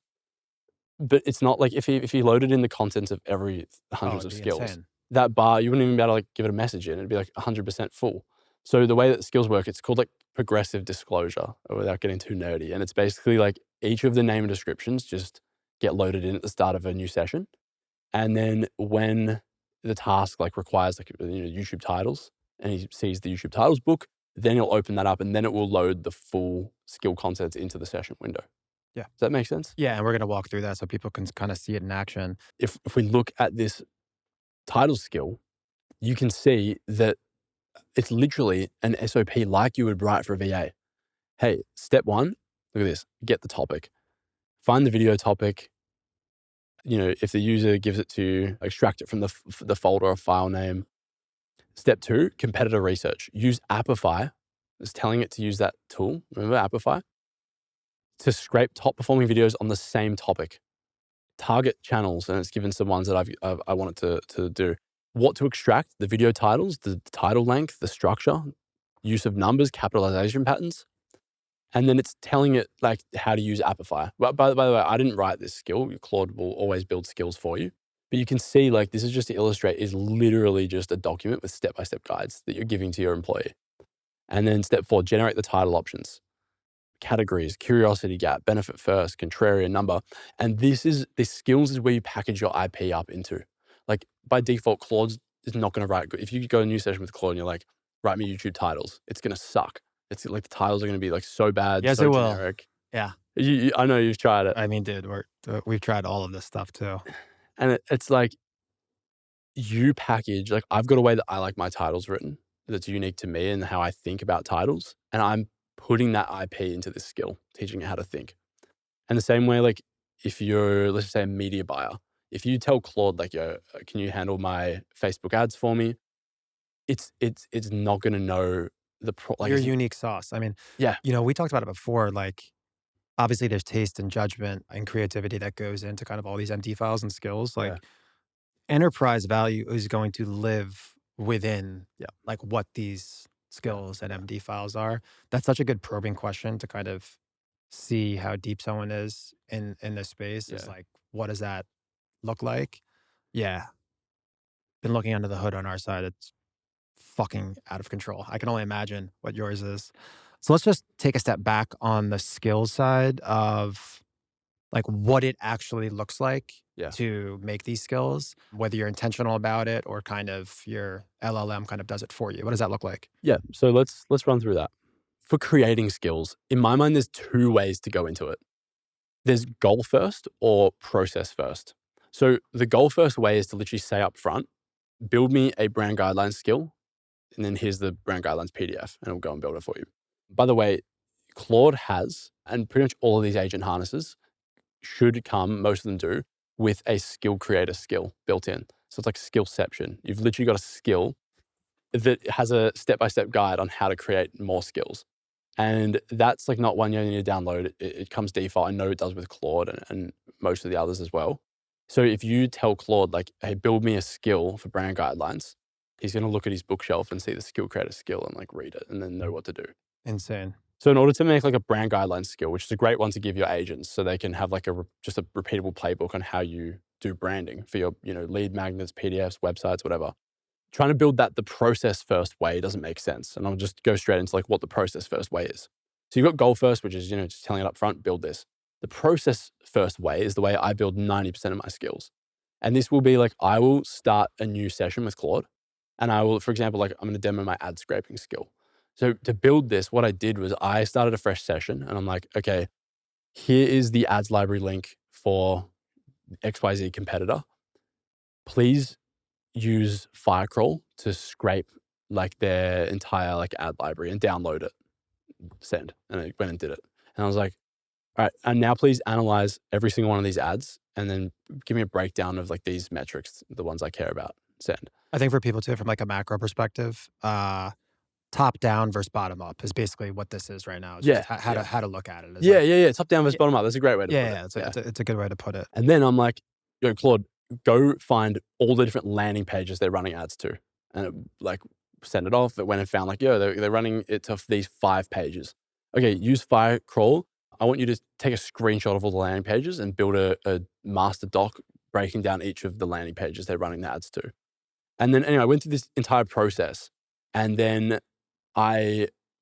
But it's not like if he loaded in the contents of every hundreds of skills, insane. that bar, you wouldn't even be able to like give it a message in. It'd be like 100% full. So the way that skills work, it's called like progressive disclosure, without getting too nerdy. And it's basically like each of the name and descriptions just get loaded in at the start of a new session. And then when the task like requires like YouTube titles, and he sees the YouTube titles book, then he'll open that up and then it will load the full skill contents into the session window. Yeah. Does that make sense? Yeah, and we're going to walk through that so people can kind of see it in action. If we look at this title skill, you can see that it's literally an SOP like you would write for a VA. Hey, step one, look at this, get the topic. Find the video topic. If the user gives it to you, extract it from the folder or file name. Step two, competitor research. Use Apify. It's telling it to use that tool. Remember Apify? To scrape top performing videos on the same topic. Target channels, and it's given some ones that I wanted to do. What to extract, the video titles, the title length, the structure, use of numbers, capitalization patterns. And then it's telling it like how to use Apify. But by the way, I didn't write this skill. Claude will always build skills for you. But you can see like this is just to illustrate, is literally just a document with step-by-step guides that you're giving to your employee. And then step 4, generate the title options. Categories, curiosity gap, benefit first, contrarian number. And this skills is where you package your IP up into. Like by default, Claude is not going to write good. If you go a new session with Claude and you're like, write me YouTube titles, it's going to suck. It's like the titles are going to be like so bad, Yes, so it will. generic. Yeah. I know you've tried it. I mean, dude, we've tried all of this stuff too. And it's like you package, like I've got a way that I like my titles written that's unique to me and how I think about titles. And I'm putting that IP into this skill, teaching it how to think. And the same way, like if you're, let's just say a media buyer, if you tell Claude like, yo, can you handle my Facebook ads for me? It's not going to know your unique sauce. I mean, yeah, we talked about it before, like obviously there's taste and judgment and creativity that goes into kind of all these MD files and skills. Like enterprise value is going to live within like what these skills and MD files are. That's such a good probing question to kind of see how deep someone is in this space. Is like, what does that look like? Yeah. Been looking under the hood on our side. It's fucking out of control. I can only imagine what yours is. So let's just take a step back on the skills side of like what it actually looks like to make these skills, whether you're intentional about it or kind of your LLM kind of does it for you. What does that look like? Yeah. So let's run through that. For creating skills, in my mind, there's 2 ways to go into it. There's goal first or process first. So the goal first way is to literally say up front, build me a brand guidelines skill, and then here's the brand guidelines PDF, and it'll go and build it for you. By the way, Claude has, and pretty much all of these agent harnesses should come, most of them do, with a skill creator skill built in. So it's like skillception. You've literally got a skill that has a step-by-step guide on how to create more skills. And that's like not one you need to download. It comes default. I know it does with Claude and most of the others as well. So if you tell Claude like, hey, build me a skill for brand guidelines, he's going to look at his bookshelf and see the skill creator skill and like read it and then know what to do. Insane. So in order to make like a brand guidelines skill, which is a great one to give your agents so they can have like just a repeatable playbook on how you do branding for your, lead magnets, PDFs, websites, whatever. Trying to build that the process first way doesn't make sense. And I'll just go straight into like what the process first way is. So you've got goal first, which is, just telling it up front, build this. The process first way is the way I build 90% of my skills. And this will be like, I will start a new session with Claude and I will, for example, like I'm going to demo my ad scraping skill. So to build this, what I did was I started a fresh session and I'm like, okay, here is the ads library link for XYZ competitor. Please use Firecrawl to scrape like their entire like ad library and download it, send. And it went and did it. And I was like, all right, and now please analyze every single one of these ads and then give me a breakdown of like these metrics, the ones I care about, send. I think for people too, from like a macro perspective, top down versus bottom up is basically what this is right now. It's just how to look at it. Yeah. Top down versus bottom up. That's a great way to put it. It's a good way to put it. And then I'm like, yo, Claude, go find all the different landing pages they're running ads to. And it, like send it off. It went and found like, yo, they're running it to these 5 pages. Okay, use Firecrawl. I want you to take a screenshot of all the landing pages and build a master doc breaking down each of the landing pages they're running the ads to. And then anyway, I went through this entire process. And then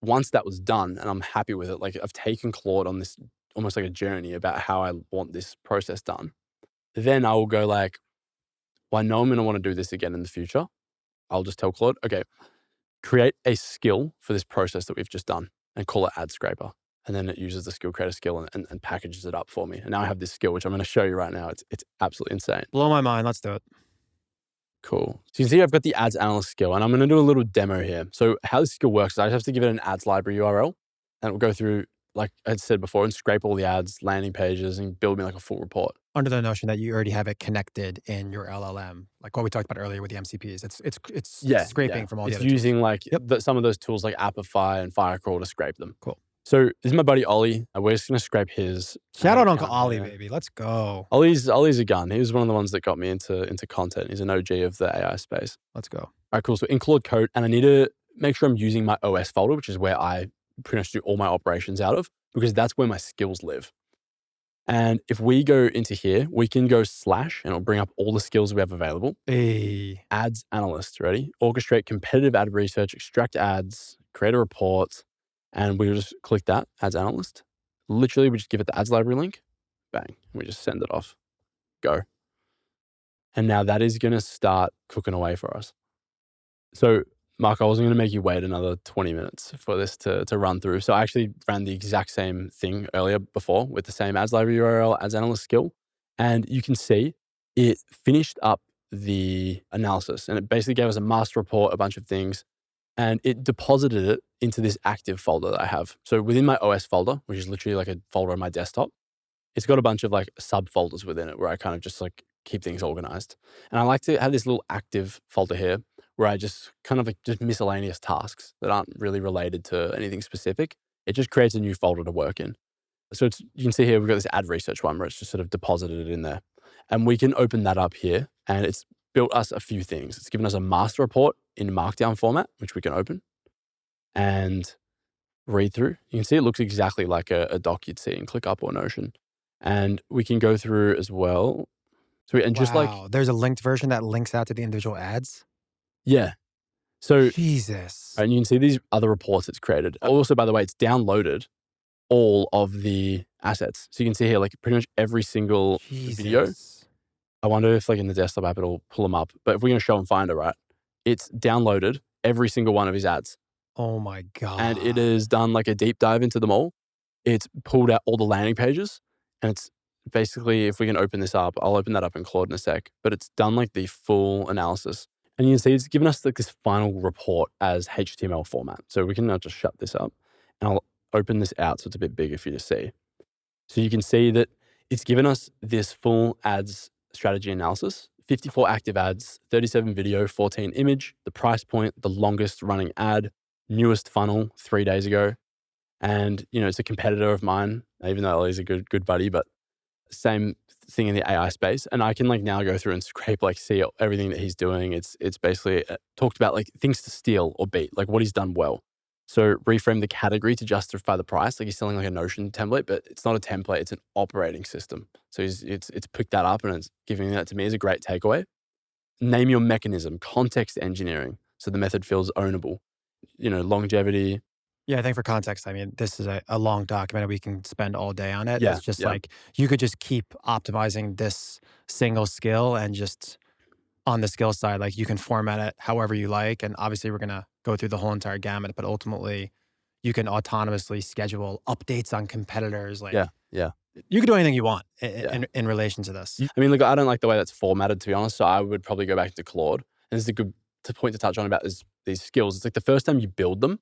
once that was done and I'm happy with it, like I've taken Claude on this almost like a journey about how I want this process done. Then I will go like, well, I know I'm going to want to do this again in the future. I'll just tell Claude, okay, create a skill for this process that we've just done and call it ad scraper. And then it uses the skill creator skill and packages it up for me. And now I have this skill, which I'm going to show you right now. It's absolutely insane. Blow my mind. Let's do it. Cool. So you can see I've got the ads analyst skill and I'm going to do a little demo here. So how this skill works is I just have to give it an ads library URL and it will go through, like I said before, and scrape all the ads, landing pages and build me like a full report. Under the notion that you already have it connected in your LLM, like what we talked about earlier with the MCPs. It's scraping from all the other using tools. like some of those tools like Apify and Firecrawl to scrape them. Cool. So this is my buddy Ollie. We're just going to scrape his. Shout out Uncle Ollie, baby. Let's go. Ollie's a gun. He was one of the ones that got me into content. He's an OG of the AI space. Let's go. All right, cool. So in Claude Code, and I need to make sure I'm using my OS folder, which is where I pretty much do all my operations out of, because that's where my skills live. And if we go into here, we can go / and it'll bring up all the skills we have available. Hey. Ads analyst, ready? Orchestrate competitive ad research, extract ads, create a report. And we just click that, ads analyst. Literally, we just give it the ads library link. Bang. We just send it off. Go. And now that is going to start cooking away for us. So, Mark, I wasn't going to make you wait another 20 minutes for this to run through. So I actually ran the exact same thing earlier before with the same ads library URL, ads analyst skill. And you can see it finished up the analysis. And it basically gave us a master report, a bunch of things. And it deposited it into this active folder that I have. So within my OS folder, which is literally like a folder on my desktop, it's got a bunch of like subfolders within it where I kind of just like keep things organized. And I like to have this little active folder here where I just kind of like just miscellaneous tasks that aren't really related to anything specific. It just creates a new folder to work in. So you can see here, we've got this ad research one where it's just sort of deposited it in there. And we can open that up here and it's built us a few things. It's given us a master report in Markdown format, which we can open and read through. You can see it looks exactly like a doc you'd see in ClickUp or Notion. And we can go through as well. So just like there's a linked version that links out to the individual ads. Yeah. So Jesus. And you can see these other reports it's created. Also, by the way, it's downloaded all of the assets. So you can see here, like pretty much every single video. I wonder if like in the desktop app, it'll pull them up. But if we're going to show and find it, right? It's downloaded every single one of his ads. Oh my God. And it has done like a deep dive into them all. It's pulled out all the landing pages. And it's basically, if we can open this up, I'll open that up in Claude in a sec. But it's done like the full analysis. And you can see it's given us like this final report as HTML format. So we can now just shut this up. And I'll open this out so it's a bit bigger for you to see. So you can see that it's given us this full ads strategy analysis, 54 active ads, 37 video, 14 image, the price point, the longest running ad, newest funnel 3 days ago. And, it's a competitor of mine, even though he's a good buddy, but same thing in the AI space. And I can like now go through and scrape, like see everything that he's doing. It's basically talked about like things to steal or beat, like what he's done well. So reframe the category to justify the price. Like, he's selling like a Notion template, but it's not a template, it's an operating system. So it's picked that up and it's giving that to me as a great takeaway. Name your mechanism, context engineering. So the method feels ownable. Longevity. Yeah, I think for context, I mean, this is a long document. We can spend all day on it. Yeah, It's just yeah, like you could just keep optimizing this single skill and just on the skill side, like you can format it however you like. And obviously, we're going to go through the whole entire gamut, but ultimately, you can autonomously schedule updates on competitors. Like, yeah, yeah. you can do anything you want Yeah. in relation to this. I mean, look, I don't like the way that's formatted, to be honest. So I would probably go back to Claude. And this is a good point to touch on about these skills. It's like the first time you build them,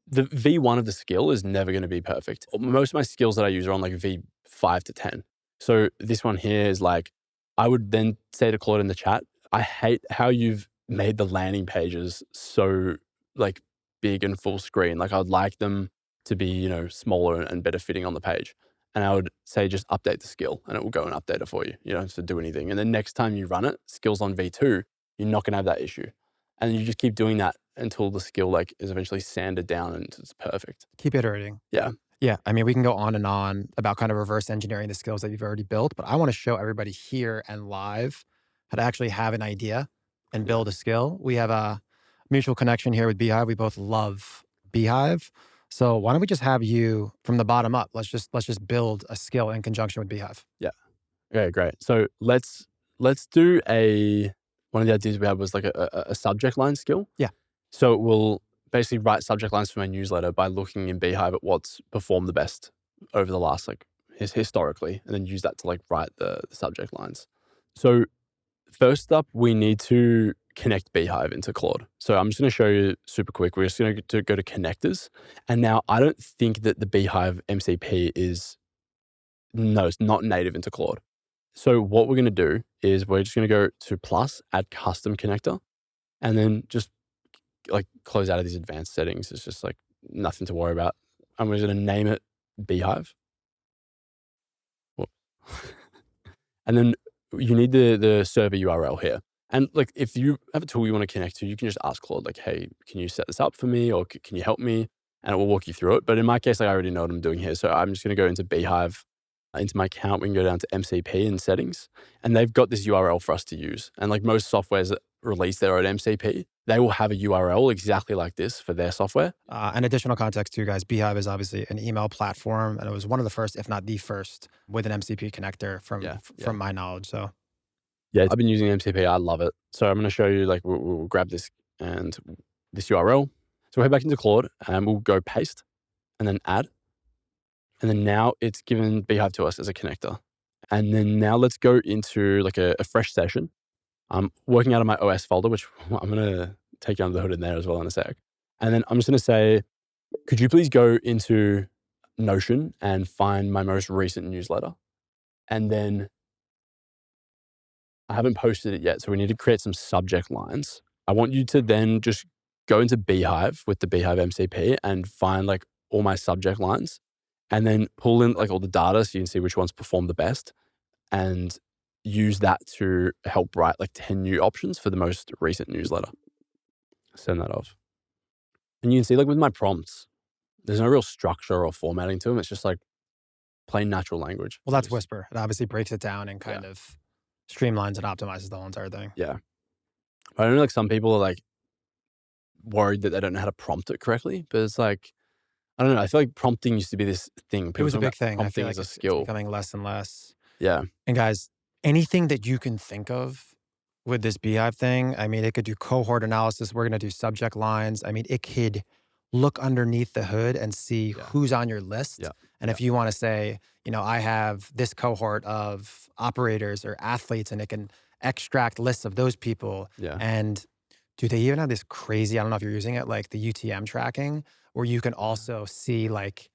the V1 of the skill is never going to be perfect. Most of my skills that I use are on like V5 to 10. So this one here is like, I would then say to Claude in the chat, I hate how you've made the landing pages so like big and full screen. Like, I would like them to be, smaller and better fitting on the page. And I would say, just update the skill and it will go and update it for you. You don't have to do anything. And then next time you run it, skills on V2, you're not going to have that issue. And you just keep doing that until the skill like is eventually sanded down and it's perfect. Keep iterating. Yeah. Yeah. I mean, we can go on and on about kind of reverse engineering the skills that you've already built, but I want to show everybody here and live how to actually have an idea and build a skill. We have a mutual connection here with Beehive. We both love Beehive. So why don't we just have you from the bottom up? Let's just build a skill in conjunction with Beehive. Yeah. Okay, great. So let's do one of the ideas we had was like a subject line skill. Yeah. So it will basically write subject lines for my newsletter by looking in Beehive at what's performed the best over the last, like, historically, and then use that to like write the subject lines. So first up, we need to connect Beehive into Claude. So I'm just going to show you super quick. We're just going to go to connectors. And now I don't think that the Beehive MCP it's not native into Claude. So what we're going to do is we're just going to go to plus, add custom connector, and then just like close out of these advanced settings. It's just like nothing to worry about. I'm just going to name it Beehive. And then you need the server URL here. And like, if you have a tool you want to connect to, you can just ask Claude like, hey, can you set this up for me? Or can you help me? And it will walk you through it. But in my case, like, I already know what I'm doing here. So I'm just going to go into Beehive, into my account. We can go down to MCP and settings. And they've got this URL for us to use. And like most softwares that release their own MCP, they will have a URL exactly like this for their software. And additional context too, guys. Beehive is obviously an email platform. And it was one of the first, if not the first, with an MCP connector from my knowledge. So yeah, I've been using MCP. I love it. So I'm going to show you, like, we'll grab this and this URL. So we'll head back into Claude and we'll go paste and then add. And then now it's given Beehive to us as a connector. And then now let's go into like a fresh session. I'm working out of my OS folder, which I'm going to take you under the hood in there as well in a sec. And then I'm just going to say, could you please go into Notion and find my most recent newsletter? And then I haven't posted it yet, so we need to create some subject lines. I want you to then just go into Beehive with the Beehive MCP and find like all my subject lines and then pull in like all the data so you can see which ones perform the best and use that to help write like 10 new options for the most recent newsletter. Send that off. And you can see, like, with my prompts, there's no real structure or formatting to them. It's just like plain natural language. Well, that's Whisper. It obviously breaks it down and kind of streamlines and optimizes the whole entire thing. Yeah. But I know like some people are like worried that they don't know how to prompt it correctly, but it's like, I don't know. I feel like prompting used to be this thing. It was a big thing. I Prompting feel like as a it's skill. becoming less and less. Yeah. And guys, anything that you can think of with this Beehive thing, I mean, it could do cohort analysis. We're going to do subject lines. I mean, it could look underneath the hood and see who's on your list. Yeah. And if you want to say, I have this cohort of operators or athletes, and it can extract lists of those people. Yeah. And do they even have this crazy, I don't know if you're using it, like the UTM tracking, where you can also see like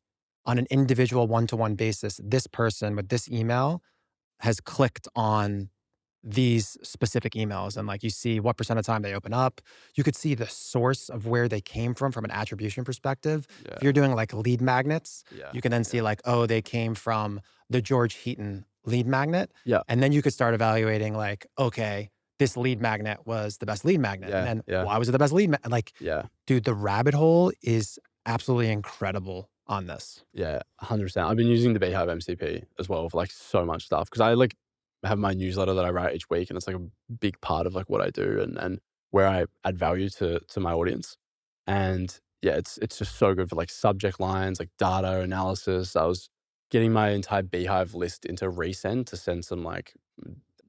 on an individual one-to-one basis, this person with this email has clicked on these specific emails, and like you see what % of time they open up. You could see the source of where they came from an attribution perspective. If you're doing like lead magnets, you can then see like, oh, they came from the George Heaton lead magnet. Yeah. And then you could start evaluating like, okay, this lead magnet was the best lead magnet. And then why was it the best lead magnet? Like, dude, the rabbit hole is absolutely incredible on this. Yeah, 100%. I've been using the Beehive MCP as well for like so much stuff because I like have my newsletter that I write each week, and it's like a big part of like what I do and where I add value to my audience. And yeah, it's just so good for like subject lines, like data analysis. I was getting my entire Beehive list into resend to send some like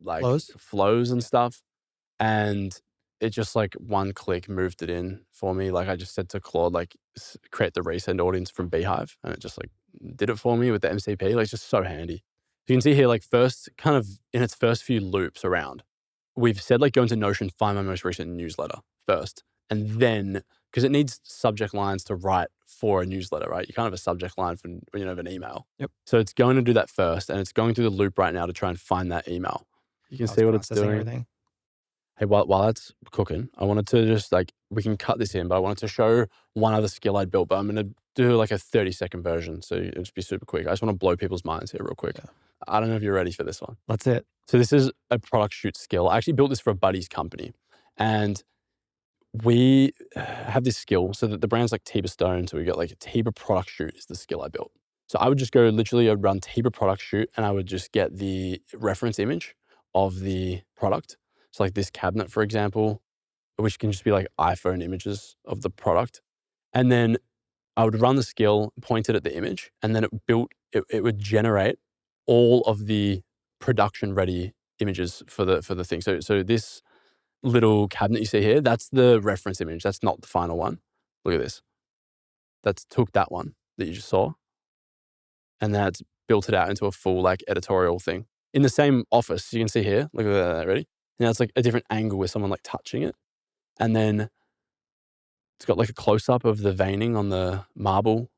Close? flows and Yeah. stuff. And it just like one click moved it in for me. Like I just said to Claude, like create the resend audience from Beehive, and it just like did it for me with the MCP. Like it's just so handy. You can see here, like first kind of in its first few loops around, we've said like go into Notion, find my most recent newsletter first. And then, because it needs subject lines to write for a newsletter, right? You can't have a subject line for have an email. Yep. So it's going to do that first, and it's going through the loop right now to try and find that email. You can I was see what it's processing doing. everything. Hey, while that's cooking, I wanted to just like, we can cut this in, but I wanted to show one other skill I'd built, but I'm going to do like a 30-second version. So it'll just be super quick. I just want to blow people's minds here real quick. Yeah. I don't know if you're ready for this one. That's it. So this is a product shoot skill. I actually built this for a buddy's company, and we have this skill so that the brand's like Tiba Stone. So we got like a Tiba product shoot is the skill I built. So I would just go literally, I'd run Tiba product shoot, and I would just get the reference image of the product. So like this cabinet, for example, which can just be like iPhone images of the product. And then I would run the skill, point it at the image, and then it would generate all of the production ready images for the thing. So this little cabinet you see here, that's the reference image. That's not the final one. Look at this. That's took that one that you just saw, and that's built it out into a full like editorial thing. In the same office, you can see here, look at that, ready? Now it's like a different angle with someone like touching it. And then it's got like a close-up of the veining on the marble.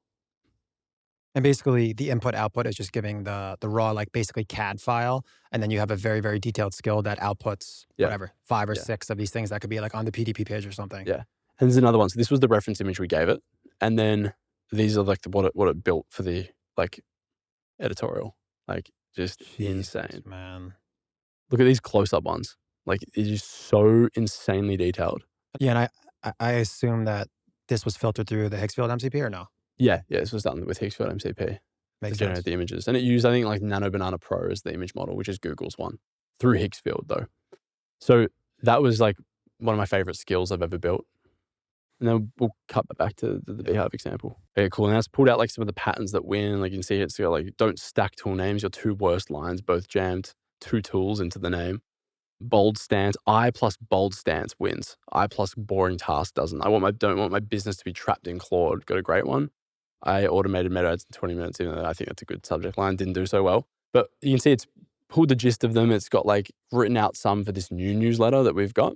And basically, the input output is just giving the raw, like basically CAD file. And then you have a very, very detailed skill that outputs whatever, 5 or 6 of these things that could be like on the PDP page or something. Yeah. And there's another one. So this was the reference image we gave it. And then these are like what it built for the like editorial. Like just insane. Man. Look at these close-up ones. Like it's just so insanely detailed. Yeah, and I assume that this was filtered through the Higgsfield MCP or no? Yeah, this was done with Higgsfield MCP to generate the images. And it used, I think, like Nano Banana Pro as the image model, which is Google's one, through Higgsfield though. So that was like one of my favorite skills I've ever built. And then we'll cut back to the Beehive example. Okay, cool. And that's pulled out like some of the patterns that win. Like you can see it's got like, don't stack tool names, your 2 worst lines, both jammed 2 tools into the name. Bold stance, I plus bold stance wins. I plus boring task doesn't. Don't want my business to be trapped in Claude. Got a great one. I automated meta ads in 20 minutes, even though I think that's a good subject line. Didn't do so well. But you can see it's pulled the gist of them. It's got like written out some for this new newsletter that we've got.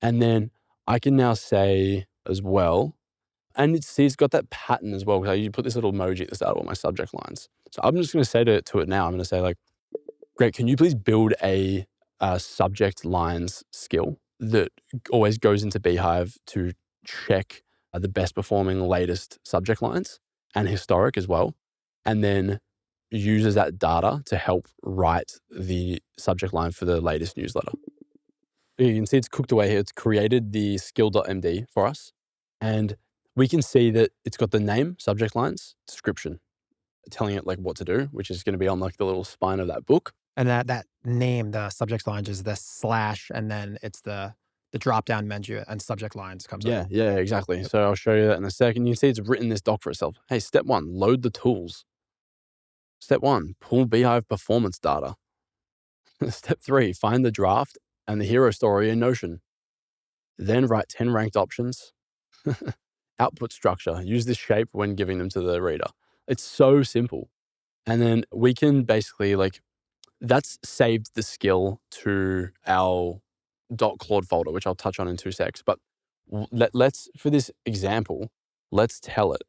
And then I can now say as well, and it's got that pattern as well, because I usually put this little emoji at the start of all my subject lines. So I'm just going to say to it now, I'm going to say like, great, can you please build a subject lines skill that always goes into Beehive to check the best performing latest subject lines and historic as well, and then uses that data to help write the subject line for the latest newsletter. You can see it's cooked away here. It's created the skill.md for us, and we can see that it's got the name, subject lines, description, telling it like what to do, which is going to be on like the little spine of that book. And that name, the subject line is the / and then it's the drop-down menu and subject lines comes up. Yeah, exactly. Yep. So I'll show you that in a second. You can see it's written this doc for itself. Hey, step 1, load the tools. Step 1, pull Beehive performance data. Step 3, find the draft and the hero story in Notion. Then write 10 ranked options. Output structure. Use this shape when giving them to the reader. It's so simple. And then we can basically like, that's saved the skill to our .claude folder, which I'll touch on in 2 secs. But let's, for this example, let's tell it.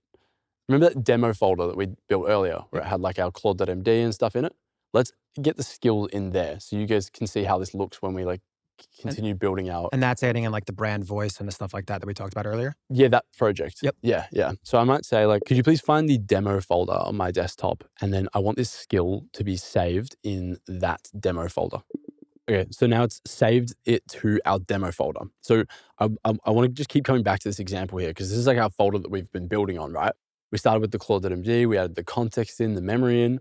Remember that demo folder that we built earlier where it had like our CLAUDE.md and stuff in it? Let's get the skill in there so you guys can see how this looks when we like continue building out. And that's adding in like the brand voice and the stuff like that we talked about earlier? Yeah, that project. Yep. Yeah. So I might say like, could you please find the demo folder on my desktop? And then I want this skill to be saved in that demo folder. Okay, so now it's saved it to our demo folder. So I want to just keep coming back to this example here because this is like our folder that we've been building on, right? We started with the Claude.md, we added the context in, the memory in.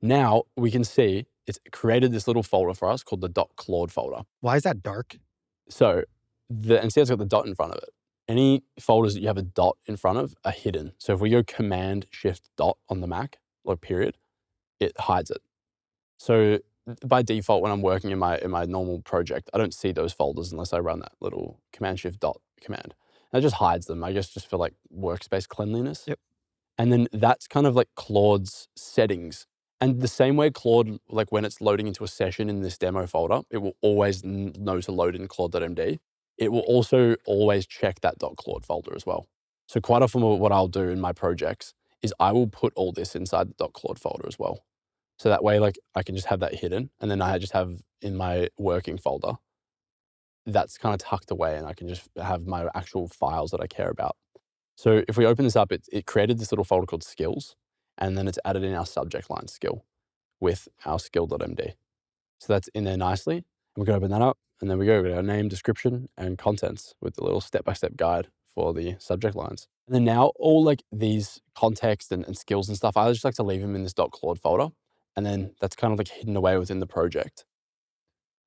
Now we can see it's created this little folder for us called the .claude folder. Why is that dark? So and see it's got the dot in front of it. Any folders that you have a dot in front of are hidden. So if we go Command Shift dot on the Mac, like period, it hides it. So by default, when I'm working in my normal project, I don't see those folders unless I run that little Command Shift dot command. And it just hides them, I guess, just for like workspace cleanliness. Yep. And then that's kind of like Claude's settings. And the same way Claude, like when it's loading into a session in this demo folder, it will always know to load in Claude.md. It will also always check that .claude folder as well. So quite often what I'll do in my projects is I will put all this inside the .claude folder as well. So that way, like I can just have that hidden and then I just have in my working folder, that's kind of tucked away and I can just have my actual files that I care about. So if we open this up, it created this little folder called skills, and then it's added in our subject line skill with our skill.md. So that's in there nicely. And we can open that up and then we got our name, description, and contents with the little step-by-step guide for the subject lines. And then now all like these context and skills and stuff, I just like to leave them in this .claude folder. And then that's kind of like hidden away within the project.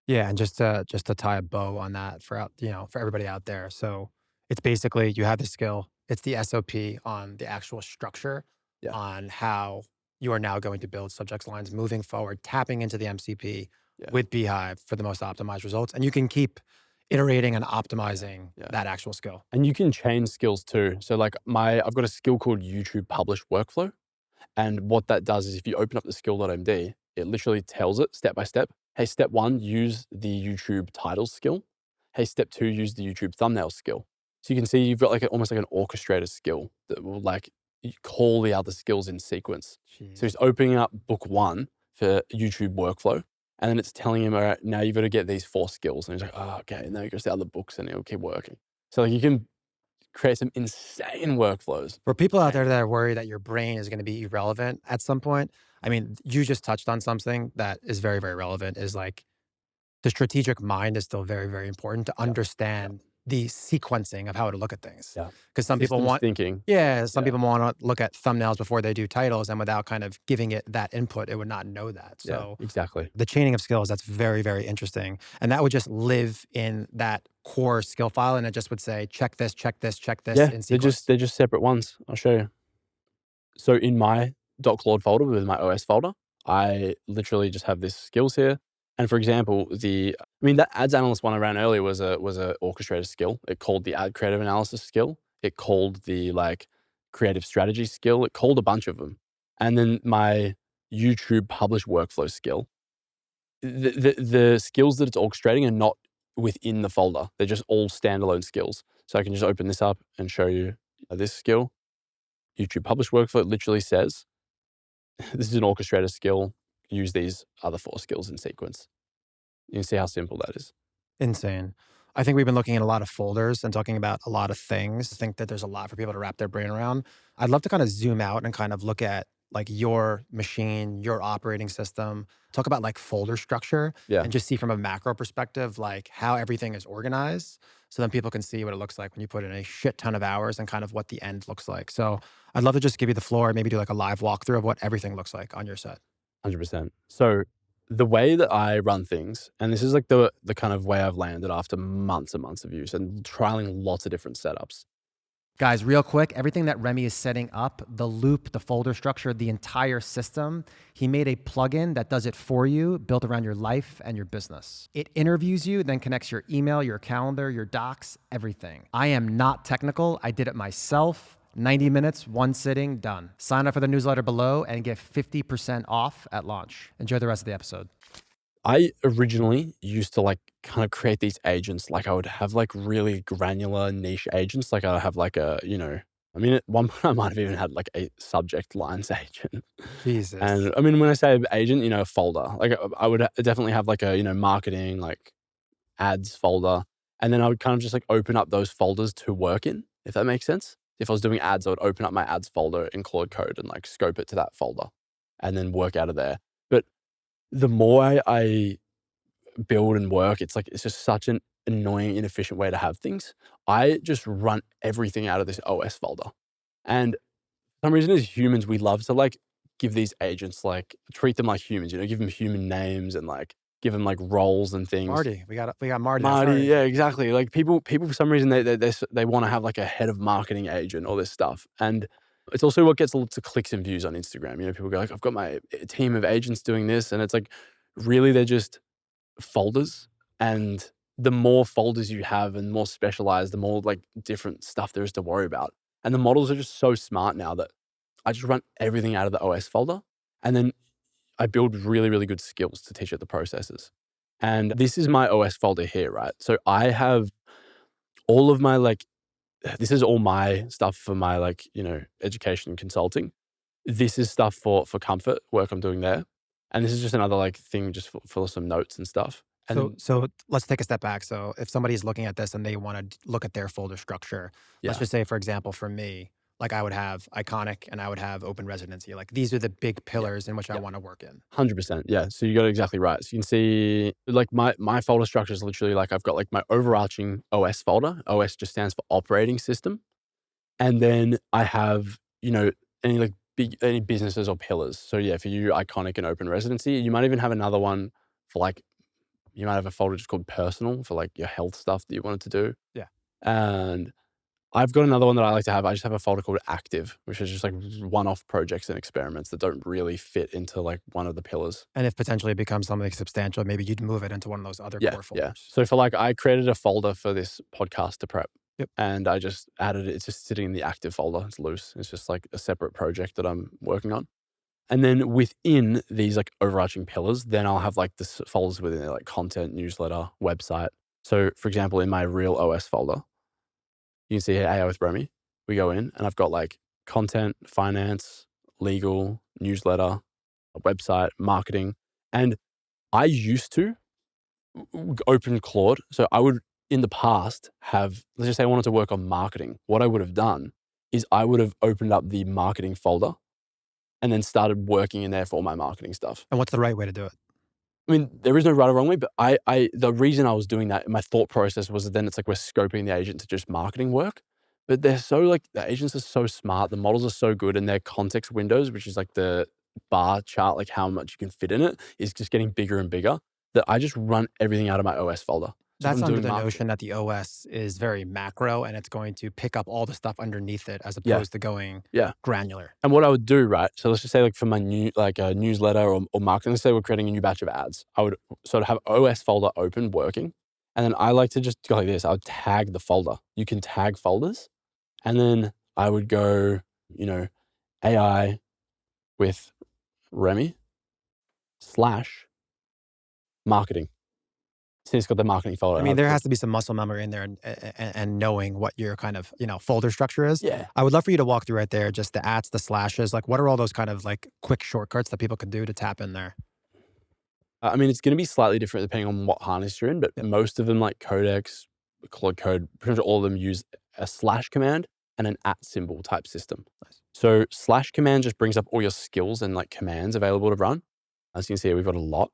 Yeah, and just to tie a bow on that for for everybody out there. So it's basically you have the skill, it's the SOP on the actual structure Yeah. on how you are now going to build subject lines moving forward, tapping into the MCP with Beehive for the most optimized results. And you can keep iterating and optimizing that actual skill. And you can change skills too. So like I've got a skill called YouTube Publish Workflow. And what that does is if you open up the skill.md, it literally tells it step by step, hey, step 1, use the YouTube titles skill. Hey, step 2, use the YouTube thumbnail skill. So you can see you've got like almost like an orchestrator skill that will like call the other skills in sequence. Jeez. So he's opening up book 1 for YouTube workflow. And then it's telling him, all right, now you've got to get these 4 skills. And he's like, oh, okay. And then he goes to other books and he'll keep working. So like you can create some insane workflows. For people out there that are worried that your brain is going to be irrelevant at some point, I mean, you just touched on something that is very, very relevant, is like the strategic mind is still very, very important to understand the sequencing of how to look at things. Yeah. Because some people want thinking. Some people want to look at thumbnails before they do titles, and without kind of giving it that input, it would not know that. So exactly. The chaining of skills, that's very, very interesting. And that would just live in that core skill file, and it just would say, check this, check this, check this in sequence. They're just separate ones. I'll show you. So in my .claude folder with my OS folder, I literally just have this skills here. And for example, that ads analyst one I ran earlier was a orchestrator skill. It called the ad creative analysis skill. It called the like creative strategy skill. It called a bunch of them. And then my YouTube publish workflow skill. The skills that it's orchestrating are not within the folder. They're just all standalone skills. So I can just open this up and show you this skill. YouTube publish workflow, it literally says, this is an orchestrator skill. Use these other 4 skills in sequence. You can see how simple that is. Insane. I think we've been looking at a lot of folders and talking about a lot of things. I think that there's a lot for people to wrap their brain around. I'd love to kind of zoom out and kind of look at like your machine, your operating system, talk about like folder structure and just see from a macro perspective, like how everything is organized. So then people can see what it looks like when you put in a shit ton of hours and kind of what the end looks like. So I'd love to just give you the floor, maybe do like a live walkthrough of what everything looks like on your set. 100%. So the way that I run things, and this is like the kind of way I've landed after months and months of use and trialing lots of different setups. Guys, real quick, everything that Remy is setting up, the loop, the folder structure, the entire system, he made a plugin that does it for you, built around your life and your business. It interviews you, then connects your email, your calendar, your docs, everything. I am not technical. I did it myself. 90 minutes, one sitting, done. Sign up for the newsletter below and get 50% off at launch. Enjoy the rest of the episode. I originally used to like kind of create these agents. Like I would have like really granular niche agents. Like I have like at one point I might have even had like a subject lines agent. Jesus. And when I say agent, a folder, like I would definitely have like a, marketing, like ads folder. And then I would kind of just like open up those folders to work in, if that makes sense. If I was doing ads, I would open up my ads folder in Claude Code and like scope it to that folder and then work out of there. But the more I build and work, it's just such an annoying, inefficient way to have things. I just run everything out of this OS folder. And for some reason, as humans, we love to give these agents, treat them like humans, give them human names and give them roles and things. Marty, we got Marty. That's Marty, Marty. yeah, exactly. People for some reason they want to have a head of marketing agent, all this stuff, and it's also what gets lots of clicks and views on Instagram. People go I've got my team of agents doing this, and it's really they're just folders, and the more folders you have and more specialized, the more different stuff there is to worry about. And the models are just so smart now that I just run everything out of the OS folder, and then I build really, really good skills to teach it the processes. And this is my OS folder here, right? So I have all of my this is all my stuff for my education and consulting. This is stuff for comfort work I'm doing there. And this is just another thing just for some notes and stuff. And So, then, so let's take a step back. So if somebody's looking at this and they want to look at their folder structure, yeah, let's just say, for example, for me, I would have iconic and I would have open residency. These are the big yeah, pillars in which I yeah. want to work in. 100%. Yeah. So you got it exactly right. So you can see my folder structure is literally I've got my overarching OS folder. OS just stands for operating system. And then I have, any any businesses or pillars. So yeah, for you, iconic and open residency. You might even have another one for you might have a folder just called personal for your health stuff that you wanted to do. Yeah. And I've got another one that I like to have. I just have a folder called active, which is just one-off projects and experiments that don't really fit into one of the pillars. And if potentially it becomes something substantial, maybe you'd move it into one of those other Yeah, core yeah. folders. So for I created a folder for this podcast to prep. Yep. And I just added it. It's just sitting in the active folder. It's loose. It's just a separate project that I'm working on. And then within these overarching pillars, then I'll have the folders within it, content, newsletter, website. So for example, in my real OS folder, you can see here AI with Remy. We go in and I've got content, finance, legal, newsletter, a website, marketing. And I used to open Claude. So I would, in the past, let's just say I wanted to work on marketing. What I would have done is I would have opened up the marketing folder and then started working in there for all my marketing stuff. And what's the right way to do it? I mean, there is no right or wrong way, but the reason I was doing that, my thought process was that then it's we're scoping the agent to just marketing work. But they're so the agents are so smart, the models are so good, and their context windows, which is the bar chart, how much you can fit in it, is just getting bigger and bigger, that I just run everything out of my OS folder. So That's I'm under doing the marketing. notion that the OS is very macro and it's going to pick up all the stuff underneath it as opposed to going granular. And what I would do, right? So let's just say for my new a newsletter or marketing, let's say we're creating a new batch of ads. I would sort of have OS folder open working. And then I like to just go like this. I would tag the folder. You can tag folders. And then I would go, AI with Remy / marketing. So it's got the marketing folder. I mean, there has to be some muscle memory in there and knowing what your kind of, folder structure is. Yeah. I would love for you to walk through right there, just the ats, the slashes, what are all those kind of quick shortcuts that people could do to tap in there? I mean, it's going to be slightly different depending on what harness you're in, but most of them Codex, Claude Code, pretty much all of them use a slash command and an @ symbol type system. Nice. So slash command just brings up all your skills and commands available to run. As you can see, we've got a lot.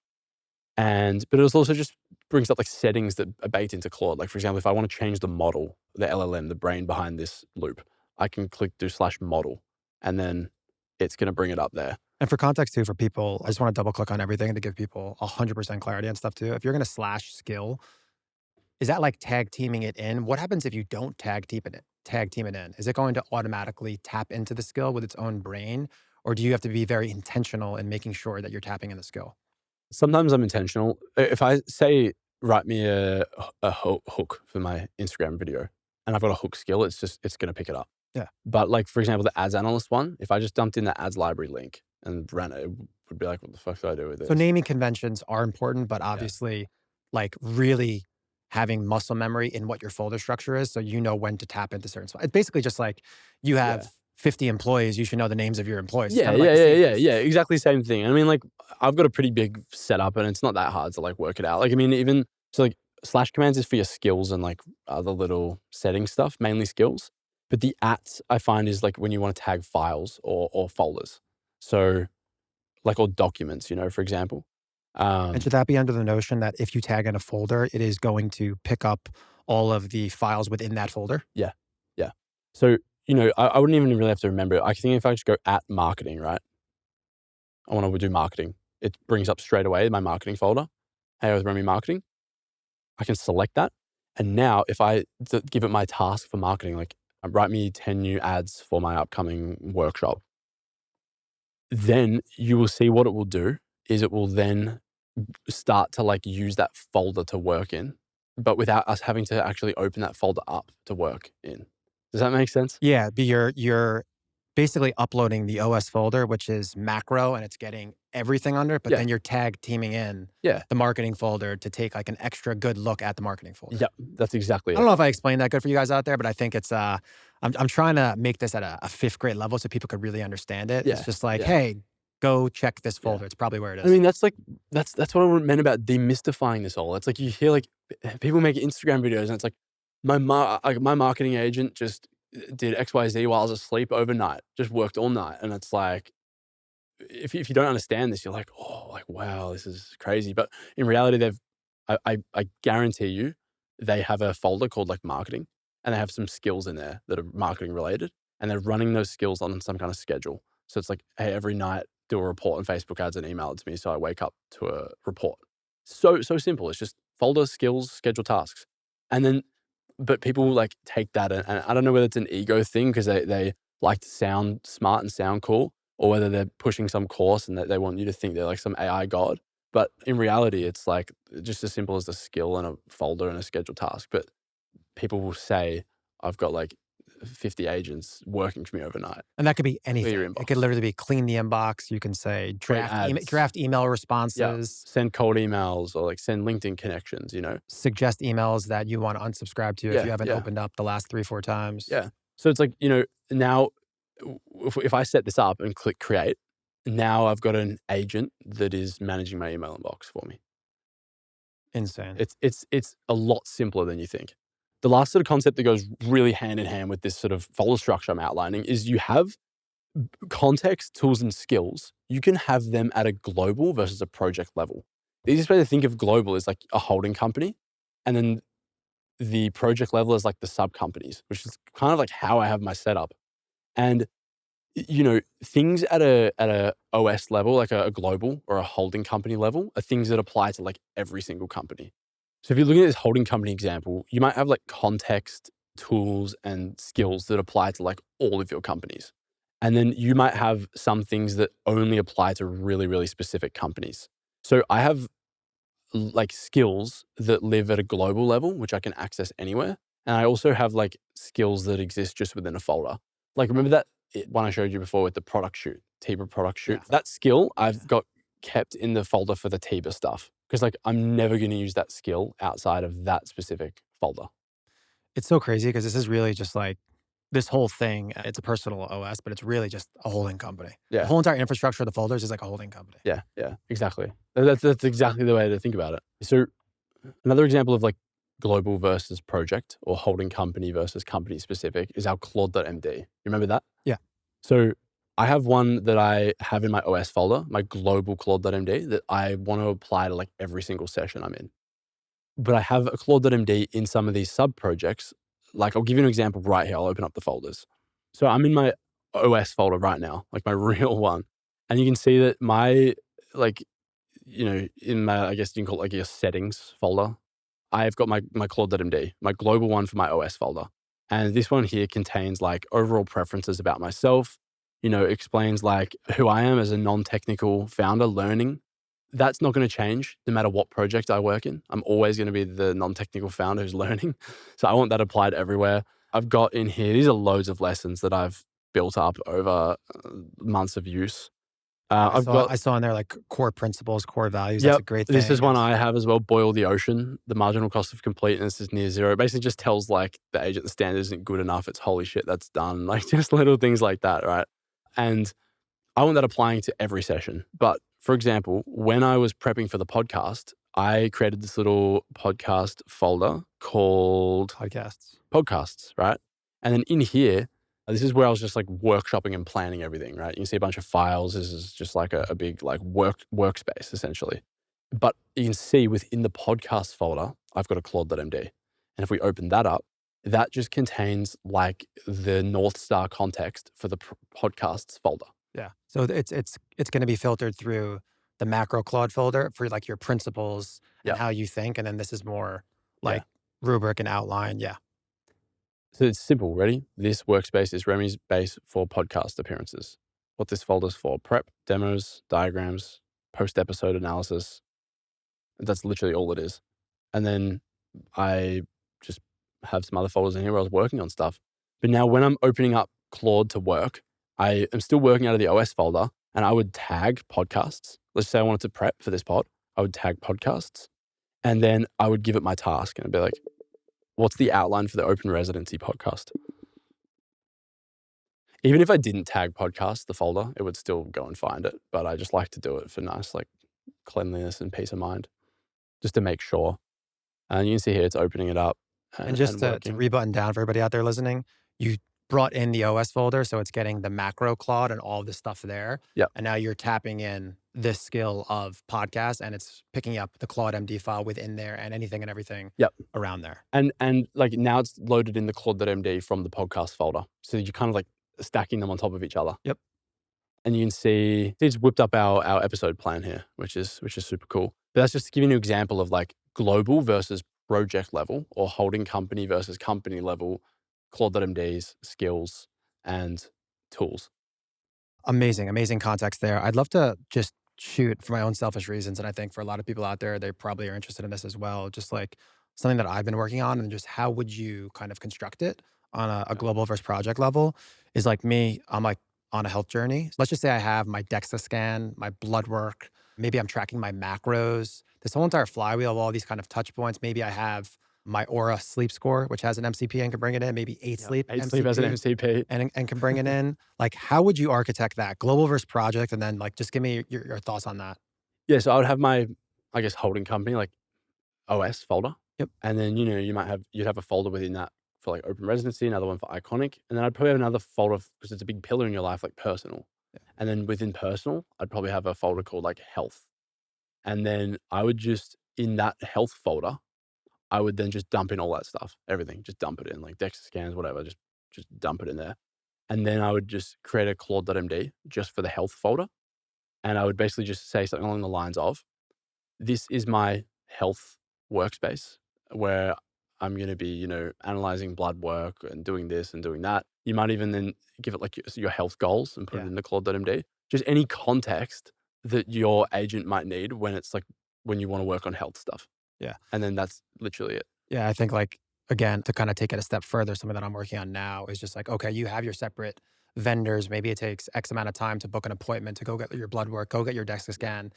But it also just brings up settings that are baked into Claude. For example, if I want to change the model, the LLM, the brain behind this loop, I can click do /model, and then it's going to bring it up there. And for context too, for people, I just want to double click on everything to give people 100% clarity on stuff too. If you're going to slash skill, is that tag teaming it in? What happens if you don't tag team it in? Is it going to automatically tap into the skill with its own brain? Or do you have to be very intentional in making sure that you're tapping in the skill? Sometimes I'm intentional. If I say, write me a hook for my Instagram video, and I've got a hook skill, it's going to pick it up. Yeah. But for example, the ads analyst one, if I just dumped in the ads library link and ran it, it would be what the fuck do I do with this? So naming conventions are important, but obviously really having muscle memory in what your folder structure is so you know when to tap into certain spots. It's basically just you have 50 employees, you should know the names of your employees. Yeah, exactly the same thing. I mean, I've got a pretty big setup and it's not that hard to work it out. I mean, even, so slash commands is for your skills and other little setting stuff, mainly skills. But the @ I find is when you want to tag files or folders. So or documents, for example. And should that be under the notion that if you tag in a folder, it is going to pick up all of the files within that folder? Yeah. Yeah. So, I wouldn't even really have to remember it. I think if I just go at marketing, right? I want to do marketing. It brings up straight away my marketing folder. Hey, with Remy Marketing. I can select that. And now if I give it my task for marketing, like write me 10 new ads for my upcoming workshop, then you will see what it will do is it will then start to like use that folder to work in, but without us having to actually open that folder up to work in. Does that make sense? Yeah, but you're basically uploading the OS folder, which is macro, and it's getting everything under it, but Yeah. then you're tag teaming in Yeah. the marketing folder to take like an extra good look at the marketing folder. Yeah. That's exactly I it. don't know if I explained that good for you guys out there, but I think it's I'm trying to make this at a fifth grade level so people could really understand it. Yeah, It's just like, yeah. hey, go check this folder. Yeah. It's probably where it is. I mean, that's what I meant about demystifying this all. It's like you hear like people make Instagram videos and it's like my marketing agent just did XYZ while I was asleep overnight, just worked all night. And it's like, if you don't understand this, you're like, oh, like, wow, this is crazy. But in reality, I guarantee you, they have a folder called like marketing and they have some skills in there that are marketing related and they're running those skills on some kind of schedule. So it's like, hey, every night do a report on Facebook ads and email it to me so I wake up to a report. So simple. It's just folder, skills, schedule tasks. And then, but people like take that and I don't know whether it's an ego thing because they like to sound smart and sound cool, or whether they're pushing some course and that they want you to think they're like some AI god. But in reality, it's like just as simple as a skill and a folder and a scheduled task. But people will say, I've got like 50 agents working for me overnight. And that could be Clear your anything. It inbox. could literally be clean the inbox. You can say Create ads. draft email Yeah. responses, Send cold emails or like send LinkedIn connections, suggest emails that you want to unsubscribe to if Yeah, you haven't yeah. opened up the last 3-4 times. Yeah. So it's like, now if I set this up and click create, now I've got an agent that is managing my email inbox for me. Insane. It's a lot simpler than you think. The last sort of concept that goes really hand in hand with this sort of folder structure I'm outlining is you have context, tools, and skills. You can have them at a global versus a project level. The easiest way to think of global is like a holding company, and then the project level is like the sub companies, which is kind of like how I have my setup. And things at a OS level, like a global or a holding company level, are things that apply to like every single company. So if you're looking at this holding company example, you might have like context, tools, and skills that apply to like all of your companies. And then you might have some things that only apply to really, really specific companies. So I have like skills that live at a global level, which I can access anywhere. And I also have like skills that exist just within a folder. Like remember that one I showed you before with the product shoot, Tiba product shoot? Yeah. That skill I've got kept in the folder for the Tiba stuff. Because like I'm never going to use that skill outside of that specific folder. It's so crazy because this is really just like this whole thing. It's a personal OS, but it's really just a holding company. Yeah. The whole entire infrastructure of the folders is like a holding company. Yeah, exactly. That's exactly the way to think about it. So another example of like global versus project or holding company versus company specific is our CLAUDE.md. You remember that? Yeah. So I have one that I have in my OS folder, my global CLAUDE.md, that I want to apply to like every single session I'm in. But I have a CLAUDE.md in some of these sub projects. Like I'll give you an example right here. I'll open up the folders. So I'm in my OS folder right now, like my real one. And you can see that my, like, in my, I guess you can call it like your settings folder, I've got my CLAUDE.md, my global one for my OS folder. And this one here contains like overall preferences about myself, explains like who I am as a non-technical founder learning. That's not going to change no matter what project I work in. I'm always going to be the non-technical founder who's learning. So I want that applied everywhere. I've got in here, these are loads of lessons that I've built up over months of use. I saw in there like core principles, core values. Yep, That's a great thing. this is one I have as well. Boil the ocean. The marginal cost of completeness is near zero. It basically just tells like the agent the standard isn't good enough. It's holy shit, that's done. Like just little things like that, right? And I want that applying to every session. But for example, when I was prepping for the podcast, I created this little podcast folder called podcasts, right? And then in here, this is where I was just like workshopping and planning everything, right? You can see a bunch of files. This is just like a big like workspace essentially. But you can see within the podcast folder, I've got a CLAUDE.md. And if we open that up, that just contains like the North Star context for the podcasts folder. Yeah. So it's going to be filtered through the macro Claude folder for like your principles and how you think. And then this is more like rubric and outline. Yeah. So it's simple. Ready? This workspace is Remy's base for podcast appearances. What this folder's for: prep, demos, diagrams, post-episode analysis. That's literally all it is. And then I just have some other folders in here where I was working on stuff. But now when I'm opening up Claude to work, I am still working out of the OS folder, and I would tag podcasts. Let's say I wanted to prep for this pod. I would tag podcasts, and then I would give it my task, and I'd be like, what's the outline for the open residency podcast? Even if I didn't tag podcast, the folder, it would still go and find it. But I just like to do it for nice like cleanliness and peace of mind, just to make sure. And you can see here, it's opening it up. And just to rebutton down for everybody out there listening, you brought in the OS folder, so it's getting the macro Claude and all this stuff there. Yep. And now you're tapping in this skill of podcast, and it's picking up the CLAUDE.md file within there and anything and everything around there. And like now it's loaded in the CLAUDE.md from the podcast folder. So you're kind of like stacking them on top of each other. Yep. And you can see it's whipped up our episode plan here, which is super cool. But that's just to give you an example of like global versus project level, or holding company versus company level CLAUDE.md's skills and tools. Amazing, amazing context there. I'd love to just shoot for my own selfish reasons. And I think for a lot of people out there, they probably are interested in this as well. Just like something that I've been working on, and just how would you kind of construct it on a global versus project level is like me, I'm like on a health journey. Let's just say I have my DEXA scan, my blood work. Maybe I'm tracking my macros, this whole entire flywheel of all these kind of touch points. Maybe I have my Aura sleep score, which has an MCP and can bring it in, maybe 8Sleep. 8Sleep has an MCP. And can bring it in. Like, how would you architect that? Global versus project, and then like, just give me your thoughts on that. Yeah, so I would have my, I guess, holding company, like OS folder. Yep. And then, you'd have a folder within that for like open residency, another one for iconic. And then I'd probably have another folder, because it's a big pillar in your life, like personal. Yeah. And then within personal, I'd probably have a folder called like health. And then I would just, in that health folder, I would then just dump in all that stuff, everything, just dump it in, like DEXA scans, whatever, just dump it in there. And then I would just create a CLAUDE.md just for the health folder. And I would basically just say something along the lines of, this is my health workspace where I'm going to be, analyzing blood work and doing this and doing that. You might even then give it like your health goals and put it in the CLAUDE.md. Just any context that your agent might need when it's like, when you want to work on health stuff. Yeah. And then that's literally it. Yeah. I think like, again, to kind of take it a step further, something that I'm working on now is just like, okay, you have your separate vendors. Maybe it takes X amount of time to book an appointment to go get your blood work, go get your DEXA scan.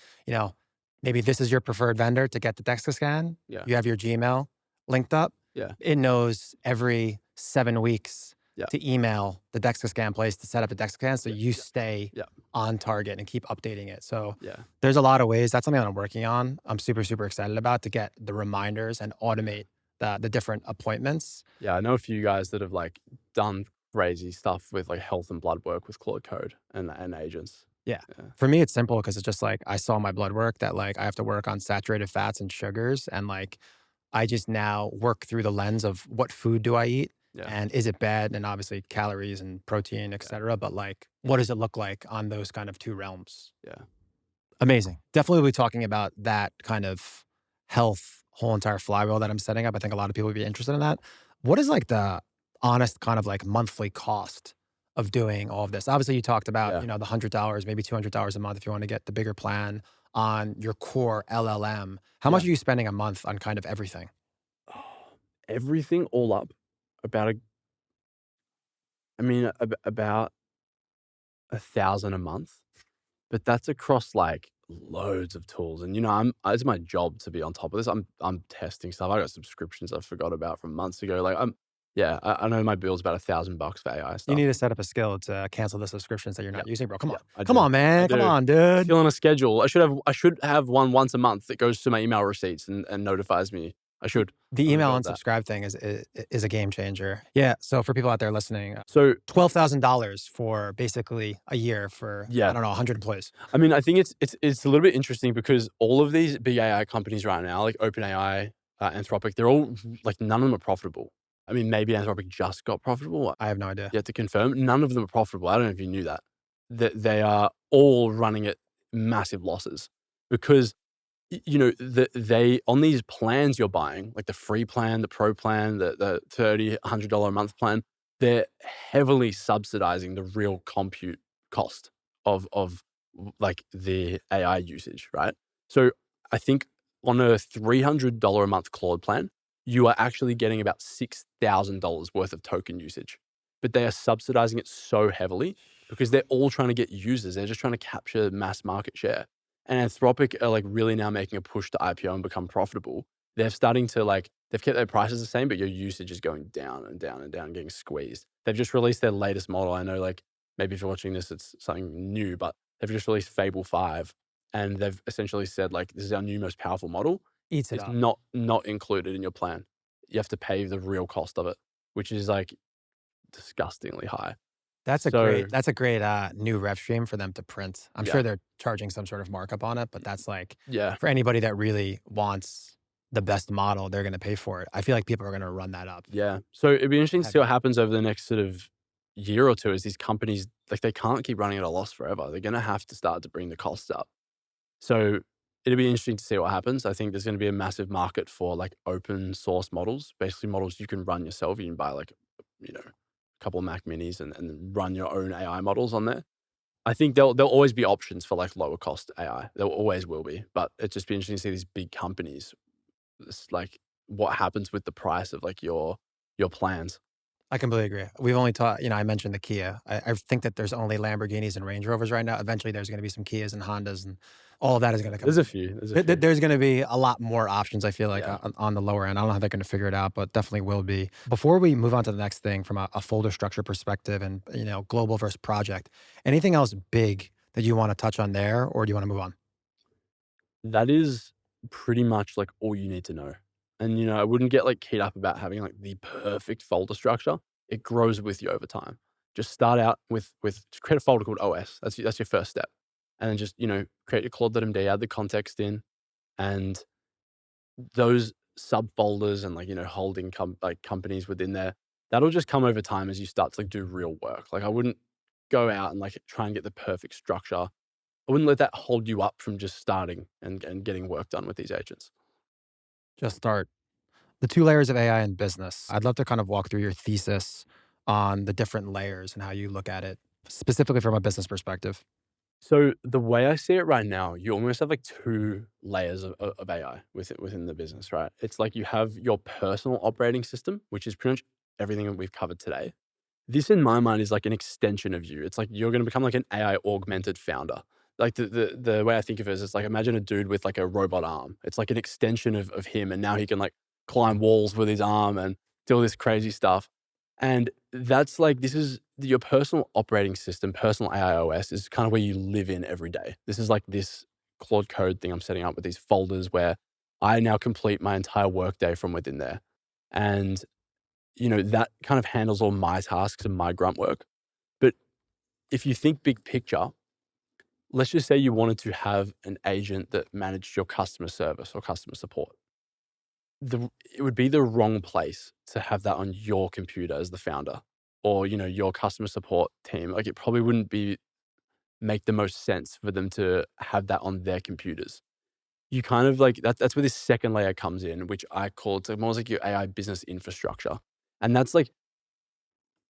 Maybe this is your preferred vendor to get the DEXA scan. Yeah. You have your Gmail linked up. Yeah. It knows every 7 weeks to email the DEXA scan place to set up the DEXA scan, so you stay on target and keep updating it. So there's a lot of ways. That's something that I'm working on. I'm super, super excited about, to get the reminders and automate the different appointments. Yeah, I know a few guys that have like done crazy stuff with like health and blood work with Claude Code and agents. Yeah. For me, it's simple because it's just like, I saw my blood work that like I have to work on saturated fats and sugars, and like I just now work through the lens of what food do I eat. Yeah. And is it bad? And obviously calories and protein, et cetera. But like, what does it look like on those kind of two realms? Yeah. Amazing. Definitely we'll be talking about that kind of health, whole entire flywheel that I'm setting up. I think a lot of people would be interested in that. What is like the honest kind of like monthly cost of doing all of this? Obviously you talked about, the $100, maybe $200 a month if you want to get the bigger plan on your core LLM. How much are you spending a month on kind of everything? Everything all up. About $1,000 a month, but that's across like loads of tools. And it's my job to be on top of this. I'm testing stuff. I got subscriptions I forgot about from months ago. Like I know my bill's about $1,000 for AI stuff. You need to set up a skill to cancel the subscriptions that you're not using, bro. Come on, man. Come on, dude. Still on a schedule. I should have one once a month that goes to my email receipts and notifies me I should. The I'm email gonna go with unsubscribe thing is a game changer. Yeah. So for people out there listening, So $12,000 for basically a year for, I yeah, don't know, 100 employees. I mean, I think it's a little bit interesting because all of these big AI companies right now, like OpenAI, Anthropic, they're all like none of them are profitable. I mean, maybe Anthropic just got profitable. I have no idea. Yet to confirm, none of them are profitable. I don't know if you knew that. That they are all running at massive losses because they on these plans you're buying, like the free plan, the pro plan, the $30, $100 a month plan, they're heavily subsidizing the real compute cost of like the AI usage, right? So I think on a $300 a month Claude plan, you are actually getting about $6,000 worth of token usage, but they are subsidizing it so heavily because they're all trying to get users. They're just trying to capture mass market share. And Anthropic are like really now making a push to IPO and become profitable. They're starting to like, they've kept their prices the same, but your usage is going down and down and down, getting squeezed. They've just released their latest model. I know like maybe if you're watching this, it's something new, but they've just released Fable 5 and they've essentially said like, this is our new most powerful model. Eats it It's up. not included in your plan. You have to pay the real cost of it, which is like disgustingly high. That's a So great new rev stream for them to print. I'm yeah, sure they're charging some sort of markup on it, but that's like yeah, for anybody that really wants the best model, they're going to pay for it. I feel like people are going to run that up. yeah. So it'd be interesting to see Heavy. what happens over the next sort of year or two as these companies, like they can't keep running at a loss forever. They're going to have to start to bring the costs up. So it'll be interesting to see what happens. I think there's going to be a massive market for like open source models, basically models you can run yourself. You can buy like, a couple of Mac minis and then run your own AI models on there. I think there'll always be options for like lower cost AI. There always will be, but it'd just be interesting to see these big companies, like what happens with the price of like your plans. I completely agree. We've only taught, I mentioned the Kia. I think that there's only Lamborghinis and Range Rovers right now. Eventually, there's going to be some Kias and Hondas, and all of that is going to come. There's a few. There's a few. There's going to be a lot more options, I feel like, Yeah. on the lower end. I don't know how they're going to figure it out, but definitely will be. Before we move on to the next thing from a folder structure perspective and, global versus project, anything else big that you want to touch on there, or do you want to move on? That is pretty much like all you need to know. And I wouldn't get like keyed up about having like the perfect folder structure. It grows with you over time. Just start out with just create a folder called OS. That's your first step. And then just, create your Claude.md, add the context in, and those subfolders and like, holding companies within there, that'll just come over time as you start to like do real work. Like I wouldn't go out and like try and get the perfect structure. I wouldn't let that hold you up from just starting and getting work done with these agents. Just start. The two layers of AI in business. I'd love to kind of walk through your thesis on the different layers and how you look at it, specifically from a business perspective. So the way I see it right now, you almost have like two layers of AI within the business, right? It's like you have your personal operating system, which is pretty much everything that we've covered today. This in my mind is like an extension of you. It's like you're going to become like an AI augmented founder. Like the way I think of it is it's like imagine a dude with like a robot arm. It's like an extension of him, and now he can like climb walls with his arm and do all this crazy stuff. And that's like this is your personal operating system, personal AIOS is kind of where you live in every day. This is like this Claude Code thing I'm setting up with these folders where I now complete my entire workday from within there. And that kind of handles all my tasks and my grunt work. But if you think big picture, let's just say you wanted to have an agent that managed your customer service or customer support. It would be the wrong place to have that on your computer as the founder or, your customer support team. Like it probably wouldn't make the most sense for them to have that on their computers. You kind of like that's where this second layer comes in, which I call it's more like your AI business infrastructure. And that's like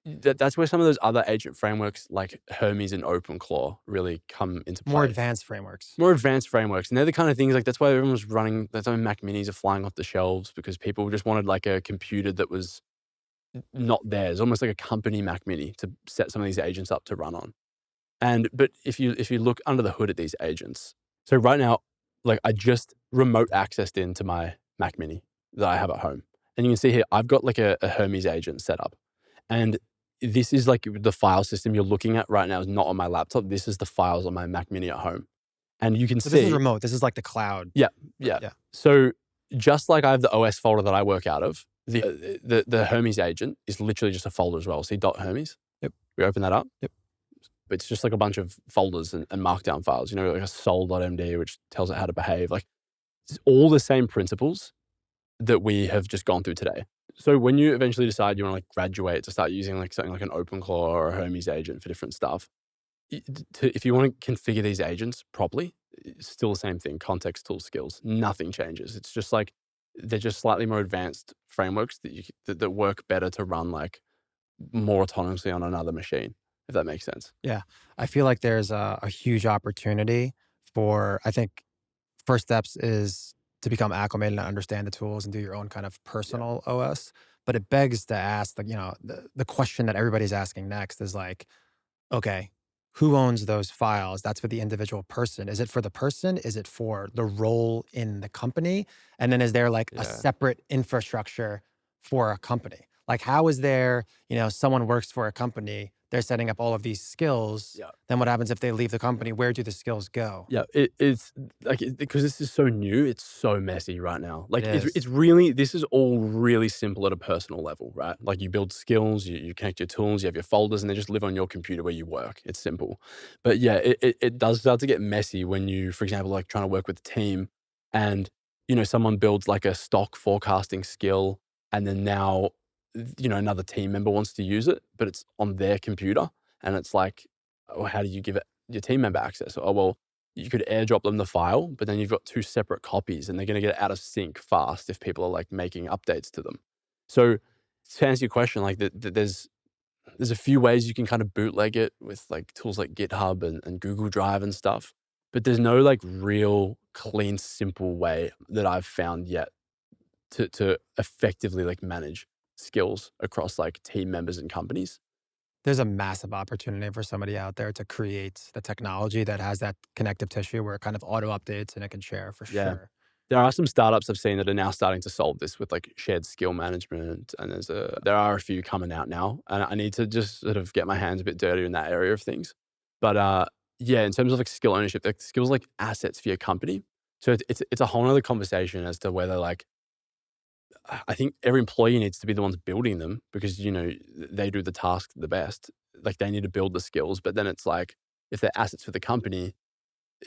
that's where some of those other agent frameworks like Hermes and OpenClaw really come into play. More advanced frameworks. More advanced frameworks. And they're the kind of things like that's why everyone was running, that's why Mac minis are flying off the shelves because people just wanted like a computer that was not theirs, almost like a company Mac mini to set some of these agents up to run on. But if you look under the hood at these agents, so right now, like I just remote accessed into my Mac mini that I have at home. And you can see here, I've got like a Hermes agent set up. And this is like the file system you're looking at right now is not on my laptop. This is the files on my Mac mini at home. And you can see. This is remote. This is like the cloud. Yeah. Yeah. So just like I have the OS folder that I work out of, the Hermes agent is literally just a folder as well. See .hermes? Yep. We open that up. Yep. It's just like a bunch of folders and markdown files, like a soul.md, which tells it how to behave. Like, it's all the same principles that we have just gone through today. So when you eventually decide you want to like graduate to start using like something like an OpenClaw or a Hermes agent for different stuff, if you want to configure these agents properly, it's still the same thing: context, tools, skills. Nothing changes. It's just like they're just slightly more advanced frameworks that work better to run like more autonomously on another machine, if that makes sense. Yeah. I feel like there's a huge opportunity for, I think, first steps is to become acclimated and understand the tools and do your own kind of personal OS. But it begs to ask, like, the question that everybody's asking next is like, okay, who owns those files? That's for the individual person. Is it for the person? Is it for the role in the company? And then is there like a separate infrastructure for a company? Like, how is there, someone works for a company, they're setting up all of these skills. Yeah. Then what happens if they leave the company? Where do the skills go? Yeah, it's like, because this is so new, it's so messy right now. Like, It is. it's really, this is all really simple at a personal level, right? Like, you build skills, you connect your tools, you have your folders, and they just live on your computer where you work. It's simple. But yeah, it does start to get messy when you, for example, like trying to work with a team and, someone builds like a stock forecasting skill, and then now, another team member wants to use it, but it's on their computer. And it's like, oh, how do you give it your team member access? Oh, well, you could airdrop them the file, but then you've got two separate copies and they're going to get out of sync fast if people are like making updates to them. So to answer your question, like there's a few ways you can kind of bootleg it with like tools like GitHub and Google Drive and stuff, but there's no like real clean, simple way that I've found yet to effectively like manage skills across like team members and companies. There's a massive opportunity for somebody out there to create the technology that has that connective tissue where it kind of auto updates and it can share for Yeah. sure. There are some startups I've seen that are now starting to solve this with like shared skill management, and there are a few coming out now, and I need to just sort of get my hands a bit dirty in that area of things. But yeah, in terms of like skill ownership, like skills like assets for your company. So it's a whole nother conversation as to whether like, I think every employee needs to be the ones building them because, they do the task the best. Like, they need to build the skills, but then it's like, if they're assets for the company,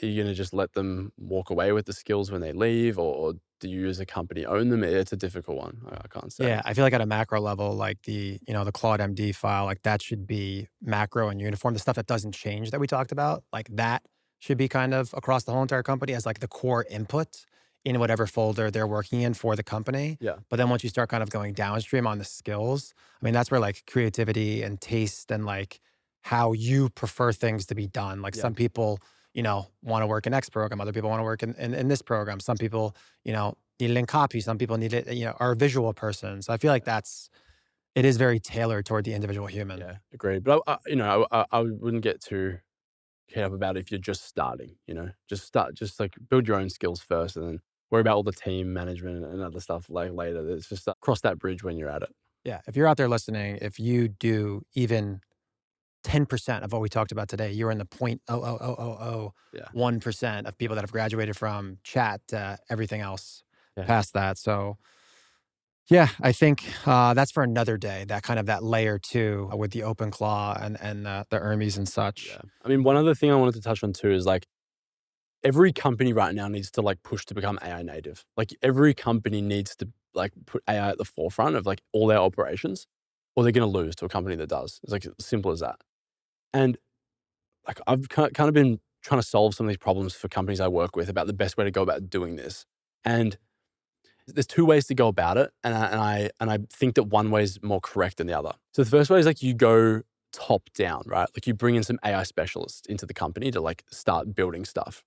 are you going to just let them walk away with the skills when they leave, or do you as a company own them? It's a difficult one. I can't say. Yeah, I feel like at a macro level, like the CLAUDE.md file, like that should be macro and uniform. The stuff that doesn't change that we talked about, like that should be kind of across the whole entire company as like the core input in whatever folder they're working in for the company. Yeah. But then once you start kind of going downstream on the skills, I mean, that's where like creativity and taste and like how you prefer things to be done. Like some people, want to work in X program. Other people want to work in this program. Some people, need it in copy. Some people need it, are a visual person. So I feel like it is very tailored toward the individual human. Yeah, agreed. But I wouldn't get too head up about it if you're just starting. Just like build your own skills first, and then worry about all the team management and other stuff like later. It's just cross that bridge when you're at it. Yeah. If you're out there listening, if you do even 10% of what we talked about today, you're in the Yeah. 0.00001% of people that have graduated from chat to everything else Yeah. past that. So yeah, I think that's for another day, that layer two with the OpenClaw and the Hermes and such. Yeah. I mean, one other thing I wanted to touch on too is like, every company right now needs to like push to become AI native. Like, every company needs to like put AI at the forefront of like all their operations, or they're going to lose to a company that does. It's like as simple as that. And like, I've kind of been trying to solve some of these problems for companies I work with about the best way to go about doing this. And there's two ways to go about it. And I think that one way is more correct than the other. So the first way is like, you go top down, right? Like, you bring in some AI specialists into the company to like start building stuff.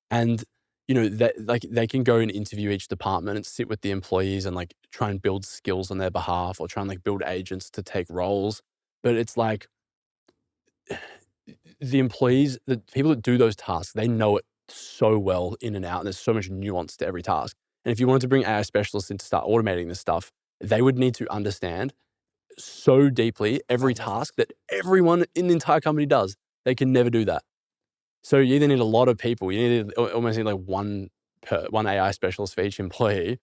And, they can go and interview each department and sit with the employees and like try and build skills on their behalf, or try and like build agents to take roles. But it's like, the employees, the people that do those tasks, they know it so well in and out, and there's so much nuance to every task. And if you wanted to bring AI specialists in to start automating this stuff, they would need to understand so deeply every task that everyone in the entire company does. They can never do that. So you either need a lot of people, you almost need like one AI specialist for each employee,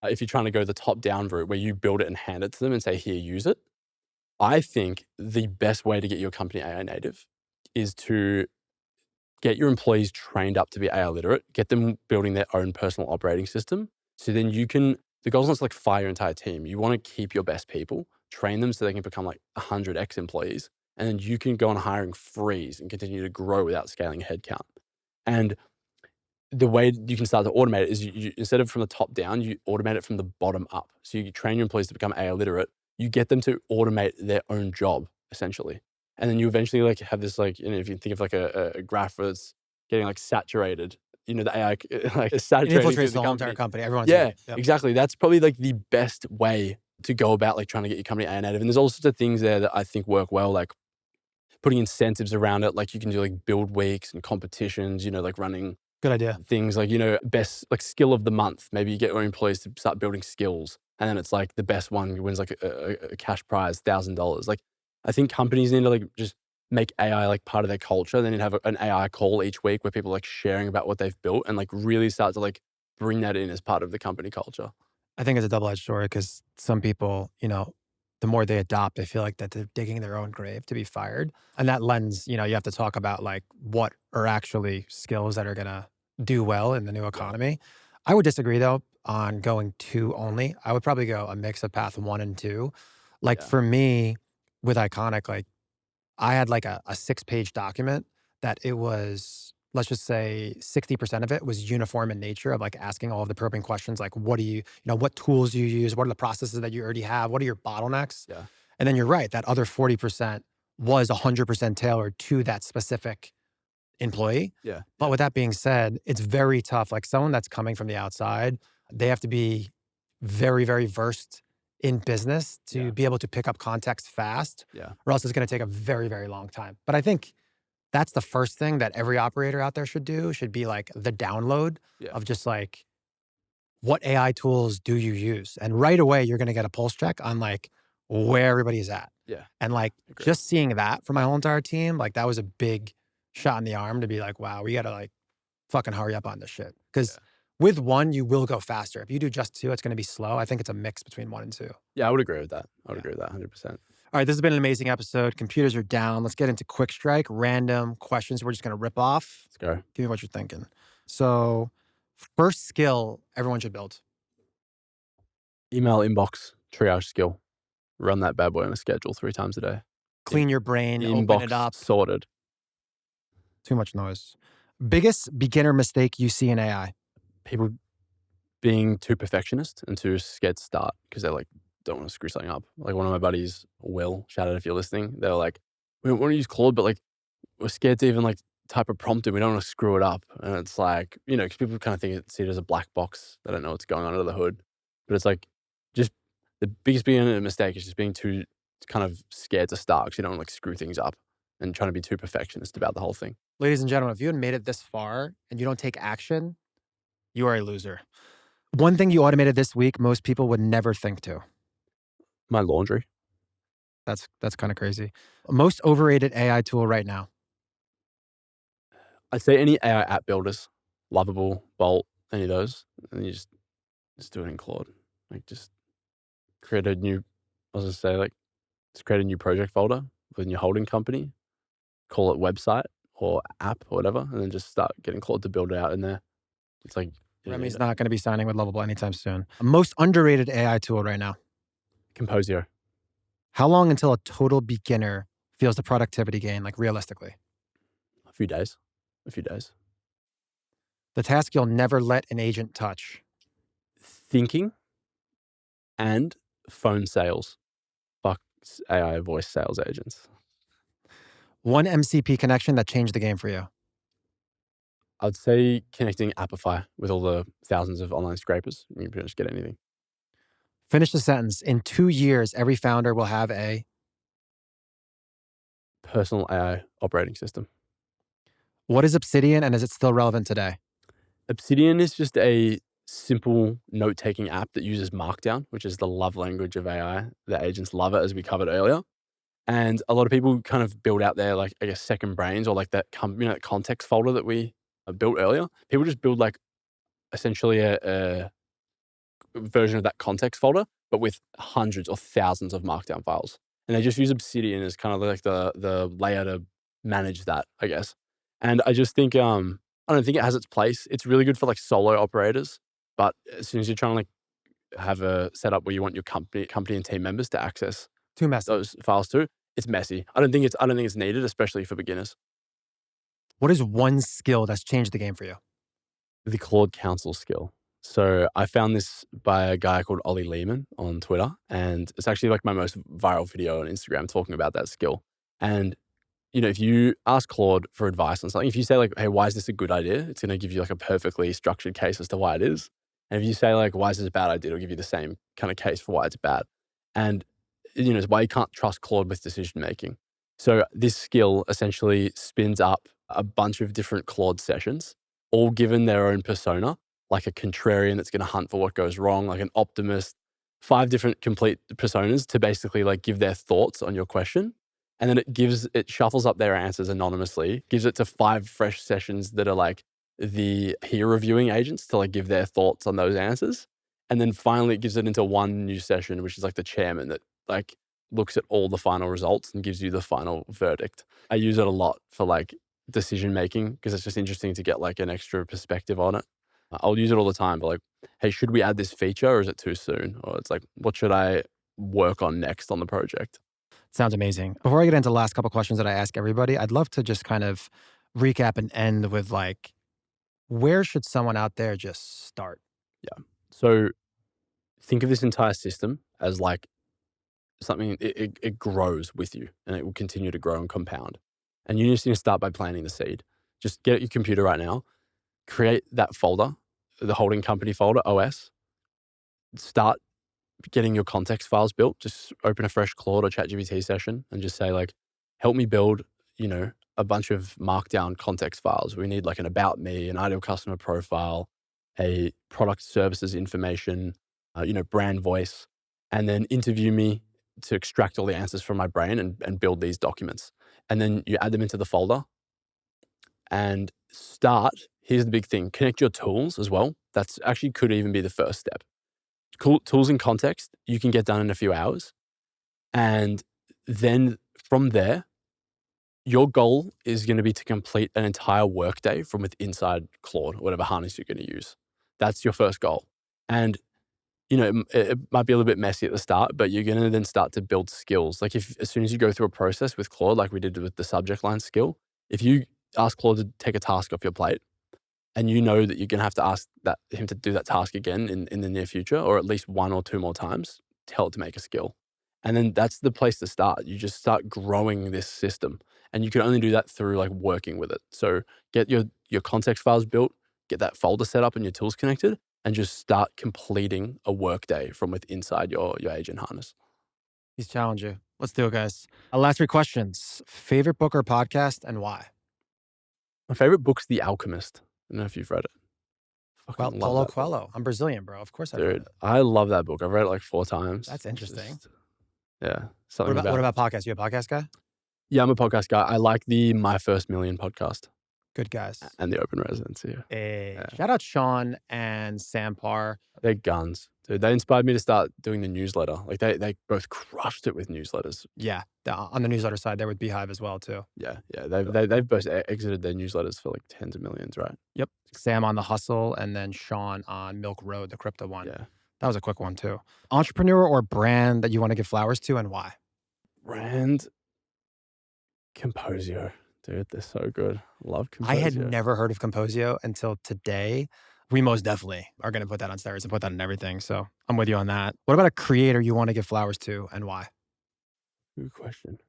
if you're trying to go the top-down route where you build it and hand it to them and say, "Here, use it," I think the best way to get your company AI native is to get your employees trained up to be AI literate, get them building their own personal operating system. So then the goal is not to like fire your entire team. You want to keep your best people, train them so they can become like 100 employees. And then you can go on a hiring freeze and continue to grow without scaling headcount. And the way you can start to automate it is you instead of from the top down, you automate it from the bottom up. So you train your employees to become AI literate. You get them to automate their own job, essentially. And then you eventually like have this like, if you think of like a graph that's getting like saturated, the AI like is It saturating through infiltrates the the whole entire company. company. Everyone's Yeah, using it. Yep. exactly. That's probably like the best way to go about like trying to get your company AI native. And there's all sorts of things there that I think work well, like putting incentives around it. Like you can do like build weeks and competitions, like running Good idea. things like, best like skill of the month. Maybe you get your employees to start building skills. And then it's like the best one wins like a cash prize, $1,000. Like I think companies need to like just make AI like part of their culture. They need to have an AI call each week where people are like sharing about what they've built and like really start to like bring that in as part of the company culture. I think it's a double-edged story because some people, the more they adopt, they feel like that they're digging their own grave to be fired. And that lens, you have to talk about like what are actually skills that are going to do well in the new economy. I would disagree though on going two only. I would probably go a mix of path 1 and 2. Like Yeah. for me with Iconic, like I had like a 6-page document that it was, let's just say 60% of it was uniform in nature of like asking all of the probing questions. Like, what do what tools do you use? What are the processes that you already have? What are your bottlenecks? Yeah. And then you're right, that other 40% was 100% tailored to that specific employee. Yeah. But with that being said, it's very tough. Like someone that's coming from the outside, they have to be very, very versed in business to be able to pick up context fast, Yeah. or else it's going to take a very, very long time. But I think that's the first thing that every operator out there should do, should be like the download of just like, what AI tools do you use? And right away, you're going to get a pulse check on like where everybody is at. Yeah. And like Agreed. just seeing that for my whole entire team, like that was a big shot in the arm to be like, wow, we got to like fucking hurry up on this shit. Because with 1, you will go faster. If you do just 2, it's going to be slow. I think it's a mix between 1 and 2. Yeah, I would agree with that. I would agree with that 100%. All right, this has been an amazing episode. Computers are down. Let's get into quick strike, random questions we're just going to rip off. Let's go. Give me what you're thinking. So first skill everyone should build. Email inbox triage skill. Run that bad boy on a schedule 3 times a day. Clean your brain, open Inbox it up. sorted. Too much noise. Biggest beginner mistake you see in AI? People being too perfectionist and too scared to start because they like don't want to screw something up. Like one of my buddies, Will, shout out if you're listening. They were like, we want to use Claude, but like we're scared to even like type a prompt in. We don't want to screw it up. And it's like, because people kind of see it as a black box. They don't know what's going on under the hood. But it's like just the biggest beginner mistake is just being too kind of scared to start because you don't want to like screw things up and trying to be too perfectionist about the whole thing. Ladies and gentlemen, if you had made it this far and you don't take action, you are a loser. One thing you automated this week, most people would never think to. My laundry. That's kind of crazy. Most overrated AI tool right now. I'd say any AI app builders, Lovable, Bolt, any of those, and you just do it in Claude. Like just create a new, just create a new project folder within your holding company, call it website or app or whatever, and then just start getting Claude to build it out in there. It's like Remy's not going to be signing with Lovable anytime soon. Most underrated AI tool right now. Composio. How long until a total beginner feels the productivity gain, like realistically? A few days. The task you'll never let an agent touch. Thinking and phone sales. Fuck AI voice sales agents. One MCP connection that changed the game for you. I'd say connecting Apify with all the thousands of online scrapers. You can pretty much get anything. Finish the sentence. In 2 years, every founder will have a personal AI operating system. What is Obsidian and is it still relevant today? Obsidian is just a simple note-taking app that uses Markdown, which is the love language of AI. The agents love it, as we covered earlier. And a lot of people kind of build out their, like, I guess, second brains or like that, that context folder that we built earlier. People just build like essentially a version of that context folder, but with hundreds or thousands of markdown files. And they just use Obsidian as kind of like the layer to manage that, I guess. And I just think, I don't think it has its place. It's really good for like solo operators, but as soon as you're trying to like have a setup where you want your company and team members to access Too messy. those files too, it's messy. I don't think it's needed, especially for beginners. What is one skill that's changed the game for you? The Claude Council skill. So I found this by a guy called Ollie Lehman on Twitter, and it's actually like my most viral video on Instagram talking about that skill. And if you ask Claude for advice on something, if you say like, "Hey, why is this a good idea?" It's going to give you like a perfectly structured case as to why it is. And if you say like, "Why is this a bad idea?" It'll give you the same kind of case for why it's bad. And it's why you can't trust Claude with decision making. So this skill essentially spins up a bunch of different Claude sessions, all given their own persona, like a contrarian that's going to hunt for what goes wrong, like an optimist, 5 different complete personas to basically like give their thoughts on your question. And then it shuffles up their answers anonymously, gives it to 5 fresh sessions that are like the peer reviewing agents to like give their thoughts on those answers. And then finally it gives it into one new session, which is like the chairman that like looks at all the final results and gives you the final verdict. I use it a lot for like decision making because it's just interesting to get like an extra perspective on it. I'll use it all the time, but like, hey, should we add this feature or is it too soon? Or it's like, what should I work on next on the project? Sounds amazing. Before I get into the last couple questions that I ask everybody, I'd love to just kind of recap and end with like, where should someone out there just start? Yeah. So think of this entire system as like something, it grows with you and it will continue to grow and compound. And you just need to start by planting the seed. Just get at your computer right now, create that folder, the holding company folder, OS. Start getting your context files built. Just open a fresh Claude or ChatGPT session and just say like, help me build, a bunch of markdown context files. We need like an about me, an ideal customer profile, a product services information, brand voice, and then interview me to extract all the answers from my brain and build these documents. And then you add them into the folder and start. Here's the big thing, connect your tools as well. That's actually could even be the first step. Cool tools in context, you can get done in a few hours. And then from there, your goal is going to be to complete an entire workday from inside Claude, whatever harness you're going to use. That's your first goal. And, it might be a little bit messy at the start, but you're going to then start to build skills. Like as soon as you go through a process with Claude, like we did with the subject line skill, if you ask Claude to take a task off your plate, and you know that you're going to have to ask him to do that task again in the near future, or at least 1 or 2 more times, tell it to make a skill. And then that's the place to start. You just start growing this system. And you can only do that through like working with it. So get your context files built, get that folder set up and your tools connected, and just start completing a workday from inside your agent harness. Please challenge you. Let's do it, guys. Last 3 questions. Favorite book or podcast and why? My favorite book's The Alchemist. I don't know if you've read it. Well, Paulo Coelho. I'm Brazilian, bro. Of course I've read it. I love that book. I've read it like 4 times. That's interesting. Yeah. What about podcasts? You a podcast guy? Yeah, I'm a podcast guy. I like the My First Million podcast. Good guys. And the Open Residency. Hey. Yeah. Shout out Sean and Sampar. They're guns. Dude, they inspired me to start doing the newsletter. Like they both crushed it with newsletters. Yeah. On the newsletter side, they're with Beehive as well too. Yeah. They've both exited their newsletters for like tens of millions, right? Yep. Sam on The Hustle and then Sean on Milk Road, the crypto one. Yeah. That was a quick one too. Entrepreneur or brand that you want to give flowers to and why? Brand, Composio. Dude, they're so good. Love Composio. I had never heard of Composio until today. We most definitely are going to put that on steroids and put that in everything. So I'm with you on that. What about a creator you want to give flowers to and why? Good question.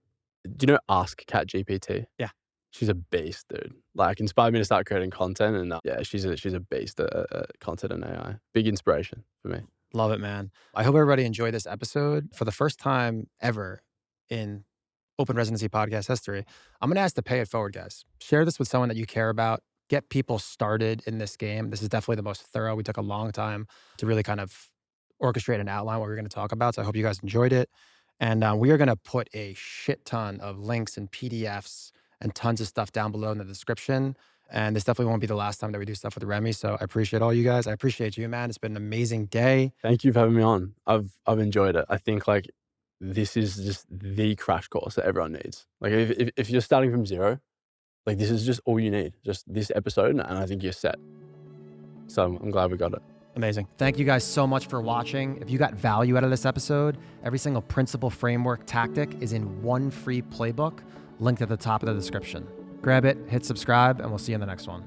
Do you know Ask ChatGPT? Yeah. She's a beast, dude. Like inspired me to start creating content and yeah, she's a beast at content and AI. Big inspiration for me. Love it, man. I hope everybody enjoyed this episode. For the first time ever in Open Residency podcast history, I'm going to ask to pay it forward, guys. Share this with someone that you care about. Get people started in this game. This is definitely the most thorough. We took a long time to really kind of orchestrate and outline what we're going to talk about. So I hope you guys enjoyed it. And we are going to put a shit ton of links and PDFs and tons of stuff down below in the description. And this definitely won't be the last time that we do stuff with Remy. So I appreciate all you guys. I appreciate you, man. It's been an amazing day. Thank you for having me on. I've enjoyed it. I think like this is just the crash course that everyone needs. Like if you're starting from zero, like this is just all you need, just this episode, and I think you're set. So I'm glad we got it. Amazing. Thank you guys so much for watching. If you got value out of this episode, every single principle, framework, tactic is in one free playbook linked at the top of the description. Grab it, hit subscribe, and we'll see you in the next one.